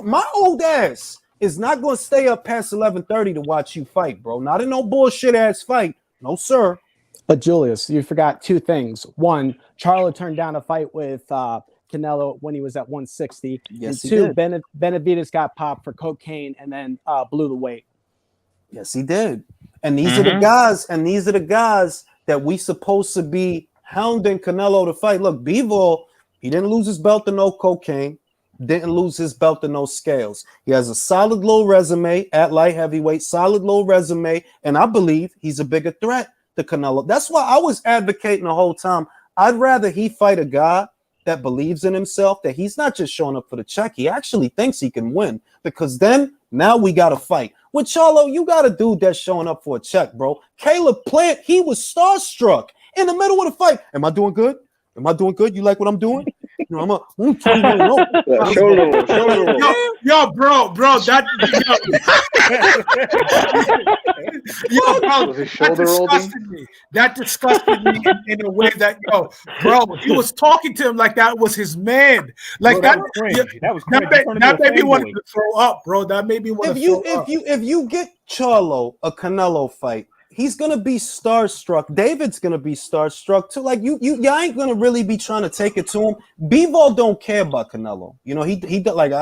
my old ass is not going to stay up past 11:30 to watch you fight, bro. Not in no bullshit ass fight. No, sir. But Julius, you forgot two things. One, Charlo turned down a fight with Canelo when he was at 160. Yes, and two, Benavidez got popped for cocaine and then blew the weight. Yes, he did. And these are the guys, that we supposed to be hounding Canelo to fight. Look, Bivol, he didn't lose his belt to no cocaine. Didn't lose his belt to no scales. He has a solid low resume at light heavyweight, solid low resume, and I believe he's a bigger threat to Canelo. That's why I was advocating the whole time. I'd rather he fight a guy that believes in himself, that he's not just showing up for the check. He actually thinks he can win, because then now we got to fight. With Charlo, you got a dude that's showing up for a check, bro. Caleb Plant, he was starstruck in the middle of the fight. Am I doing good? Am I doing good? You like what I'm doing? You know, I'm telling you, yo, bro, that that disgusted me in a way that, yo, bro, he was talking to him like that was his man. Like bro, that made me want to throw up, bro. That made me want to throw up. If you get Charlo a Canelo fight, he's gonna be starstruck. David's gonna be starstruck too. Like y'all ain't gonna really be trying to take it to him. Bivol don't care about Canelo. You know, he like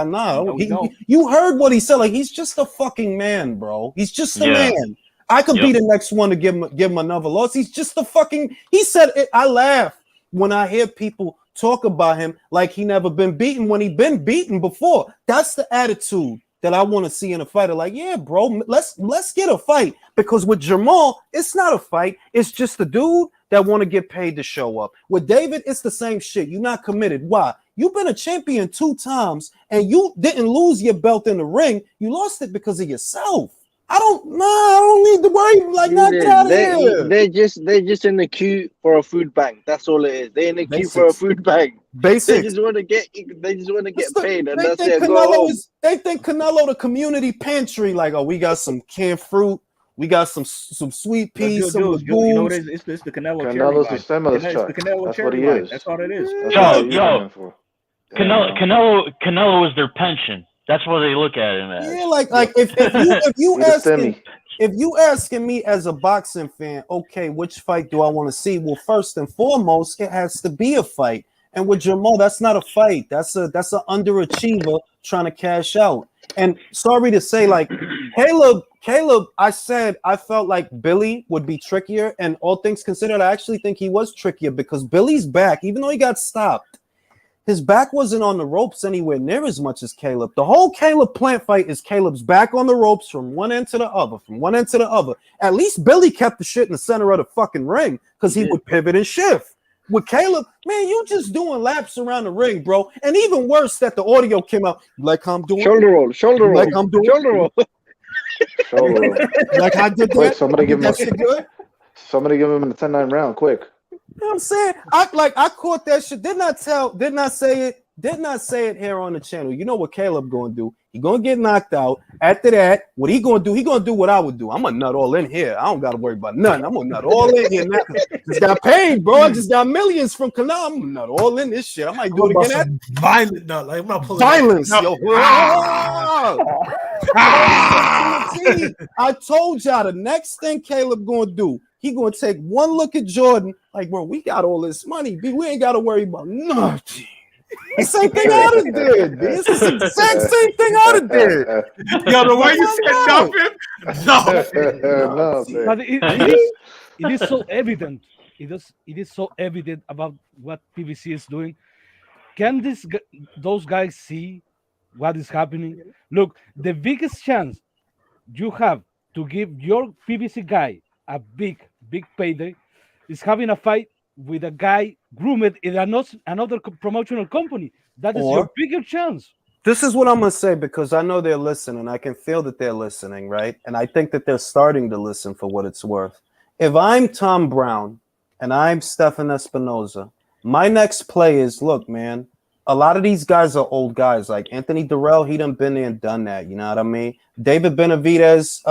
you heard what he said. Like, he's just a fucking man, bro. He's just a man. I could be the next one to give him another loss. He's just a fucking. He said it. I laugh when I hear people talk about him like he never been beaten when he been beaten before. That's the attitude that I want to see in a fighter. Like, yeah, bro, let's get a fight. Because with Jamal, it's not a fight. It's just a dude that want to get paid to show up. With David, it's the same shit. You're not committed. Why? You've been a champion 2 times and you didn't lose your belt in the ring. You lost it because of yourself. I don't need to worry. Like, get out of here. They're just in the queue for a food bank. That's all it is. They're in the queue for a food bank. Basic. They just want to get paid, and that's it. They think Canelo the community pantry. Like, oh, we got some canned fruit, we got some sweet peas, some legumes. You know, it's the Canelo. Canelo's the stimulus check. That's what he is. That's all it is. Canelo is their pension. That's what they look at him as. Yeah, like if you asking me as a boxing fan, okay, which fight do I want to see? Well, first and foremost, it has to be a fight. And with Jamal, that's not a fight. That's an underachiever trying to cash out. And sorry to say, like, Caleb, I said I felt like Billy would be trickier. And all things considered, I actually think he was trickier because Billy's back, even though he got stopped. His back wasn't on the ropes anywhere near as much as Caleb. The whole Caleb Plant fight is Caleb's back on the ropes from one end to the other, from one end to the other. At least Billy kept the shit in the center of the fucking ring because he would pivot and shift. With Caleb, man, you just doing laps around the ring, bro. And even worse that the audio came out like I'm doing shoulder roll, like I'm doing shoulder roll. Shoulder roll. Like I did Quick, that. somebody give him That shit good. Somebody give him the 10-9 round, quick. You know what I'm saying? I caught that shit. Did not say it here on the channel. You know what Caleb gonna do? He gonna get knocked out. After that, what he gonna do? He gonna do what I would do. I'm gonna nut all in here. I don't gotta worry about nothing. I'm gonna nut all in here. Now. Just got paid, bro. I just got millions from Canal. I'm gonna nut all in this shit. I might do it again. Violent nut, like I'm not pulling violence, no. yo. I told y'all the next thing Caleb gonna do. He gonna take one look at Jordan, like, bro, we got all this money, B. We ain't gotta worry about nothing. The same thing I done did, B. It's the exact same thing I done did. Yo, the way you said nothing, no. But it is so evident. It is so evident about what PBC is doing. Can those guys see what is happening? Look, the biggest chance you have to give your PBC guy a big payday is having a fight with a guy groomed in another promotional company. That is your bigger chance. This is what I'm going to say because I know they're listening. I can feel that they're listening, right? And I think that they're starting to listen for what it's worth. If I'm Tom Brown and I'm Stefan Espinoza, my next play is, look, man, a lot of these guys are old guys. Like Anthony Durrell, he done been there and done that. You know what I mean? David Benavidez,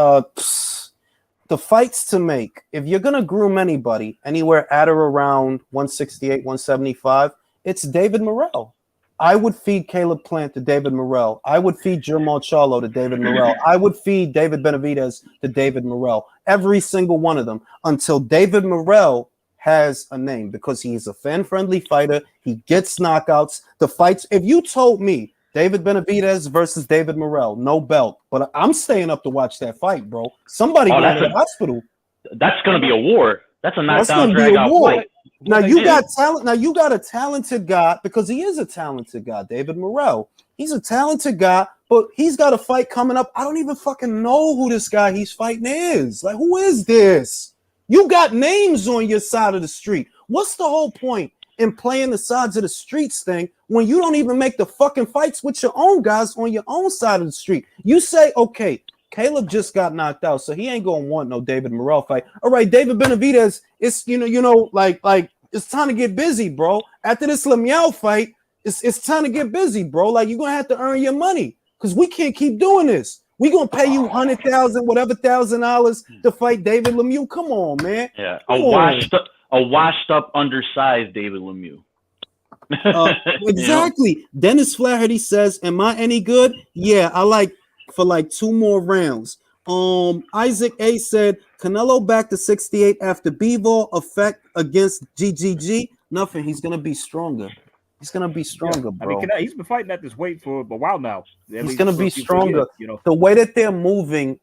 the fights to make, if you're going to groom anybody anywhere at or around 168, 175, it's David Morrell. I would feed Caleb Plant to David Morrell. I would feed Jermall Charlo to David Morrell. I would feed David Benavidez to David Morrell. Every single one of them until David Morrell has a name because he's a fan-friendly fighter. He gets knockouts. The fights, if you told me David Benavidez versus David Morrell, no belt, but I'm staying up to watch that fight, bro. Somebody going to the hospital. That's going to be a war. That's a knockdown, drag-out fight. Now you got talent. Now you got a talented guy because he is a talented guy, David Morrell. He's a talented guy, but he's got a fight coming up. I don't even fucking know who this guy he's fighting is. Like, who is this? You got names on your side of the street. What's the whole point in playing the sides of the streets thing when you don't even make the fucking fights with your own guys on your own side of the street? You say, okay, Caleb just got knocked out, so he ain't gonna want no David Morrell fight. All right, David Benavidez, it's like it's time to get busy, bro. After this Lemieux fight, it's time to get busy, bro. Like, you're gonna have to earn your money because we can't keep doing this. We gonna pay you $100,000 to fight David Lemieux. Come on, man. Yeah, a washed up, undersized David Lemieux. Exactly. Dennis Flaherty says, "Am I any good?" Yeah, I like for like 2 more rounds. Isaac A said, Canelo back to 68 after B-ball effect against GGG. Nothing. He's gonna be stronger. He's gonna be stronger, bro. I mean, he's been fighting at this weight for a while now. He's gonna be stronger. The way that they're moving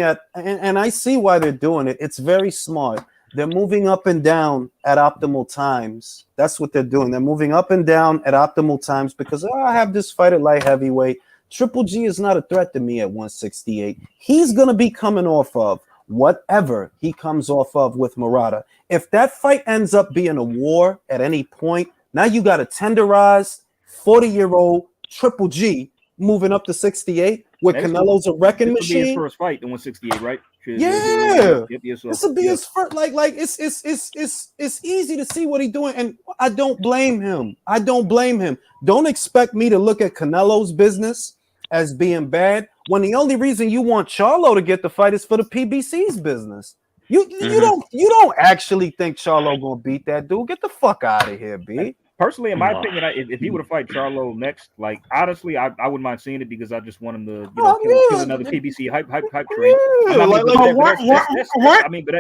at, and I see why they're doing it. It's very smart. They're moving up and down at optimal times. That's what they're doing. They're moving up and down at optimal times because I have this fight at light heavyweight. Triple G is not a threat to me at 168. He's going to be coming off of whatever he comes off of with Murata. If that fight ends up being a war at any point, now you got a tenderized 40-year-old Triple G moving up to 68 with Canelo's a wrecking machine. This will be his first fight in 168, right? Yeah, this will be his first. Like it's easy to see what he's doing, and I don't blame him. Don't expect me to look at Canelo's business as being bad when the only reason you want Charlo to get the fight is for the PBC's business. You don't actually think Charlo gonna beat that dude? Get the fuck out of here, B. Personally, in my opinion, if he would have fight Charlo next, like honestly, I wouldn't mind seeing it because I just want him to kill another PBC hype train.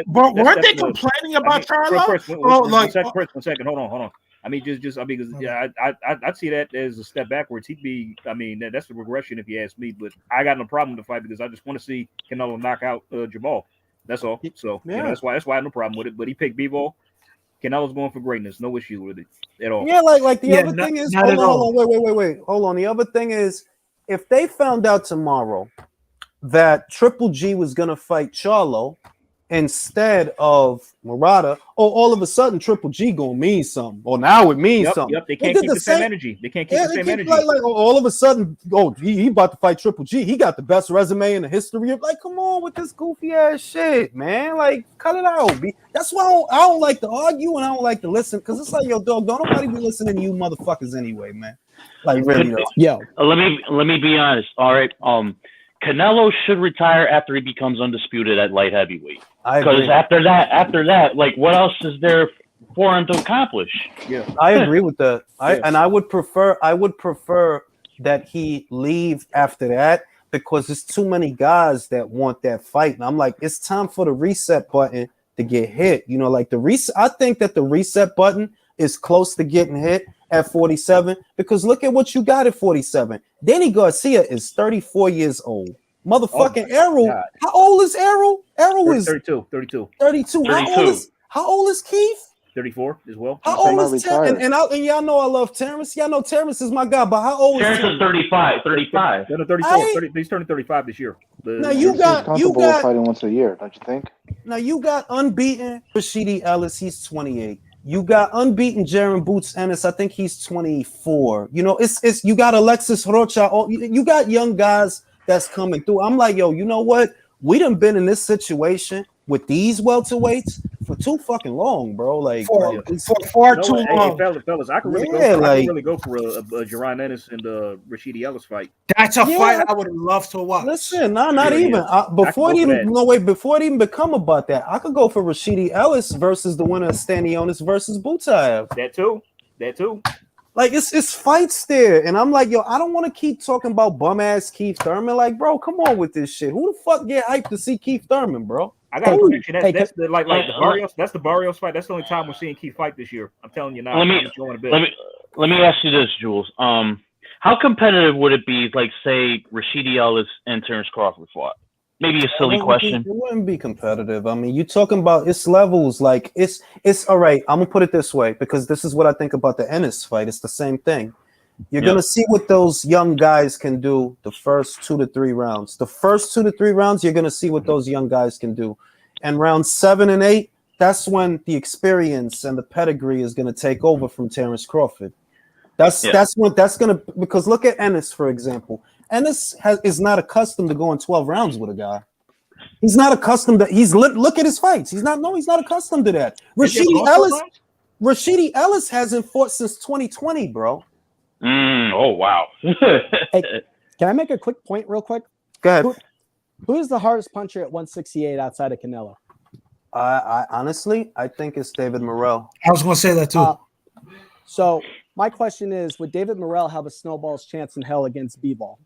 But weren't they complaining about Charlo? One second, hold on. I mean, I'd see that as a step backwards. That's a regression if you ask me. But I got no problem with the fight because I just want to see Canelo knock out Jamal. That's all. So that's why I have no problem with it. But he picked B-Ball. Canelo's going for greatness. No issue with it at all. Yeah, like the other thing is, hold on, wait. Hold on. The other thing is, if they found out tomorrow that Triple G was gonna fight Charlo instead of Murata, all of a sudden Triple G gonna mean something. Or now it means something. Yep, they can't keep the same energy. They can't keep the same energy. Like all of a sudden, he about to fight Triple G. He got the best resume in the history of, like, come on with this goofy ass shit, man. Like, cut it out. That's why I don't like to argue and I don't like to listen, because it's like, yo, dog, don't nobody be listening to you motherfuckers anyway, man. Like, really, yo. Let me be honest. All right. Canelo should retire after he becomes undisputed at light heavyweight. Because after that, like, what else is there for him to accomplish? Yeah, I agree with that. I would prefer that he leave after that, because there's too many guys that want that fight, and I'm like, it's time for the reset button to get hit. You know, like the reset. I think that the reset button is close to getting hit at 47, because look at what you got at 47. Danny Garcia is 34 years old. Motherfucking Errol. How old is Errol? Errol is 32. 32. How old is Keith? 34 as well. How old is Terrence? And y'all know I love Terrence. Y'all know Terrence is my guy, but how old Terrence is 35. 35. No, 34. He's turning 35 this year. Now you got fighting once a year, don't you think? Now you got unbeaten Rashidi Ellis. He's 28. You got unbeaten Jaron Boots Ennis. I think he's 24. You know, it's you got Alexis Rocha. You got young guys that's coming through. I'm like, yo, you know what? We done been in this situation with these welterweights for too fucking long, bro. Like for far too long. Hey, fellas, I could really go for a Jaron Ennis and Rashidi Ellis fight. That's a fight I would love to watch. Listen, not even before it even become about that. I could go for Rashidi Ellis versus the winner of Stanionis versus Butaev. That too. Like it's fights there, and I'm like, yo, I don't want to keep talking about bum ass Keith Thurman. Like, bro, come on with this shit. Who the fuck get hyped to see Keith Thurman, bro? I got a prediction. That's the Barrios. That's the Barrios fight. That's the only time we're seeing Keith fight this year. I'm telling you now. Let me ask you this, Jules. How competitive would it be, like, say, Rashidi Ellis and Terrence Crawford fought? Maybe a silly question. It wouldn't be competitive. I mean, you talking about its levels. Like it's all right. I'm gonna put it this way, because this is what I think about the Ennis fight. It's the same thing. You're gonna see what those young guys can do the first 2 to 3 rounds. The first 2 to 3 rounds, you're gonna see what those young guys can do. And round 7 and 8, that's when the experience and the pedigree is gonna take over from Terrence Crawford. That's gonna, because look at Ennis, for example. Ennis is not accustomed to going 12 rounds with a guy. He's not accustomed to. Look at his fights. He's not accustomed to that. Rashidi Ellis hasn't fought since 2020, bro. Oh wow. Hey, can I make a quick point, real quick? Go ahead. Who is the hardest puncher at 168 outside of Canelo? I honestly, I think it's David Morrell. I was going to say that too. So my question is, would David Morrell have a snowball's chance in hell against B-Ball?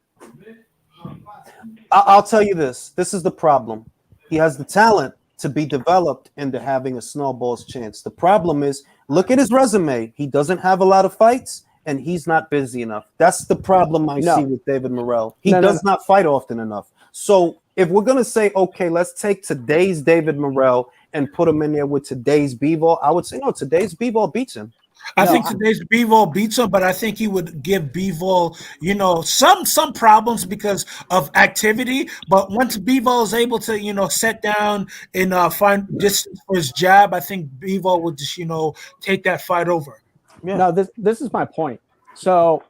I'll tell you this. This is the problem. He has the talent to be developed into having a snowball's chance. The problem is, look at his resume. He doesn't have a lot of fights, and he's not busy enough. That's the problem I see with David Morrell. He does not fight often enough. So if we're going to say, okay, let's take today's David Morrell and put him in there with today's B-Ball, I would say, no, today's B-Ball beats him. I think today's B-Vol beats him, but I think he would give B-Vol, some problems because of activity. But once B-Vol is able to, set down and find distance for his jab, I think B-Vol would just, take that fight over. Yeah. No, this is my point. So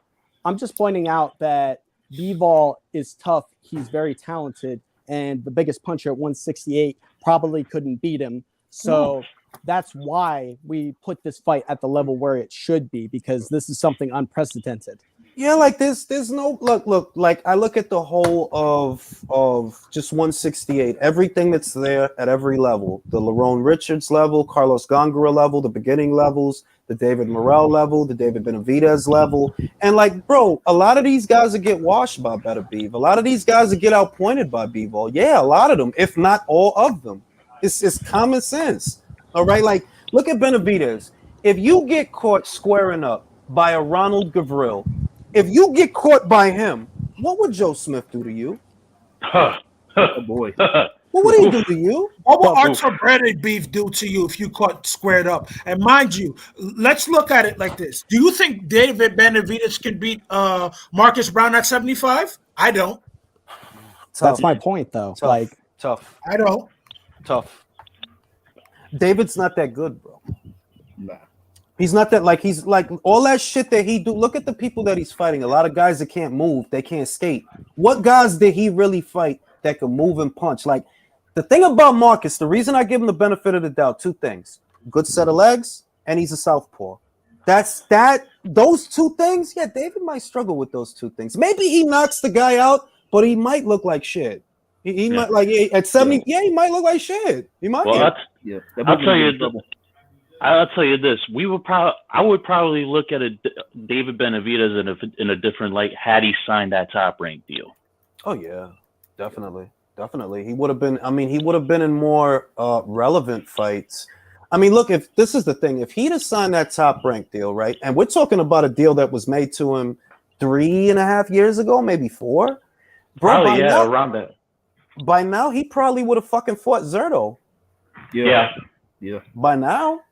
I'm just pointing out that B-Vol is tough. He's very talented, and the biggest puncher at 168 probably couldn't beat him. So that's why we put this fight at the level where it should be, because this is something unprecedented. Yeah, like there's no look. Like I look at the whole of just 168, everything that's there at every level, the Lerone Richards level, Carlos Gongora level, the beginning levels, the David Morrell level, the David Benavidez level, and like, bro, a lot of these guys will get washed by Better Beav. A lot of these guys will get outpointed by B-Ball. Yeah, a lot of them, if not all of them. It's common sense. All right, like look at Benavidez. If you get caught squaring up by a Ronald Gavril, if you get caught by him, what would Joe Smith do to you? Oh boy. Well, what do he do to you? What will Artur Brede beef do to you if you caught squared up? And mind you, let's look at it like this. Do you think David Benavidez can beat Marcus Brown at 75? I don't. That's my point, though. Tough. I don't. Tough. David's not that good, bro. Nah. He's not that, like, he's like all that shit that he do. Look at the people that he's fighting. A lot of guys that can't move, they can't skate. What guys did he really fight that could move and punch? Like, the thing about Marcus, the reason I give him the benefit of the doubt, two things: good set of legs, and he's a southpaw. Those two things. Yeah, David might struggle with those two things. Maybe he knocks the guy out, but he might look like shit. He might, like, at 70. Yeah, he might look like shit. He might. Well, I'll tell you this. I would probably look at David Benavidez in a different light had he signed that Top Rank deal. Oh yeah, definitely. He would have been. I mean, he would have been in more relevant fights. I mean, look, if this is the thing, if he'd have signed that Top Rank deal, right, and we're talking about a deal that was made to him 3.5 years ago, maybe 4. Bro, probably, yeah, around that. By now, he probably would have fucking fought Zerto. Yeah. By now.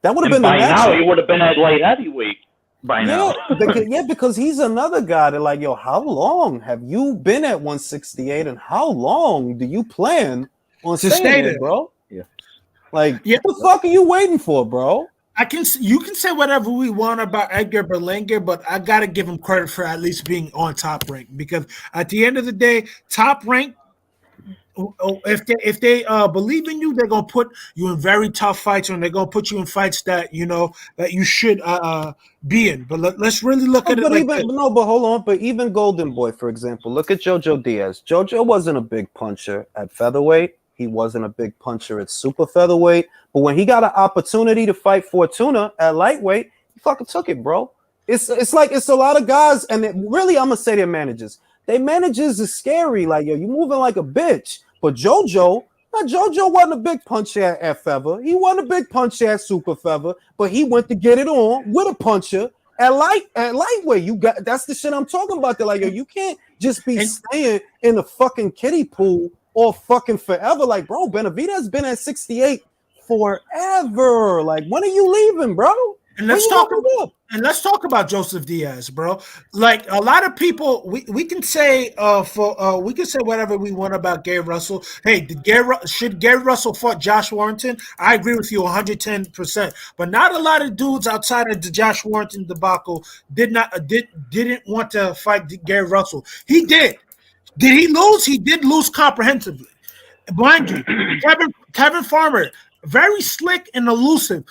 That would have been by the now. He would have been at light heavyweight by now. Because he's another guy that, like, yo, how long have you been at 168, and how long do you plan on staying there, bro? Yeah, like, what the fuck are you waiting for, bro? You can say whatever we want about Edgar Berlanga, but I gotta give him credit for at least being on Top Rank, because at the end of the day, Top Rank, if they believe in you, they're gonna put you in very tough fights, and they're gonna put you in fights that that you should be in. But let's really look at it. But hold on. But even Golden Boy, for example, look at Jojo Diaz. Jojo wasn't a big puncher at featherweight. He wasn't a big puncher at super featherweight. But when he got an opportunity to fight Fortuna at lightweight, he fucking took it, bro. It's like it's a lot of guys, and really, I'm gonna say their managers. Their managers is scary. Like, yo, you moving like a bitch. But Jojo wasn't a big puncher at feather. He wasn't a big puncher at super feather, but he went to get it on with a puncher at lightweight. That's the shit I'm talking about. They're like, yo, you can't just be staying in the fucking kiddie pool all fucking forever. Like, bro, Benavidez been at 68 forever. Like, when are you leaving, bro? And let's talk about Joseph Diaz, bro. Like, a lot of people, we can say we can say whatever we want about Gary Russell. Hey, should Gary Russell fought Josh Warrington? I agree with you 110%. But not a lot of dudes outside of the Josh Warrington debacle didn't want to fight Gary Russell. He did. Did he lose? He did lose comprehensively. Mind you, Kevin Farmer, very slick and elusive.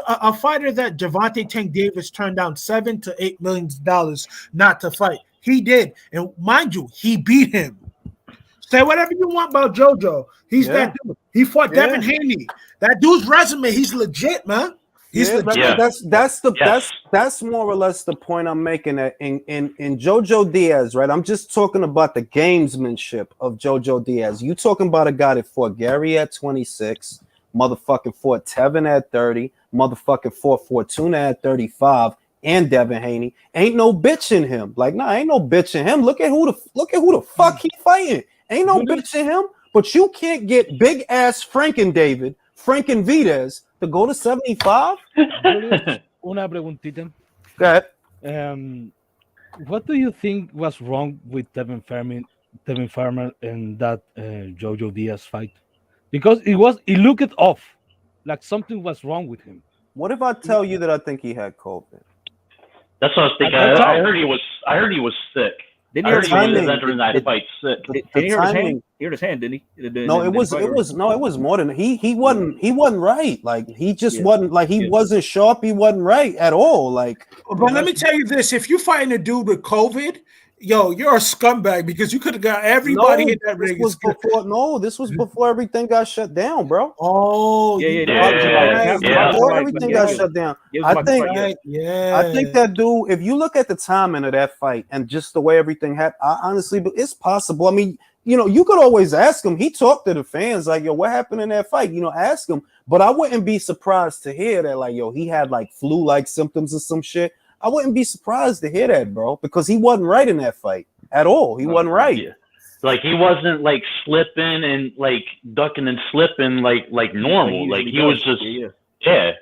A fighter that Gervonta Tank Davis turned down $7 to $8 million not to fight. He did, and mind you, he beat him. Say whatever you want about JoJo. He's that dude. He fought Devin Haney. That dude's resume. He's legit, man. That's more or less the point I'm making. That in Jojo Diaz, right? I'm just talking about the gamesmanship of Jojo Diaz. You talking about a guy that fought Gary at 26, motherfucking fought Tevin at 30, motherfucking fought Fortuna at 35, and Devin Haney. Ain't no bitch in him. Like, nah, ain't no bitch in him. Look at who the fuck he fighting. Ain't no bitch in him. But you can't get big ass Frankenvides to go to 75? Una preguntita. Go ahead. What do you think was wrong with Tevin Farmer in that Jojo Diaz fight? Because it looked off, like something was wrong with him. What if I tell you that I think he had COVID? That's what I was thinking. I heard he was sick. Didn't he entering that fight sick? Did he hurt his hand? Didn't he? No, it was more than he wasn't right. Like, he just wasn't, like, he wasn't sharp. He wasn't right at all. Like, but let me tell you this: if you're fighting a dude with COVID, yo, you're a scumbag, because you could have got everybody in that ring. This was before everything got shut down, bro. Oh, before everything got shut down. I think that dude, if you look at the timing of that fight and just the way everything happened, honestly, it's possible. I mean, you could always ask him. He talked to the fans like, yo, what happened in that fight? Ask him. But I wouldn't be surprised to hear that, like, yo, he had like flu-like symptoms or some shit. I wouldn't be surprised to hear that, bro, because he wasn't right in that fight at all. He wasn't right. Like he wasn't like slipping and like ducking and slipping like normal. Like he was just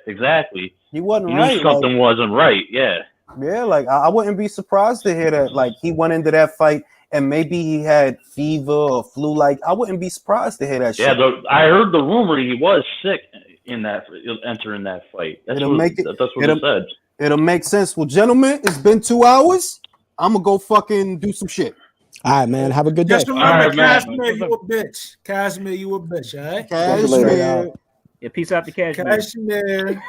exactly. He wasn't he right. Knew something wasn't right. Yeah. Yeah, like I wouldn't be surprised to hear that. Like he went into that fight and maybe he had fever or flu. Like I wouldn't be surprised to hear that. Yeah, shit. I heard the rumor he was sick in that entering that fight. That's what it said. It'll make sense. Well, gentlemen, it's been 2 hours. I'm gonna go fucking do some shit. All right, man. Have a good day. Just remember, Casimir, you a bitch. Casimir, you a bitch, all right? Yeah, peace out to Casimir. Casimir.